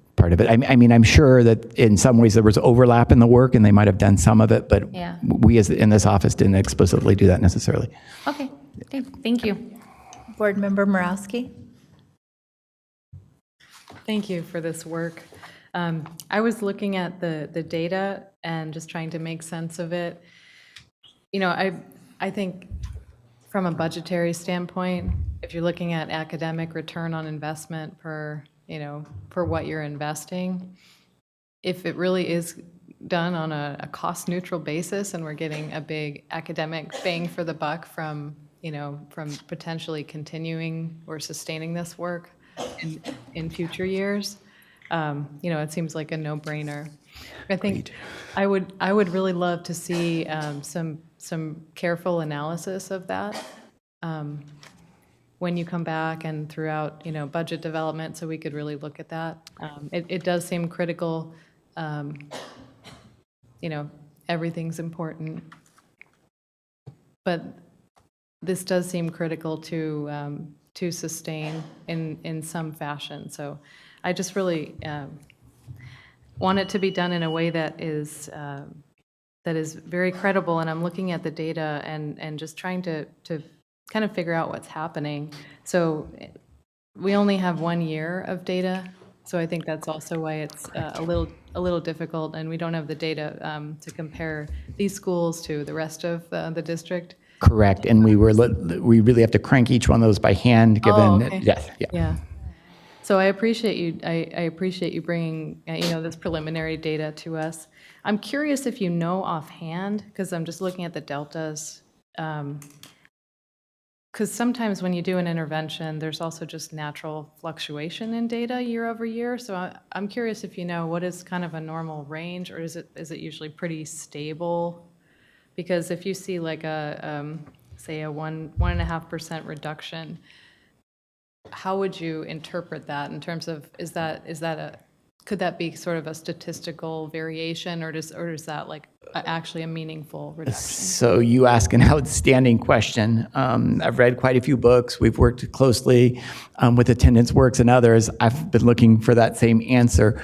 I: I mean, I'm sure that in some ways there was overlap in the work, and they might have done some of it, but
H: Yeah.
I: we in this office didn't explicitly do that necessarily.
H: Okay, thank you.
A: Board Member Morowski.
F: Thank you for this work. I was looking at the data and just trying to make sense of it. You know, I think from a budgetary standpoint, if you're looking at academic return on investment per, for what you're investing, if it really is done on a cost-neutral basis and we're getting a big academic bang for the buck from potentially continuing or sustaining this work in future years, it seems like a no-brainer. I think I would really love to see some careful analysis of that when you come back and throughout, budget development, so we could really look at that. It does seem critical. Everything's important, but this does seem critical to sustain in some fashion. So I just really want it to be done in a way that is very credible. And I'm looking at the data and just trying to kind of figure out what's happening. So we only have 1 year of data. So I think that's also why it's a little difficult, and we don't have the data to compare these schools to the rest of the district.
I: Correct, and we really have to crank each one of those by hand, given
F: okay.
I: yes, yeah.
F: Yeah. So I appreciate you. I appreciate you bringing this preliminary data to us. I'm curious if you know offhand, because I'm just looking at the deltas. Because sometimes when you do an intervention, there's also just natural fluctuation in data year over year. So I'm curious if you know what is kind of a normal range, or is it usually pretty stable? Because if you see like say a 1.5% reduction, how would you interpret that in terms of could that be sort of a statistical variation, or is that like actually a meaningful reduction?
I: So you ask an outstanding question. I've read quite a few books. We've worked closely with Attendance Works and others. I've been looking for that same answer.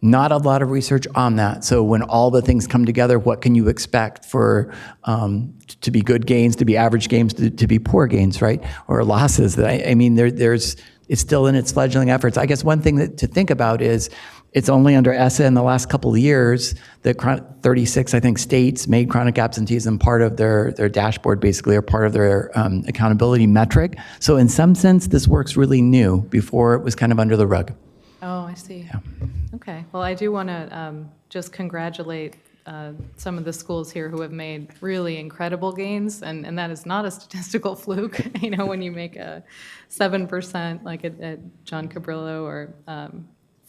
I: Not a lot of research on that. So when all the things come together, what can you expect for to be good gains, to be average gains, to be poor gains, right? Or losses. I mean, it's still in its fledgling efforts. I guess one thing to think about is it's only under ESSA in the last couple of years that 36, I think, states made chronic absenteeism part of their dashboard, basically, or part of their accountability metric. So in some sense, this work's really new. Before, it was kind of under the rug.
F: Oh, I see. Yeah. Okay. Well, I do want to just congratulate some of the schools here who have made really incredible gains, and that is not a statistical fluke. When you make a 7%, like at John Cabrillo, or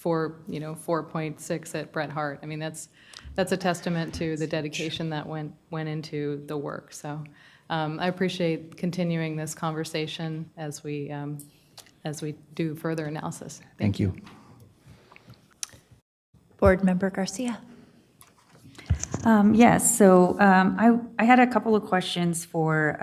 F: 4.6 at Bret Hart. I mean, that's a testament to the dedication that went into the work. So I appreciate continuing this conversation as we do further analysis.
I: Thank you.
A: Board Member Garcia.
U: Yes, so I had a couple of questions for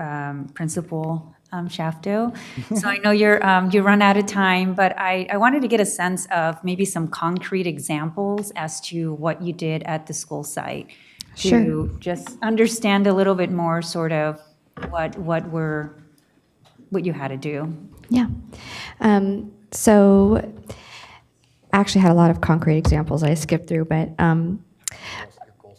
U: Principal Shafto. So I know you run out of time, but I wanted to get a sense of maybe some concrete examples as to what you did at the school site.
K: Sure.
U: To just understand a little bit more sort of what you had to do.
K: Yeah. So I actually had a lot of concrete examples I skipped through, but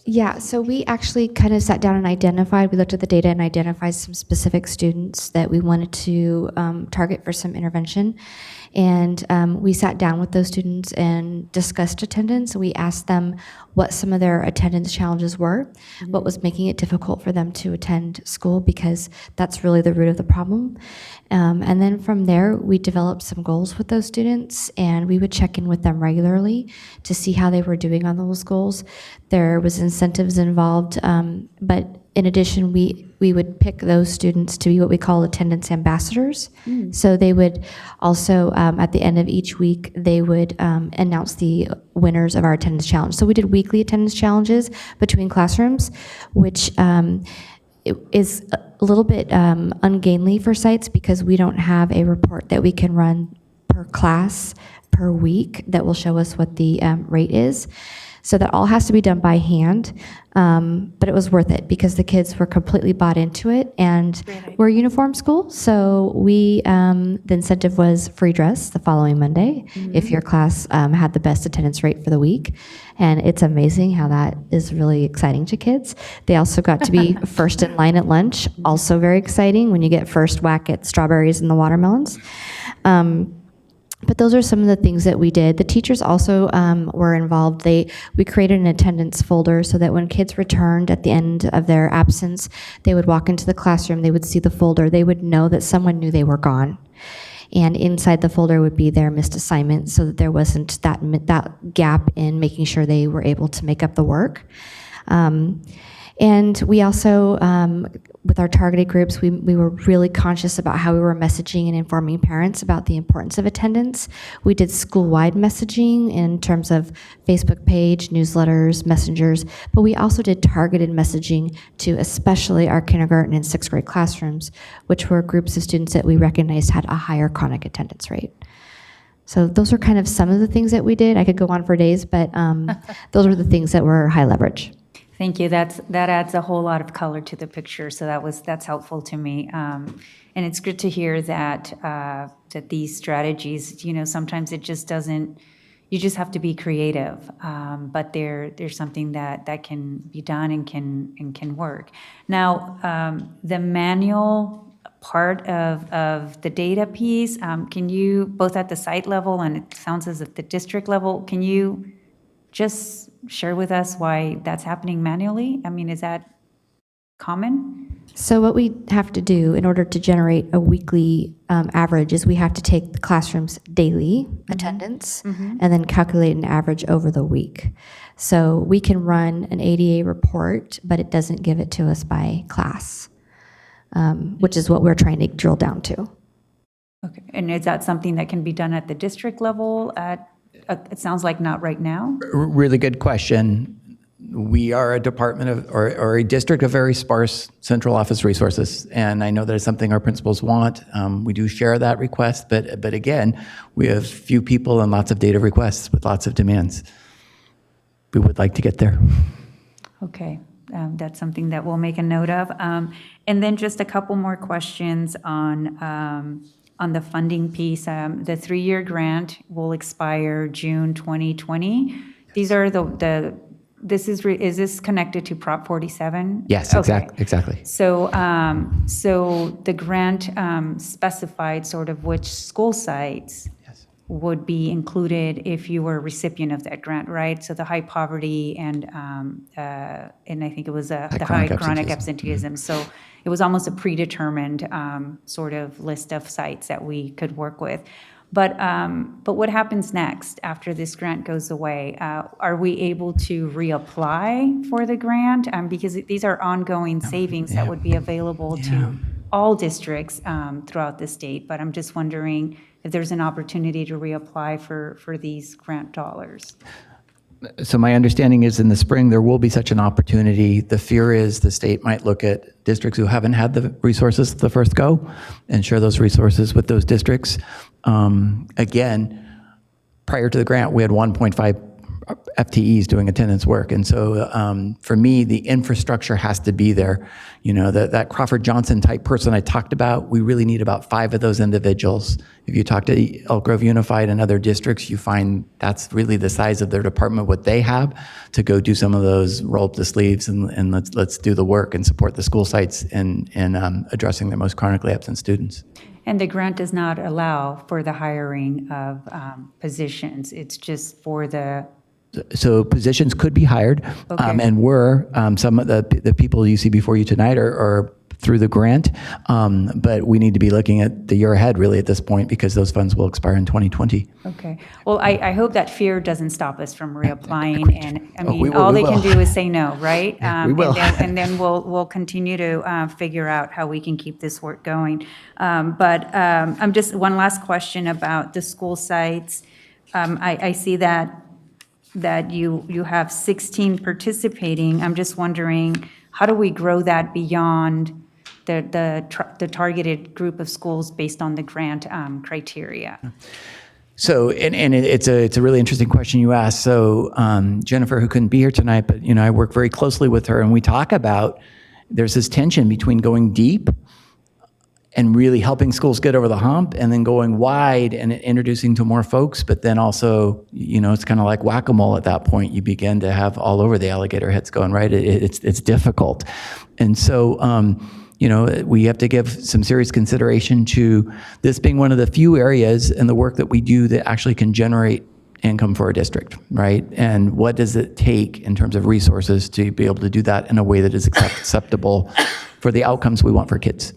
K: yeah, so we actually kind of sat down and identified, we looked at the data and identified some specific students that we wanted to target for some intervention. And we sat down with those students and discussed attendance. We asked them what some of their attendance challenges were, what was making it difficult for them to attend school, because that's really the root of the problem. And then from there, we developed some goals with those students, and we would check in with them regularly to see how they were doing on those goals. There was incentives involved, but in addition, we would pick those students to be what we call attendance ambassadors. So they would also, at the end of each week, they would announce the winners of our attendance challenge. So we did weekly attendance challenges between classrooms, which it is a little bit ungainly for sites because we don't have a report that we can run per class per week that will show us what the rate is. So that all has to be done by hand, but it was worth it because the kids were completely bought into it, and we're a uniform school, so the incentive was free dress the following Monday if your class had the best attendance rate for the week, and it's amazing how that is really exciting to kids. They also got to be first in line at lunch, also very exciting when you get first whack at strawberries and the watermelons. But those are some of the things that we did. The teachers also were involved. We created an attendance folder so that when kids returned at the end of their absence, they would walk into the classroom, they would see the folder, they would know that someone knew they were gone. And inside the folder would be their missed assignment so that there wasn't that gap in making sure they were able to make up the work. And we also, with our targeted groups, we were really conscious about how we were messaging and informing parents about the importance of attendance. We did school-wide messaging in terms of Facebook page, newsletters, messengers, but we also did targeted messaging to especially our kindergarten and sixth grade classrooms, which were groups of students that we recognized had a higher chronic attendance rate. So those are kind of some of the things that we did. I could go on for days, but those were the things that were high leverage.
U: Thank you. That adds a whole lot of color to the picture. So that's helpful to me. And it's good to hear that that these strategies, sometimes it just doesn't. You just have to be creative. But there's something that can be done and can work. Now, the manual part of the data piece, can you, both at the site level and it sounds as at the district level, can you just share with us why that's happening manually? I mean, is that common?
K: So what we have to do in order to generate a weekly average is we have to take the classroom's daily attendance and then calculate an average over the week. So we can run an ADA report, but it doesn't give it to us by class, which is what we're trying to drill down to.
U: Okay, and is that something that can be done at the district level it sounds like not right now?
L: Really good question. We are a department of, or a district of very sparse central office resources, and I know that is something our principals want. We do share that request, but again, we have few people and lots of data requests with lots of demands. We would like to get there.
U: Okay, that's something that we'll make a note of. And then just a couple more questions on the funding piece. The 3-year grant will expire June 2020. These are is this connected to Prop 47?
L: Yes,
U: okay.
L: exactly.
U: So the grant specified sort of which school sites would be included if you were a recipient of that grant, right? So the high poverty and I think it was the high chronic absenteeism. So it was almost a predetermined sort of list of sites that we could work with. But what happens next after this grant goes away? Are we able to reapply for the grant? Because these are ongoing savings that would be available to all districts throughout the state. But I'm just wondering if there's an opportunity to reapply for these grant dollars.
L: So my understanding is in the spring, there will be such an opportunity. The fear is the state might look at districts who haven't had the resources the first go and share those resources with those districts. Again, prior to the grant, we had 1.5 FTEs doing attendance work. And so for me, the infrastructure has to be there. You know, that Crawford Johnson type person I talked about, we really need about 5 of those individuals. If you talk to Elk Grove Unified and other districts, you find that's really the size of their department, what they have to go do some of those, roll up the sleeves and let's do the work and support the school sites in addressing their most chronically absent students.
U: And the grant does not allow for the hiring of positions. It's just for the...
L: So positions could be hired,
U: Okay.
L: and were. Some of the people you see before you tonight are through the grant, but we need to be looking at the year ahead really at this point because those funds will expire in 2020.
U: Okay. Well, I hope that fear doesn't stop us from reapplying. And I mean,
L: we will,
U: all
L: we
U: they can
L: will.
U: do is say no, right?
L: we will.
U: And then we'll continue to figure out how we can keep this work going. But I'm just, one last question about the school sites. I see that you have 16 participating. I'm just wondering, how do we grow that beyond the targeted group of schools based on the grant criteria?
L: So, and it's a really interesting question you asked. So, Jennifer, who couldn't be here tonight, but you know, I work very closely with her, and we talk about there's this tension between going deep and really helping schools get over the hump, and then going wide and introducing to more folks. But then also, you know, it's kind of like whack-a-mole at that point. You begin to have all over the alligator heads going, right? It's difficult. And so, you know, we have to give some serious consideration to this being one of the few areas in the work that we do that actually can generate income for a district, right? And what does it take in terms of resources to be able to do that in a way that is acceptable for the outcomes we want for kids?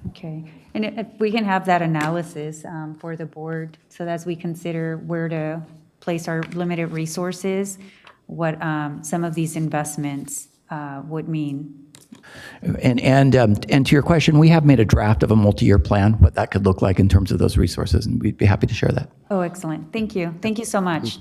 U: Okay. And if we can have that analysis for the board, so that as we consider where to place our limited resources, what some of these investments would mean.
L: And to your question, we have made a draft of a multi-year plan, what that could look like in terms of those resources, and we'd be happy to share that.
U: Oh, excellent. Thank you. Thank you so much.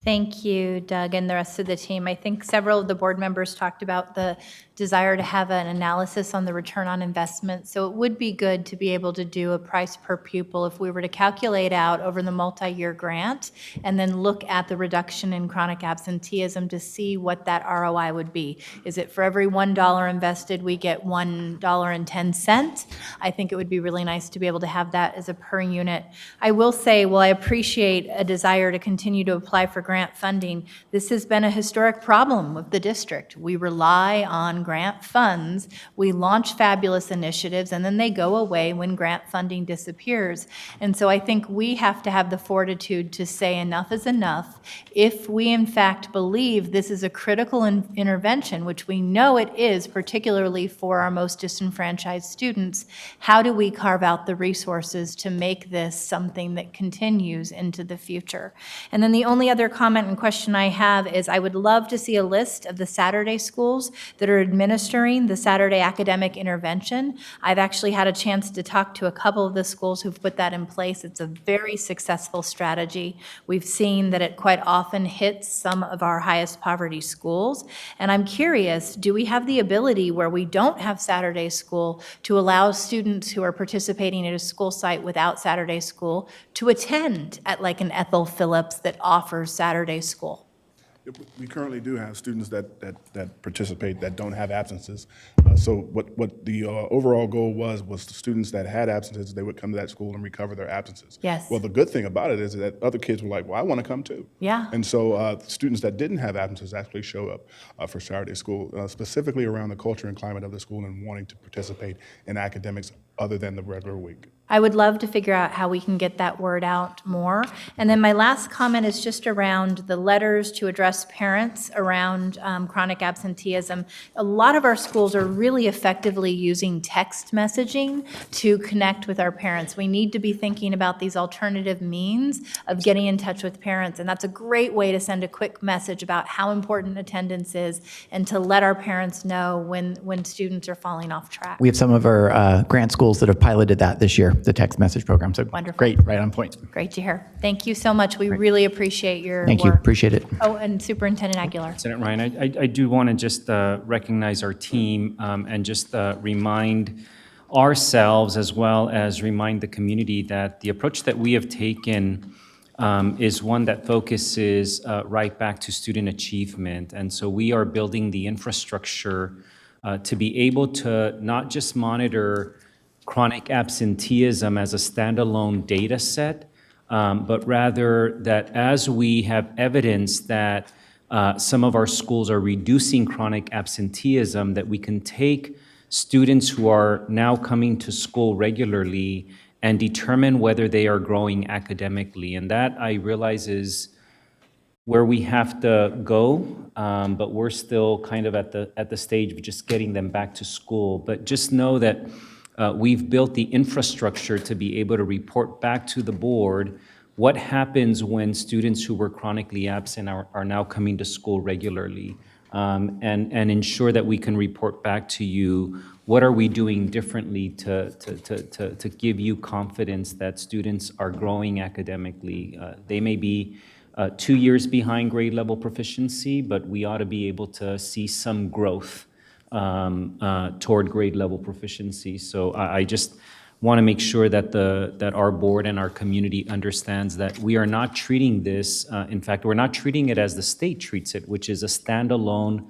A: Thank you, Doug, and the rest of the team. I think several of the board members talked about the desire to have an analysis on the return on investment. So it would be good to be able to do a price per pupil if we were to calculate out over the multi-year grant and then look at the reduction in chronic absenteeism to see what that ROI would be. Is it for every $1 invested, we get $1.10? I think it would be really nice to be able to have that as a per unit. I will say, while I appreciate a desire to continue to apply for grant funding, this has been a historic problem with the district. We rely on grant funds, we launch fabulous initiatives, and then they go away when grant funding disappears. And so I think we have to have the fortitude to say enough is enough. If we in fact believe this is a critical intervention, which we know it is, particularly for our most disenfranchised students, how do we carve out the resources to make this something that continues into the future? And then the only other comment and question I have is I would love to see a list of the Saturday schools that are administering the Saturday academic intervention. I've actually had a chance to talk to a couple of the schools who've put that in place. It's a very successful strategy. We've seen that it quite often hits some of our highest poverty schools. And I'm curious, do we have the ability where we don't have Saturday school to allow students who are participating at a school site without Saturday school to attend at like an Ethel Phillips that offers Saturday school?
J: We currently do have students that participate that don't have absences. So what the overall goal was the students that had absences, they would come to that school and recover their absences.
A: Yes.
J: Well, the good thing about it is that other kids were like, well, I want to come too.
A: Yeah.
J: And so students that didn't have absences actually show up for Saturday school, specifically around the culture and climate of the school and wanting to participate in academics other than the regular week.
A: I would love to figure out how we can get that word out more. And then my last comment is just around the letters to address parents around chronic absenteeism. A lot of our schools are really effectively using text messaging to connect with our parents. We need to be thinking about these alternative means of getting in touch with parents, and that's a great way to send a quick message about how important attendance is and to let our parents know when students are falling off track.
L: We have some of our grant schools that have piloted that this year, the text message program. So
A: Wonderful.
L: great, right on point.
A: Great to hear. Thank you so much. We really appreciate your
L: Thank you,
A: work.
L: appreciate it.
A: Oh, and Superintendent Aguilar.
M: President Ryan, I do want to just recognize our team and just remind ourselves as well as remind the community that the approach that we have taken is one that focuses right back to student achievement. And so we are building the infrastructure to be able to not just monitor chronic absenteeism as a standalone data set, but rather that as we have evidence that some of our schools are reducing chronic absenteeism, that we can take students who are now coming to school regularly and determine whether they are growing academically. And that, I realize, is where we have to go, but we're still kind of at the stage of just getting them back to school. But just know that we've built the infrastructure to be able to report back to the board what happens when students who were chronically absent are now coming to school regularly, and ensure that we can report back to you what are we doing differently to give you confidence that students are growing academically. They may be 2 years behind grade level proficiency, but we ought to be able to see some growth toward grade level proficiency. So I just want to make sure that that our board and our community understands that we are not treating this, in fact, we're not treating it as the state treats it, which is a standalone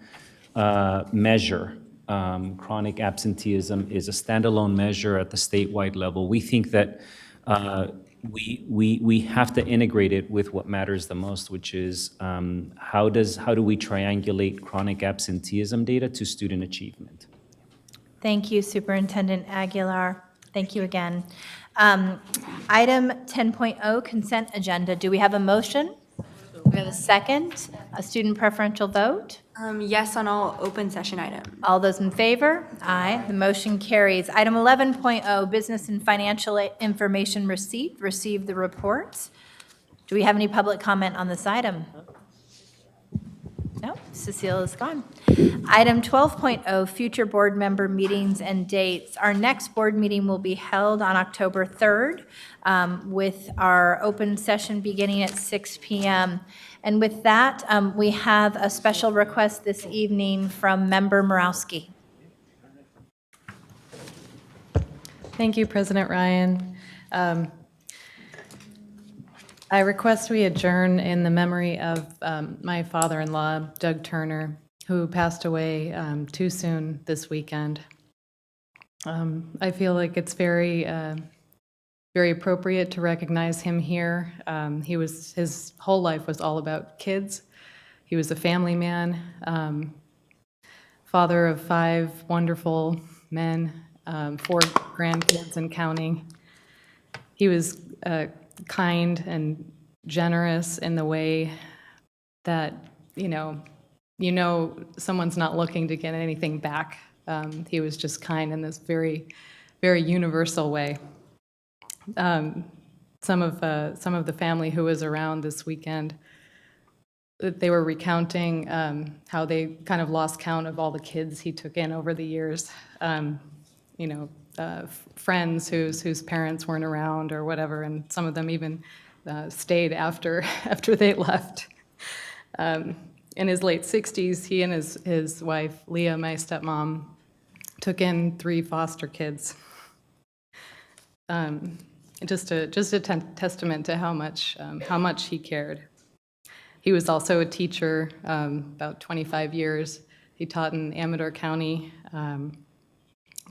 M: measure. Chronic absenteeism is a standalone measure at the statewide level. We think that we have to integrate it with what matters the most, which is how do we triangulate chronic absenteeism data to student achievement?
A: Thank you, Superintendent Aguilar. Thank you again. Item 10.0, consent agenda. Do we have a motion? We have a second. A student preferential vote?
X: Yes on all open session items.
A: All those in favor? Aye. The motion carries. Item 11.0, business and financial information receipt. Receive the reports. Do we have any public comment on this item? No, Cecile is gone. Item 12.0, future board member meetings and dates. Our next board meeting will be held on October 3rd with our open session beginning at 6 p.m. And with that, we have a special request this evening from Member Morawski.
F: Thank you, President Ryan. I request we adjourn in the memory of my father-in-law, Doug Turner, who passed away too soon this weekend. I feel like it's very appropriate to recognize him here. His whole life was all about kids. He was a family man, father of 5 wonderful men, 4 grandkids and counting. He was kind and generous in the way that, you know someone's not looking to get anything back. He was just kind in this very, very universal way. Some of the family who was around this weekend, they were recounting how they kind of lost count of all the kids he took in over the years. Friends whose parents weren't around or whatever, and some of them even stayed after they left. In his late 60s, he and his wife, Leah, my stepmom, took in 3 foster kids. Just a testament to how much he cared. He was also a teacher, about 25 years. He taught in Amador County,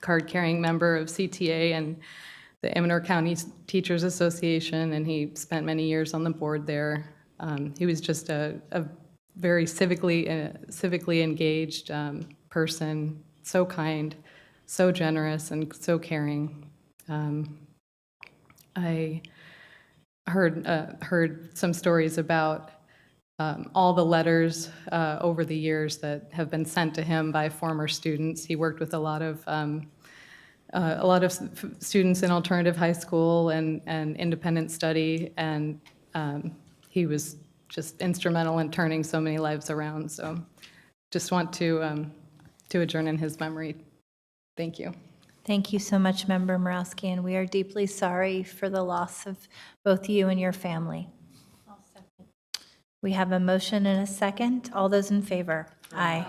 F: card-carrying member of CTA and the Amador County Teachers Association, and he spent many years on the board there. He was just a very civically engaged person, so kind, so generous, and so caring. I heard some stories about all the letters over the years that have been sent to him by former students. He worked with a lot of students in alternative high school and independent study, and he was just instrumental in turning so many lives around. So just want to adjourn in his memory. Thank you.
A: Thank you so much, Member Morowski, and we are deeply sorry for the loss of both you and your family. We have a motion and a second. All those in favor? Aye.